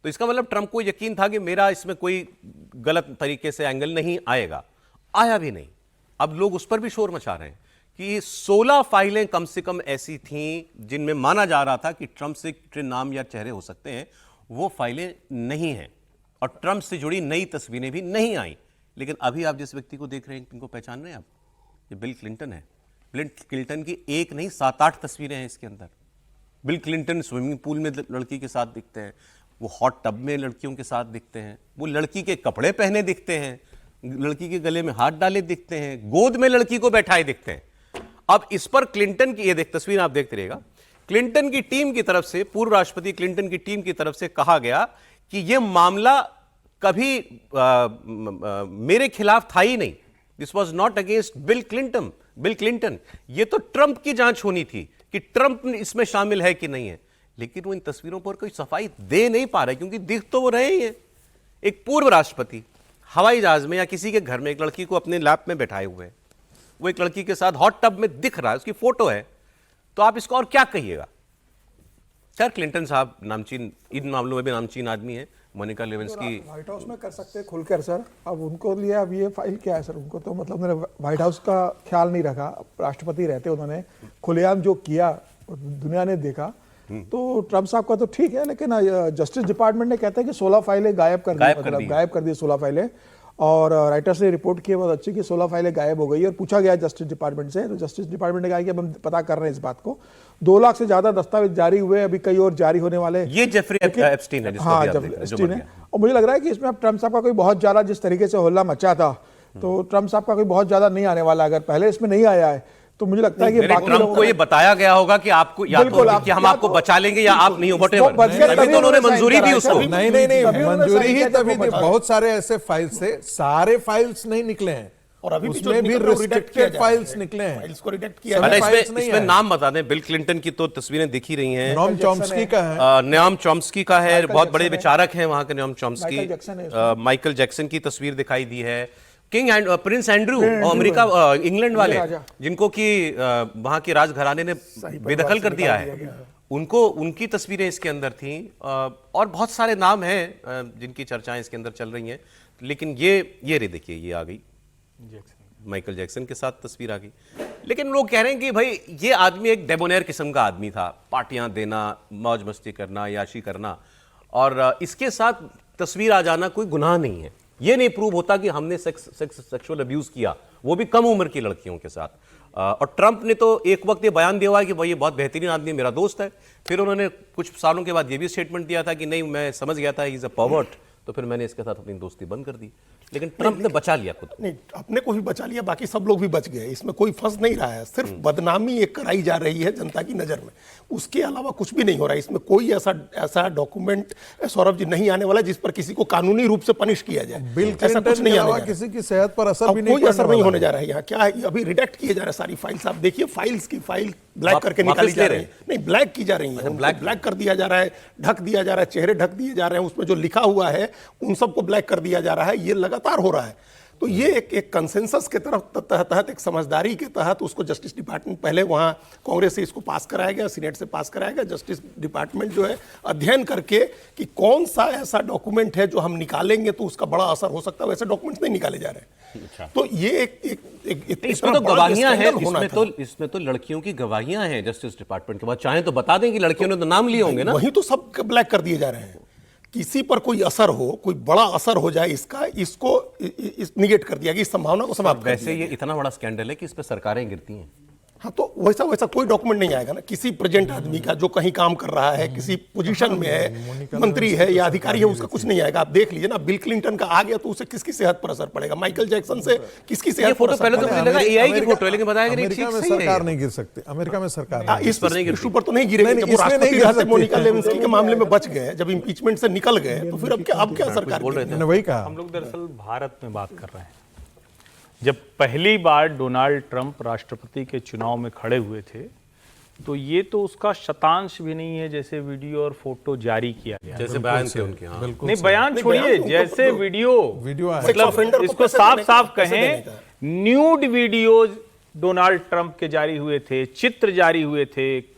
तो इसका मतलब ट्रंप को यकीन था कि मेरा इसमें कोई गलत तरीके से एंगल नहीं आएगा, आया भी नहीं। अब लोग उस पर भी शोर मचा रहे हैं कि 16 फाइलें कम से कम ऐसी थीं जिनमें माना जा रहा था कि ट्रंप से नाम या चेहरे हो सकते हैं, वो फाइलें नहीं हैं, और ट्रंप से जुड़ी नई तस्वीरें भी नहीं आई। लेकिन अभी आप जिस व्यक्ति को देख रहे हैं, इनको पहचान रहे हैं आप? ये बिल क्लिंटन है। बिल क्लिंटन की एक नहीं 7-8 तस्वीरें हैं इसके अंदर। बिल क्लिंटन स्विमिंग पूल में लड़की के साथ दिखते हैं, वो हॉट टब में लड़कियों के साथ दिखते हैं, वो लड़की के कपड़े पहने दिखते हैं, लड़की के गले में हाथ डाले दिखते हैं, गोद में लड़की को बैठाए दिखते हैं। अब इस पर क्लिंटन की ये तस्वीर आप देखते रहिएगा, क्लिंटन की टीम की तरफ से, पूर्व राष्ट्रपति क्लिंटन की टीम की तरफ से कहा गया कि यह मामला कभी मेरे खिलाफ था ही नहीं, this was not against bill Clinton, ये तो ट्रंप की जांच होनी थी कि ट्रंप इसमें शामिल है कि नहीं है। लेकिन वो इन तस्वीरों पर कोई सफाई दे नहीं पा रहे, क्योंकि दिख तो वो रहे ही हैं। एक पूर्व राष्ट्रपति हवाई जहाज में या किसी के घर में एक लड़की को अपने लैप में बैठाए हुए हैं, वो एक लड़की के साथ हॉट टब में दिख रहा है, उसकी फोटो है, तो आप इसको और क्या कहिएगा। सर क्लिंटन साहब नामचीन, इन मामलों में भी नामचीन आदमी है, मोनिका लेविंस्की व्हाइट हाउस में कर सकते हैं खुलकर सर। अब उनको लिए अब ये फाइल क्या है सर, उनको तो मतलब उन्होंने व्हाइट हाउस का ख्याल नहीं रखा, राष्ट्रपति रहते उन्होंने खुलेआम जो किया दुनिया ने देखा। तो ट्रंप साहब का तो ठीक है, लेकिन जस्टिस डिपार्टमेंट ने कहता है कि 16 फाइलें गायब कर दी 16 फाइलें, और राइटर्स ने रिपोर्ट की है बहुत अच्छी कि 16 फाइलें गायब हो गई। और पूछा गया जस्टिस डिपार्टमेंट से, तो जस्टिस डिपार्टमेंट ने कहा कि अब हम पता कर रहे हैं इस बात को। 2 लाख से ज्यादा दस्तावेज जारी हुए, अभी कई और जारी होने वाले। ये जेफरी एप्स्टीन है, हाँ एप्स्टीन है। और मुझे लग रहा है कि इसमें अब ट्रंप साहब का कोई बहुत ज्यादा, जिस तरीके से होल्ला मचा था, तो ट्रंप साहब का कोई बहुत ज्यादा नहीं आने वाला। अगर पहले इसमें नहीं आया है तो मुझे लगता है कि बाकी ट्रंप को ये बताया गया होगा कि आपको या तो कि हम आपको बचा लेंगे या आप नहीं हो, व्हाटएवर। तभी तो उन्होंने मंजूरी दी उसको। नहीं, मंजूरी ही तभी दी। बहुत सारे ऐसे फाइल्स थे, सारे फाइल्स नहीं निकले हैं, और अभी उसमें भी रिस्ट्रिक्टेड फाइल्स निकले हैं, फाइल्स को रिजेक्ट किया जा रहा है। इसमें नाम बता दें, बिल क्लिंटन की तो तस्वीरें दिख ही रही हैं, नोम चॉम्स्की का है, नोम चॉम्स्की का है, बहुत बड़े विचारक हैं वहां के नोम चॉम्स्की। माइकल जैक्सन की तस्वीर दिखाई दी है, king and Prince Andrew America England वाले, जिनको कि वहां के राजघराने ने बेदखल कर दिया है, उनको, उनकी तस्वीरें इसके अंदर थी। और बहुत सारे नाम हैं जिनकी चर्चाएं इसके अंदर चल रही हैं। लेकिन ये रे देखिए, ये आ गई माइकल जैक्सन के साथ तस्वीर आ गई। लेकिन लोग कह रहे हैं कि भाई ये आदमी एक डेबोनेर किस्म का आदमी था, पार्टियां देना, मौज मस्ती करना, याशी करना, और इसके साथ तस्वीर आ जाना कोई गुनाह नहीं है। ये नहीं प्रूव होता कि हमने सेक्सुअल अब्यूज किया, वो भी कम उम्र की लड़कियों के साथ। और ट्रंप ने तो एक वक्त ये बयान दिया हुआ है कि भाई ये बहुत बेहतरीन आदमी, मेरा दोस्त है। फिर उन्होंने कुछ सालों के बाद ये भी स्टेटमेंट दिया था कि नहीं, मैं समझ गया था ही इज अ पर्वर्ट, तो फिर मैंने इसके साथ अपनी दोस्ती बंद कर दी। लेकिन ट्रंप ने बचा लिया खुद। नहीं, अपने को भी बचा लिया, बाकी सब लोग भी बच गए, इसमें कोई फंस नहीं रहा है। सिर्फ बदनामी एक कराई जा रही है जनता की नजर में, उसके अलावा कुछ भी नहीं हो रहा है। इसमें कोई ऐसा डॉक्यूमेंट सौरभ जी नहीं आने वाला जिस पर किसी को कानूनी रूप से पनिश किया जाए। बिल क्लिंटन के अलावा किसी की सेहत पर असर भी नहीं, कोई असर नहीं होने जा रहा है। यहाँ क्या है, अभी रिडेक्ट किए जा रहे हैं सारी फाइल्स। आप देखिए, फाइल्स की फाइल ब्लैक करके निकाली जा रही है, नहीं ब्लैक की जा रही है, ब्लैक कर दिया जा रहा है, ढक दिया जा रहा है, चेहरे ढक दिए जा रहे हैं, उसमें जो लिखा हुआ है उन सबको ब्लैक कर दिया जा रहा है। ये लगातार हो रहा है। तो ये एक कंसेंसस के तहत, एक समझदारी के तहत उसको जस्टिस डिपार्टमेंट, पहले वहाँ कांग्रेस से इसको पास कराया गया, सीनेट से पास कराया गया। जस्टिस डिपार्टमेंट जो है अध्ययन करके कि कौन सा ऐसा डॉक्यूमेंट है जो हम निकालेंगे तो उसका बड़ा असर हो सकता है, वैसे डॉक्यूमेंट नहीं निकाले जा रहे हैं। तो ये इसमें तो गवाहियां हैं, इसमें तो लड़कियों की गवाहियां हैं जस्टिस डिपार्टमेंट के बाद। चाहे तो बता दें कि लड़कियों ने तो नाम लिए होंगे ना, वही तो सब ब्लैक कर दिए जा रहे हैं। किसी पर कोई असर हो, कोई बड़ा असर हो जाए इसको निगेट कर दिया कि इस संभावना को समाप्त कर दिया। वैसे ये इतना बड़ा स्कैंडल है कि इस पे सरकारें गिरती हैं। हाँ, तो वैसा कोई डॉक्यूमेंट नहीं आएगा ना किसी प्रेजेंट आदमी का जो कहीं काम कर रहा है, किसी पोजीशन में है, मंत्री है या अधिकारी है, उसका कुछ नहीं आएगा। आप देख लीजिए ना, बिल क्लिंटन का आ गया तो उसे किसकी सेहत पर असर पड़ेगा, माइकल जैक्सन से किसकी सेहत पर असर पहले तो मुझे लगा एआई की फोटो है, लेकिन बताया कि अमेरिका में सरकार नहीं गिर सकती, अमेरिका में सरकार इस इशू पर तो नहीं गिरेगी। जब राष्ट्रपति रहते मोनिका लेविंस्की के मामले में बच गए, जब इंपीचमेंट से निकल गए, तो फिर अब क्या सरकार बोल रहे थे? वही कहा। हम लोग दरअसल भारत में बात कर रहे हैं। जब पहली बार डोनाल्ड ट्रंप राष्ट्रपति के चुनाव में खड़े हुए थे, तो ये तो उसका शतांश भी नहीं है जैसे वीडियो और फोटो जारी किया गया, जैसे बयान थे उनके। हाँ, नहीं बयान छोड़िए, जैसे वीडियो मतलब इसको साफ साफ कहें, न्यूड वीडियोज डोनाल्ड ट्रंप के जारी हुए थे, चित्र जारी हुए थे,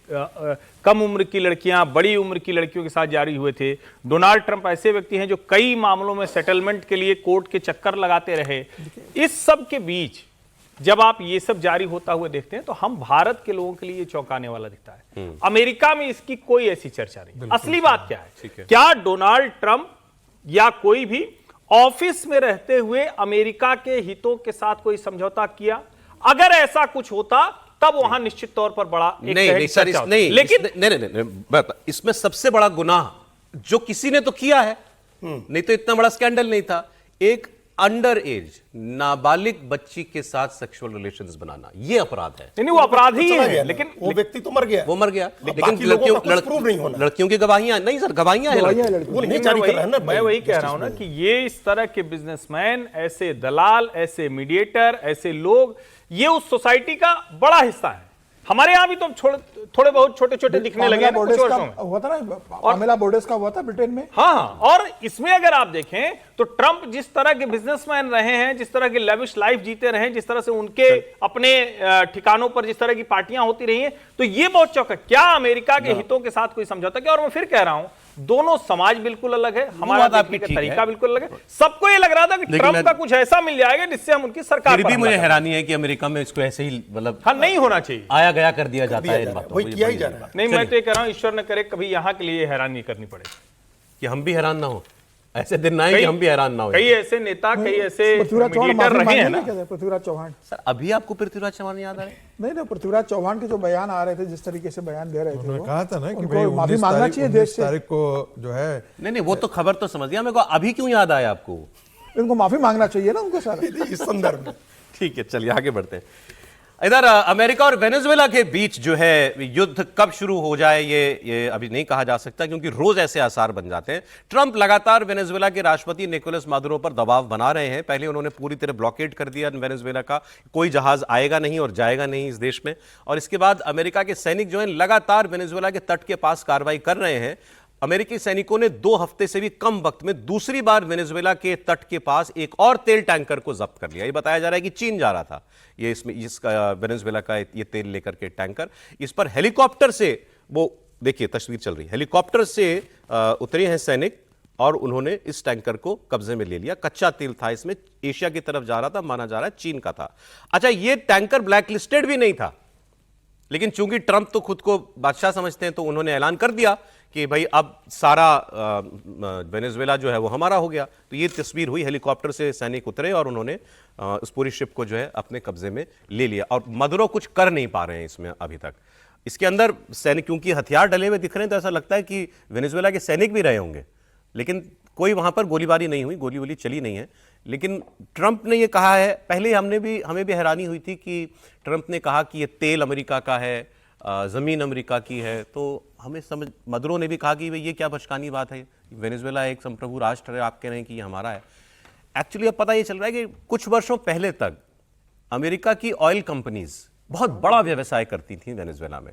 कम उम्र की लड़कियां बड़ी उम्र की लड़कियों के साथ जारी हुए थे। डोनाल्ड ट्रंप ऐसे व्यक्ति हैं जो कई मामलों में सेटलमेंट के लिए कोर्ट के चक्कर लगाते रहे। इस सब के बीच जब आप ये सब जारी होता हुआ देखते हैं तो हम भारत के लोगों के लिए चौंकाने वाला दिखता है। अमेरिका में इसकी कोई ऐसी चर्चा नहीं। असली बात क्या है, क्या डोनाल्ड ट्रंप या कोई भी ऑफिस में रहते हुए अमेरिका के हितों के साथ कोई समझौता किया? अगर ऐसा कुछ होता तब वहां निश्चित तौर पर बड़ा एक नहीं सर, नहीं, लेकिन नहीं, इसमें सबसे बड़ा गुनाह जो किसी ने तो किया है, नहीं तो इतना बड़ा स्कैंडल नहीं था। एक अंडर एज नाबालिग बच्ची के साथ सेक्सुअल रिलेशंस बनाना ये अपराध है। नहीं वो अपराध ही है, लेकिन वो व्यक्ति तो मर गया, वो मर गया, लेकिन लड़कियों की गवाहियां नहीं सर, गवाहियां हैं, वो नहीं जारी कर रहा है ना। मैं वही कह रहा हूं ना कि ये इस तरह के बिजनेसमैन, ऐसे दलाल, ऐसे मीडिएटर, ऐसे लोग, ये उस सोसाइटी का बड़ा हिस्सा है। हमारे यहाँ भी तो थोड़े बहुत छोटे छोटे दिखने लगे हैं कुछ वर्षों में। हुआ था ना, पामेला बोर्डेस का हुआ था ब्रिटेन में। हाँ, और इसमें अगर आप देखें तो ट्रंप जिस तरह के बिजनेसमैन रहे हैं, जिस तरह की लेविश लाइफ जीते रहे हैं, जिस तरह से उनके अपने ठिकानों पर जिस तरह की पार्टियां होती रही हैं, तो ये बहुत चौंका। क्या अमेरिका के हितों के साथ कोई समझौता किया? और मैं फिर कह रहा हूं, दोनों समाज बिल्कुल अलग है, हमारा देखने का तरीका बिल्कुल अलग है। सबको ये लग रहा था कि ट्रंप का कुछ ऐसा मिल जाएगा जिससे हम उनकी सरकार फिर भी मुझे हैरानी है कि अमेरिका में इसको ऐसे ही मतलब हाँ नहीं होना चाहिए, आया गया कर दिया जाता है इन बातों को, किया ही जा रहा है। नहीं मैं तो ये कह रहा हूं, ईश्वर न करे कभी यहां के लिए हैरान नहीं करनी पड़े कि हम भी हैरान ना हो, ऐसे दिन ना आए कि हम भी हैरान ना हो। कई ऐसे नेता, कई ऐसे मीडिएटर रहे हैं ना। पृथ्वीराज चौहान सर, अभी आपको पृथ्वीराज चौहान याद आए? नहीं, पृथ्वीराज चौहान के जो बयान आ रहे थे, जिस तरीके से बयान दे रहे थे, उन्होंने कहा था ना कि उनको माफी मांगना चाहिए देश से। तारीख को जो है, नहीं वो तो खबर तो समझ गया, मेरे को अभी क्यों याद आया आपको? इनको माफी मांगना चाहिए ना उनको सर इस संदर्भ में। ठीक है, चलिए आगे बढ़ते हैं। इधर अमेरिका और वेनेजुएला के बीच जो है युद्ध कब शुरू हो जाए ये अभी नहीं कहा जा सकता, क्योंकि रोज ऐसे आसार बन जाते हैं। ट्रंप लगातार वेनेजुएला के राष्ट्रपति निकोलस मादुरो पर दबाव बना रहे हैं। पहले उन्होंने पूरी तरह ब्लॉकेड कर दिया वेनेजुएला का, कोई जहाज आएगा नहीं और जाएगा नहीं इस देश में। और इसके बाद अमेरिका के सैनिक जो है लगातार वेनेजुएला के तट के पास कार्रवाई कर रहे हैं। अमेरिकी सैनिकों ने 2 हफ्ते से भी कम वक्त में दूसरी बार वेनेजुएला के तट के पास एक और तेल टैंकर को जब्त कर लिया। ये बताया जा रहा है कि चीन जा रहा था ये इसका वेनेजुएला का ये तेल लेकर के टैंकर। इस पर हेलीकॉप्टर से, वो देखिए तस्वीर चल रही है, हेलीकॉप्टर से उतरे हैं सैनिक और उन्होंने इस टैंकर को कब्जे में ले लिया। कच्चा तेल था इसमें, एशिया की तरफ जा रहा था, माना जा रहा है चीन का था। अच्छा, ये टैंकर ब्लैकलिस्टेड भी नहीं था, लेकिन चूंकि ट्रंप तो खुद को बादशाह समझते हैं, तो उन्होंने ऐलान कर दिया कि भाई अब सारा वेनेजुएला जो है वो हमारा हो गया। तो ये तस्वीर हुई, हेलीकॉप्टर से सैनिक उतरे और उन्होंने उस पूरी शिप को जो है अपने कब्जे में ले लिया। और मदुरो कुछ कर नहीं पा रहे हैं इसमें अभी तक। इसके अंदर सैनिक, क्योंकि हथियार डले हुए दिख रहे हैं, तो ऐसा लगता है कि वेनेजुएला के सैनिक भी रहे होंगे, लेकिन कोई वहां पर गोलीबारी नहीं हुई, गोली वोली चली नहीं है। लेकिन ट्रंप ने ये कहा है, पहले हमें भी हैरानी हुई थी कि ट्रंप ने कहा कि ये तेल अमेरिका का है, ज़मीन अमेरिका की है, तो हमें समझ, मदुरो ने भी कहा कि भाई ये क्या बचकानी बात है, वेनेजुएला एक संप्रभु राष्ट्र है, आप कह रहे हैं कि ये हमारा है। एक्चुअली अब पता ये चल रहा है कि कुछ वर्षों पहले तक अमेरिका की ऑयल कंपनीज बहुत बड़ा व्यवसाय करती थी वेनेजुएला में,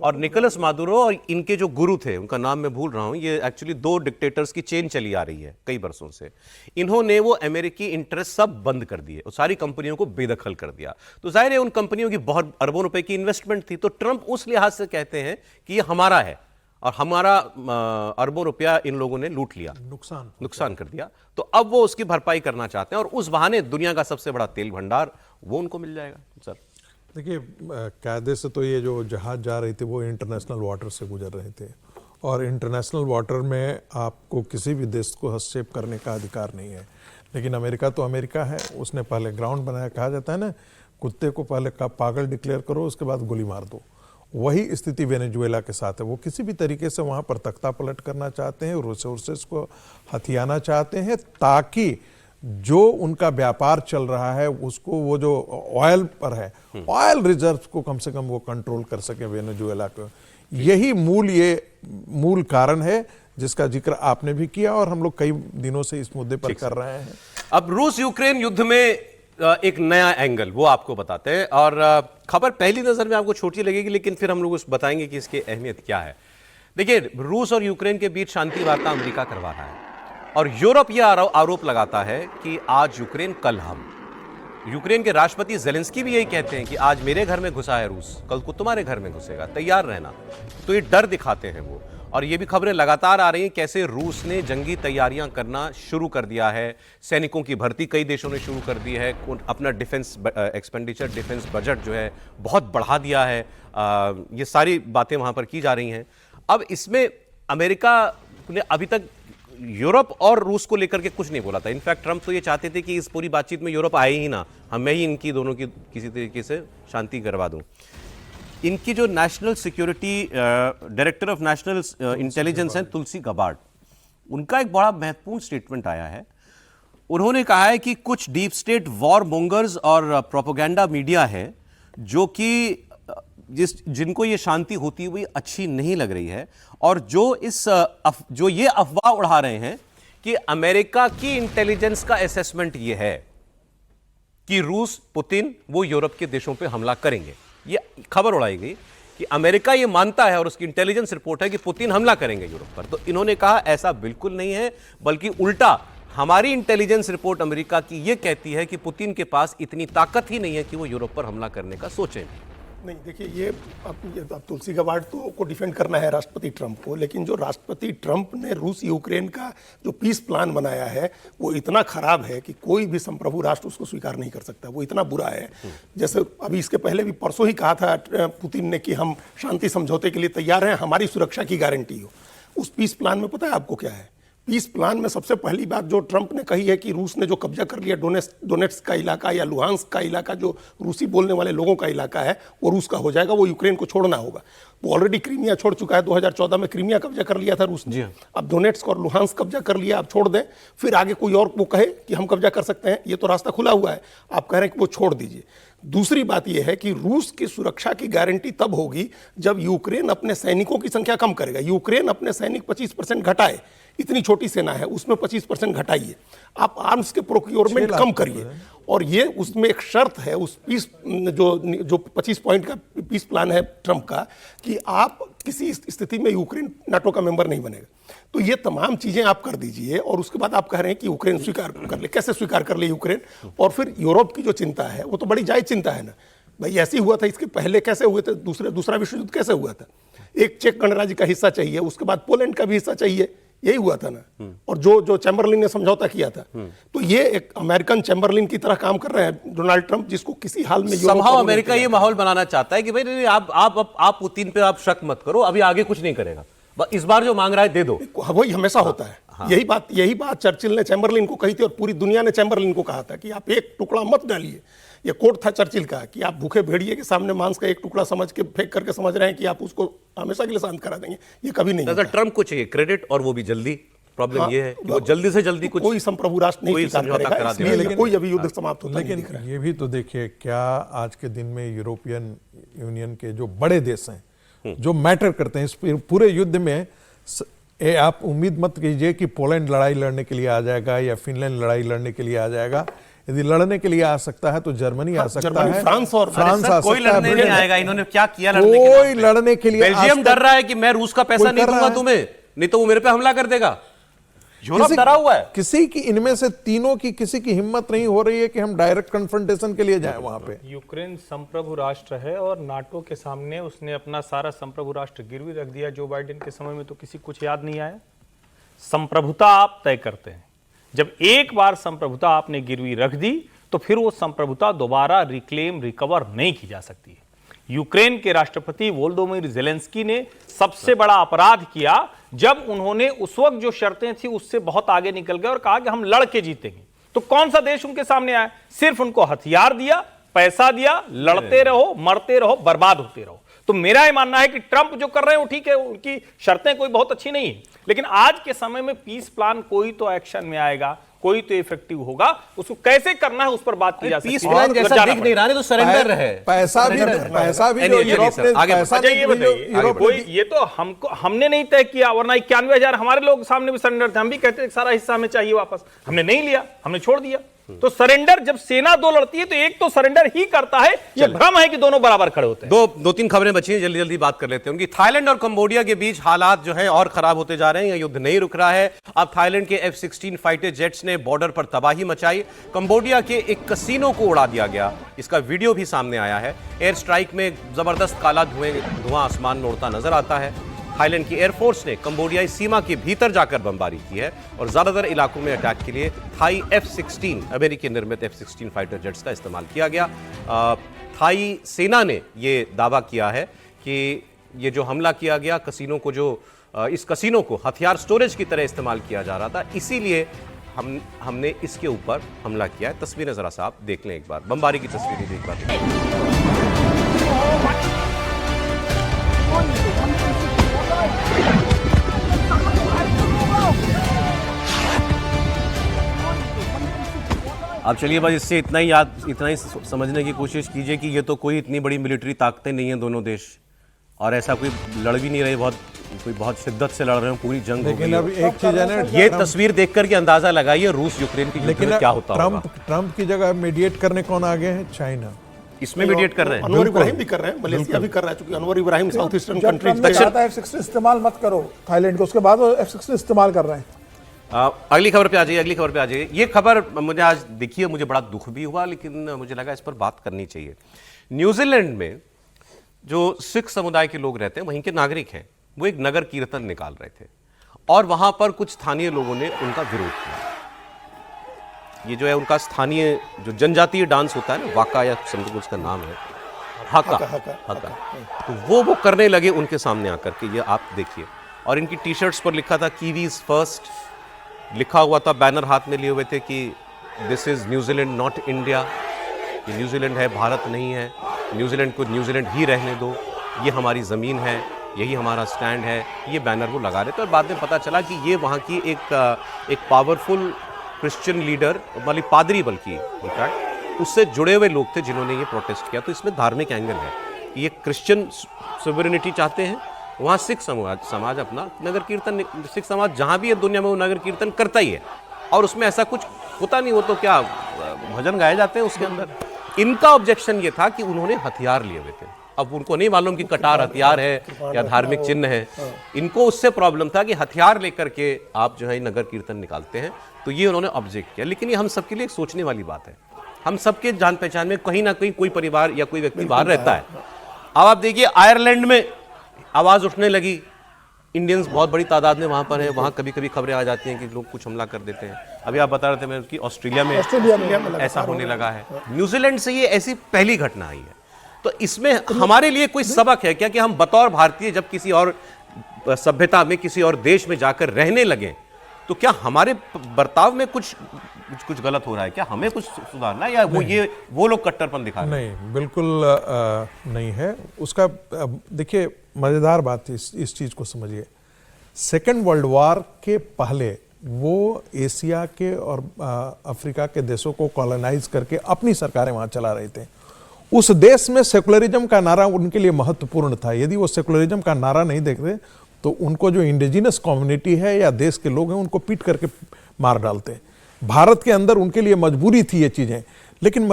और निकोलस मादुरो और इनके जो गुरु थे, उनका नाम मैं भूल रहा हूं, ये एक्चुअली 2 डिक्टेटर्स की चेन चली आ रही है कई वर्षों से। इन्होंने वो अमेरिकी इंटरेस्ट सब बंद कर दिए और सारी कंपनियों को बेदखल कर दिया। तो जाहिर है उन कंपनियों की बहुत अरबों रुपए की इन्वेस्टमेंट थी। तो ट्रंप उस लिहाज से कहते हैं कि ये हमारा है और हमारा अरबों रुपया इन लोगों ने लूट लिया, नुकसान कर दिया। तो अब वो उसकी भरपाई करना चाहते हैं और उस बहाने दुनिया का सबसे बड़ा तेल भंडार वो उनको मिल जाएगा। सर देखिए, कायदे से तो ये जो जहाज जा रही थी वो इंटरनेशनल वाटर से गुजर रहे थे, और इंटरनेशनल वाटर में आपको किसी भी देश को हस्तक्षेप करने का अधिकार नहीं है। लेकिन अमेरिका तो अमेरिका है, उसने पहले ग्राउंड बनाया। कहा जाता है ना, कुत्ते को पहले पागल डिक्लेयर करो, उसके बाद गोली मार दो। वही स्थिति वेनेजुएला के साथ है। वो किसी भी तरीके से वहाँ पर तख्ता पलट करना चाहते हैं, रिसोर्सेज को हथियाना चाहते हैं, ताकि जो उनका व्यापार चल रहा है उसको, वो जो ऑयल पर है, ऑयल रिजर्व को कम से कम वो कंट्रोल कर सके वेनेजुएला को। यही मूल कारण है जिसका जिक्र आपने भी किया और हम लोग कई दिनों से इस मुद्दे पर कर रहे हैं। अब रूस यूक्रेन युद्ध में एक नया एंगल वो आपको बताते हैं, और खबर पहली नजर में आपको छोटी लगेगी, लेकिन फिर हम लोग बताएंगे कि इसकी अहमियत क्या है। देखिए, रूस और यूक्रेन के बीच शांति वार्ता अमेरिका करवा रहा है, और यूरोप यह आरोप लगाता है कि आज यूक्रेन कल हम। यूक्रेन के राष्ट्रपति ज़ेलेंस्की भी यही कहते हैं कि आज मेरे घर में घुसा है रूस, कल को तुम्हारे घर में घुसेगा, तैयार रहना। तो ये डर दिखाते हैं वो। और ये भी खबरें लगातार आ रही हैं कैसे रूस ने जंगी तैयारियां करना शुरू कर दिया है। सैनिकों की भर्ती कई देशों ने शुरू कर दी है, अपना डिफेंस एक्सपेंडिचर, डिफेंस बजट जो है बहुत बढ़ा दिया है। ये सारी बातें वहां पर की जा रही हैं। अब इसमें अमेरिका ने अभी तक यूरोप और रूस को लेकर के कुछ नहीं बोला था। इनफैक्ट ट्रंप तो ये चाहते थे कि इस पूरी बातचीत में यूरोप आए ही ना, मैं ही इनकी दोनों की किसी तरीके से शांति करवा दूं। इनकी जो national security director of national intelligence हैं तुलसी गबार्ड, उनका एक बड़ा महत्वपूर्ण स्टेटमेंट आया है। उन्होंने कहा है कि कुछ डीप स्टेट वॉर मोंगर्स और प्रोपेगेंडा मीडिया है जो कि जिनको ये शांति होती हुई अच्छी नहीं लग रही है, और जो ये अफवाह उड़ा रहे हैं कि अमेरिका की इंटेलिजेंस का असेसमेंट ये है कि रूस, पुतिन वो यूरोप के देशों पे हमला करेंगे। ये खबर उड़ाई गई कि अमेरिका ये मानता है और उसकी इंटेलिजेंस रिपोर्ट है कि पुतिन हमला करेंगे यूरोप पर। तो इन्होंने कहा ऐसा बिल्कुल नहीं है, बल्कि उल्टा हमारी इंटेलिजेंस रिपोर्ट अमेरिका की ये कहती है कि पुतिन के पास इतनी ताकत ही नहीं है कि वो यूरोप पर हमला करने का सोचें। नहीं, देखिए ये अब तुलसी गवाड़ को डिफेंड करना है राष्ट्रपति ट्रंप को, लेकिन जो राष्ट्रपति ट्रंप ने रूस यूक्रेन का जो पीस प्लान बनाया है वो इतना खराब है कि कोई भी संप्रभु राष्ट्र उसको स्वीकार नहीं कर सकता। वो इतना बुरा है, जैसे अभी इसके पहले भी परसों ही कहा था पुतिन ने कि हम शांति समझौते के लिए तैयार हैं, हमारी सुरक्षा की गारंटी हो। उस पीस प्लान में पता है आपको क्या है? पीस प्लान में सबसे पहली बात जो ट्रंप ने कही है कि रूस ने जो कब्जा कर लिया डोनेट्स्क का इलाका या लुहांस्क का इलाका, जो रूसी बोलने वाले लोगों का इलाका है, वो रूस का हो जाएगा, वो यूक्रेन को छोड़ना होगा। वो ऑलरेडी क्रीमिया छोड़ चुका है, 2014 में क्रीमिया कब्जा कर लिया था रूस ने। अब डोनेट्स्क और लुहांस्क कब्जा कर लिया, अब छोड़ दें, फिर आगे कोई और वो कहे कि हम कब्जा कर सकते हैं, ये तो रास्ता खुला हुआ है। आप कह रहे हैं कि वो छोड़ दीजिए। दूसरी बात यह है कि रूस की सुरक्षा की गारंटी तब होगी जब यूक्रेन अपने सैनिकों की संख्या कम करेगा। यूक्रेन अपने सैनिक 25% घटाए, इतनी छोटी सेना है उसमें 25% घटाइए, आप आर्म्स के प्रोक्योरमेंट कम करिए। और ये उसमें एक शर्त है उस पीस जो 25 पॉइंट का पीस प्लान है ट्रंप का, कि आप किसी स्थिति में यूक्रेन नाटो का मेंबर नहीं बनेगा। तो ये तमाम चीजें आप कर दीजिए और उसके बाद आप कह रहे हैं कि यूक्रेन स्वीकार कर ले। कैसे स्वीकार कर ले यूक्रेन? और फिर यूरोप की जो चिंता है वो तो बड़ी जायज चिंता है ना भाई। ऐसी हुआ था, इसके पहले कैसे हुए थे, दूसरा विश्व युद्ध कैसे हुआ था? एक चेक गणराज्य का हिस्सा चाहिए, उसके बाद पोलैंड का भी हिस्सा चाहिए, यही हुआ था ना। और जो चैम्बरलिन ने समझौता किया था, तो ये एक अमेरिकन चैम्बरलिन की तरह काम कर रहे हैं डोनाल्ड ट्रंप, जिसको किसी हाल में संभव अमेरिका ये माहौल बनाना चाहता है कि भाई नहीं, आप पुतिन पे आप शक मत करो, अभी आगे कुछ नहीं करेगा, इस बार जो मांग रहा है दे दो। वही हमेशा होता है। हाँ। यही बात चर्चिल ने चैम्बरलिन को कही थी और पूरी दुनिया ने चैम्बरलिन को कहा था कि आप एक टुकड़ा मत डालिए। ये कोट था चर्चिल का कि आप भूखे भेड़िए के सामने मांस का एक टुकड़ा समझ के फेंक करके समझ रहे हैं कि आप उसको हमेशा के लिए शांत करा देंगे। ये कभी नहीं होता। ट्रंप को चाहिए क्रेडिट और वो भी जल्दी। प्रॉब्लम ये है कि वो जल्दी से जल्दी कोई संप्रभु राष्ट्र नहीं समझौता करा देगा, लेकिन कोई अभी युद्ध समाप्त होता नहीं दिख रहा है। ये भी तो देखिए, क्या आज के दिन में यूरोपियन यूनियन के जो बड़े देश हैं जो मैटर करते हैं इस पूरे युद्ध में, आप उम्मीद मत कीजिए कि पोलैंड लड़ाई लड़ने के लिए आ जाएगा या फिनलैंड लड़ाई लड़ने के लिए आ जाएगा। यदि लड़ने के लिए आ सकता है तो जर्मनी आ सकता है, फ्रांस आ सकता है। कोई लड़ने नहीं आएगा। इन्होंने क्या किया लड़ने के लिए? कोई लड़ने के लिए बेल्जियम डर रहा है कि मैं रूस का पैसा नहीं दूंगा तुम्हें, नहीं तो वो मेरे पे हमला कर देगा। यूरोप डरा हुआ है। किसी की इनमें से तीनों की किसी की हिम्मत नहीं हो रही है कि हम डायरेक्ट कन्फ्रंटेशन के लिए जाएं वहां पे। यूक्रेन संप्रभु राष्ट्र है और नाटो के सामने उसने अपना सारा संप्रभु राष्ट्र गिरवी रख दिया। जो बाइडेन के समय में तो किसी कुछ याद नहीं आया। संप्रभुता आप तय करते हैं, जब एक बार संप्रभुता आपने गिरवी रख दी तो फिर वो संप्रभुता दोबारा रिक्लेम रिकवर नहीं की जा सकती है। यूक्रेन के राष्ट्रपति वोलोदिमीर ज़ेलेंस्की ने सबसे बड़ा अपराध किया जब उन्होंने उस वक्त जो शर्तें थी उससे बहुत आगे निकल गए और कहा कि हम लड़ के जीतेंगे। तो कौन सा देश उनके सामने आया? सिर्फ उनको हथियार दिया, पैसा दिया, लड़ते रहो, मरते रहो, बर्बाद होते रहो। तो मेरा ये मानना है कि ट्रंप जो कर रहे हैं वो ठीक है, उनकी शर्तें कोई बहुत अच्छी नहीं है, लेकिन आज के समय में पीस प्लान कोई तो एक्शन में आएगा, कोई तो इफेक्टिव होगा। उसको कैसे करना है उस पर बात की जा सकती है। पीस प्लान जैसा दिख नहीं रहा, तो सरेंडर है। पैसा भी जो यूरोप ने पैसा कोई ये तो हमने नहीं तय किया, वरना 91,000 हमारे लोग सामने भी सरेंडर थे। हम भी कहते सारा हिस्सा हमें चाहिए वापस, हमने नहीं लिया, हमने छोड़ दिया। तो सरेंडर जब सेना दो लड़ती है तो एक तो सरेंडर ही करता है। ये भ्रम है कि दोनों बराबर खड़े होते हैं। दो तीन खबरें बची हैं, जल्दी जल्दी बात कर लेते हैं उनकी। थाईलैंड और कंबोडिया के बीच हालात जो है और खराब होते जा रहे हैं, यह युद्ध नहीं रुक रहा है। अब थाईलैंड के F-16 फाइटर जेट्स ने बॉर्डर पर तबाही मचाई। कंबोडिया के एक कसीनो को उड़ा दिया गया, इसका वीडियो भी सामने आया है। एयर स्ट्राइक में जबरदस्त काला धुआं आसमान में उड़ता नजर आता है। थाईलैंड की एयरफोर्स ने कंबोडियाई सीमा के भीतर जाकर बमबारी की है और ज्यादातर इलाकों में अटैक के लिए थाई F-16 अमेरिकी निर्मित F-16 फाइटर जेट्स का इस्तेमाल किया गया। थाई सेना ने यह दावा किया है कि ये जो हमला किया गया कसीनो को, जो इस कसीनो को हथियार स्टोरेज की तरह इस्तेमाल किया जा रहा था, इसीलिए हमने इसके ऊपर हमला किया है। तस्वीरें जरा सा आप देख लें एक बार, बमबारी की तस्वीरें भी एक बार। अब चलिए बस इससे इतना ही समझने की कोशिश कीजिए कि ये तो कोई इतनी बड़ी मिलिट्री ताकतें नहीं है दोनों देश, और ऐसा कोई लड़ भी नहीं रहे, बहुत शिद्दत से लड़ रहे हो, पूरी जंग हो गई। लेकिन अब एक चीज है ना, ये तस्वीर देख करके अंदाजा लगाइए रूस यूक्रेन की युद्ध में क्या होता होगा। ट्रंप की जगह मीडिएट करने कौन आगे है? चाइना। इसमें मीडिएट कर रहे हैं, अनवर इब्राहिम भी कर रहे हैं, मलेशिया भी कर रहा है, क्योंकि Anwar Ibrahim south eastern countries F-16 इस्तेमाल मत करो थाईलैंड को, उसके बाद वो F-16 इस्तेमाल कर रहे हैं। अगली खबर पे आ जाइए, ये खबर मुझे आज दिखी है, मुझे बड़ा दुख भी हुआ, लेकिन मुझे लगा इस पर बात करनी चाहिए। न्यूजीलैंड में जो सिख समुदाय के लोग रहते हैं, वहीं के नागरिक हैं, वो एक नगर कीर्तन निकाल रहे थे और वहां पर कुछ स्थानीय लोगों ने उनका विरोध किया। ये जो है उनका स्थानीय जो जनजातीय डांस होता है ना, वाका या समझो उसका नाम है, हका, तो वो करने लगे उनके सामने आकर के। ये आप देखिए, और इनकी टी शर्ट्स पर लिखा था कीवीज फर्स्ट, लिखा हुआ था, बैनर हाथ में लिए हुए थे कि this is New Zealand not India, ये न्यूजीलैंड है, भारत नहीं है, न्यूजीलैंड को न्यूजीलैंड ही रहने दो, ये हमारी ज़मीन है, यही हमारा स्टैंड है। ये बैनर वो लगा रहे थे और बाद में पता चला कि ये वहाँ की एक पावरफुल क्रिश्चियन लीडर, वाली पादरी बल्कि इनफैक्ट, उससे जुड़े हुए लोग थे जिन्होंने ये प्रोटेस्ट किया। तो इसमें धार्मिक एंगल है कि ये क्रिश्चियन सोवरेनिटी चाहते हैं, वहाँ सिख समाज अपना नगर कीर्तन, सिख समाज जहाँ भी है दुनिया में वो नगर कीर्तन करता ही है, और उसमें ऐसा कुछ होता नहीं, वो तो क्या भजन गाए जाते हैं उसके अंदर। इनका ऑब्जेक्शन ये था कि उन्होंने हथियार लिए हुए थे। अब उनको नहीं मालूम कि कटार हथियार है या धार्मिक चिन्ह है, इनको उससे प्रॉब्लम था कि हथियार लेकर के आप जो है नगर कीर्तन निकालते हैं, तो ये उन्होंने ऑब्जेक्ट किया। लेकिन ये हम सबके लिए एक सोचने वाली बात है, हम सबके जान पहचान में कहीं ना कहीं कोई परिवार या कोई व्यक्ति बाहर रहता है। अब आप देखिए आयरलैंड में आवाज उठने लगी, इंडियंस बहुत बड़ी तादाद में वहां पर है, वहां कभी कभी खबरें आ जाती हैं कि लोग कुछ हमला कर देते हैं। अभी आप बता रहे थे मैं कि ऑस्ट्रेलिया में ऐसा होने लगा है। न्यूजीलैंड से ये ऐसी पहली घटना आई है। तो इसमें हमारे लिए कोई सबक है क्या कि हम बतौर भारतीय जब किसी और सभ्यता में, किसी और देश में जाकर रहने लगे, तो क्या हमारे बर्ताव में कुछ गलत हो रहा है? क्या हमें कुछ सुधारना है या वो लोग कट्टरपन दिखा रहे हैं? नहीं, बिल्कुल नहीं है उसका। देखिए मजेदार बात है, इस चीज को समझिए। सेकेंड वर्ल्ड वॉर के पहले वो एशिया के और अफ्रीका के देशों को कॉलोनाइज करके अपनी सरकारें वहां चला रहे थे। उस देश में सेकुलरिज्म का नारा उनके लिए महत्वपूर्ण था। यदि वो सेकुलरिज्म का नारा नहीं देखते तो उनको जो इंडिजिनस कम्युनिटी है या देश के लोग हैं उनको पीट करके मार डालते। भारत के अंदर उनके लिए मजबूरी थी ये चीजें। लेकिन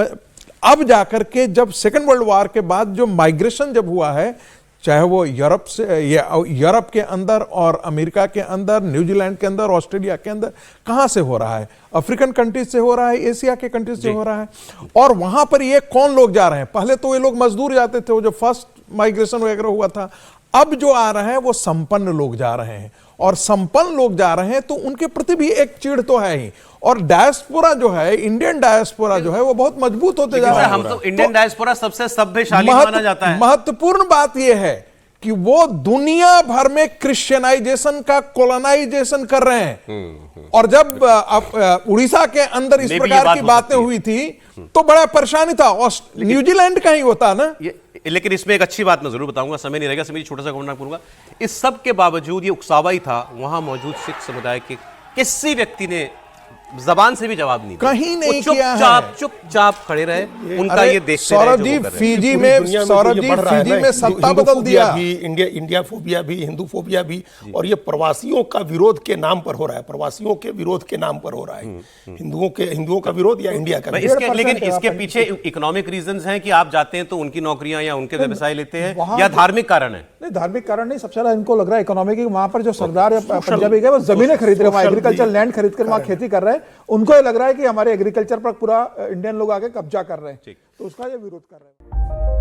अब जाकर के जब सेकेंड वर्ल्ड वॉर के बाद जो माइग्रेशन जब हुआ है, चाहे वो यूरोप से या यूरोप के अंदर और अमेरिका के अंदर, न्यूजीलैंड के अंदर, ऑस्ट्रेलिया के अंदर, कहां से हो रहा है? अफ्रीकन कंट्रीज से हो रहा है, एशिया के कंट्रीज से हो रहा है। और वहां पर ये कौन लोग जा रहे हैं? पहले तो ये लोग मजदूर जाते थे, वो जो फर्स्ट माइग्रेशन वगैरह हुआ था। अब जो आ रहे हैं वो संपन्न लोग जा रहे हैं, और संपन्न लोग जा रहे हैं तो उनके प्रति भी एक चिढ़ तो है ही। और डायस्पोरा जो है, इंडियन डायस्पोरा जो है, वो बहुत मजबूत होते जा रहा है। हम तो इंडियन डायस्पोरा सबसे सभ्यशाली माना जाता है। महत्वपूर्ण बात यह है कि वो दुनिया भर में क्रिश्चियनाइजेशन का कोलोनाइजेशन कर रहे हैं। और जब उड़ीसा के अंदर इस प्रकार की बातें हुई थी तो बड़ा परेशानी था। न्यूजीलैंड का ही होता ना। लेकिन इसमें एक अच्छी बात मैं जरूर बताऊंगा, समय नहीं रहेगा, समय छोटा सा कमेंट करूंगा। इस सब के बावजूद ये उकसावा ही था, वहां मौजूद सिख समुदाय के किसी व्यक्ति ने जबान से भी जवाब नहीं कहीं नहीं किया है। चुपचाप खड़े रहे, उनका ये देखते सौरभ जी फीजी में सत्ता बदल दिया। इंडिया फोबिया भी, हिंदू फोबिया भी, और ये प्रवासियों का विरोध के नाम पर हो रहा है। प्रवासियों के विरोध के नाम पर हो रहा है। हिंदुओं का विरोध या इंडिया का विरोध। लेकिन इसके पीछे इकोनॉमिक रीजंस हैं कि आप जाते हैं तो उनकी नौकरियां या उनके व्यवसाय लेते हैं, या धार्मिक कारण है? नहीं, धार्मिक कारण नहीं, सबसे ज्यादा इनको लग रहा है इकोनॉमिक। वहां पर जो सरदार या पंजाबी गए वो जमीनें खरीद रहे हैं, एग्रीकल्चर लैंड खरीद कर वहां खेती कर रहे हैं। उनको ये लग रहा है कि हमारे एग्रीकल्चर पर पूरा इंडियन लोग आके कब्जा कर रहे हैं, तो उसका ये विरोध कर रहे हैं।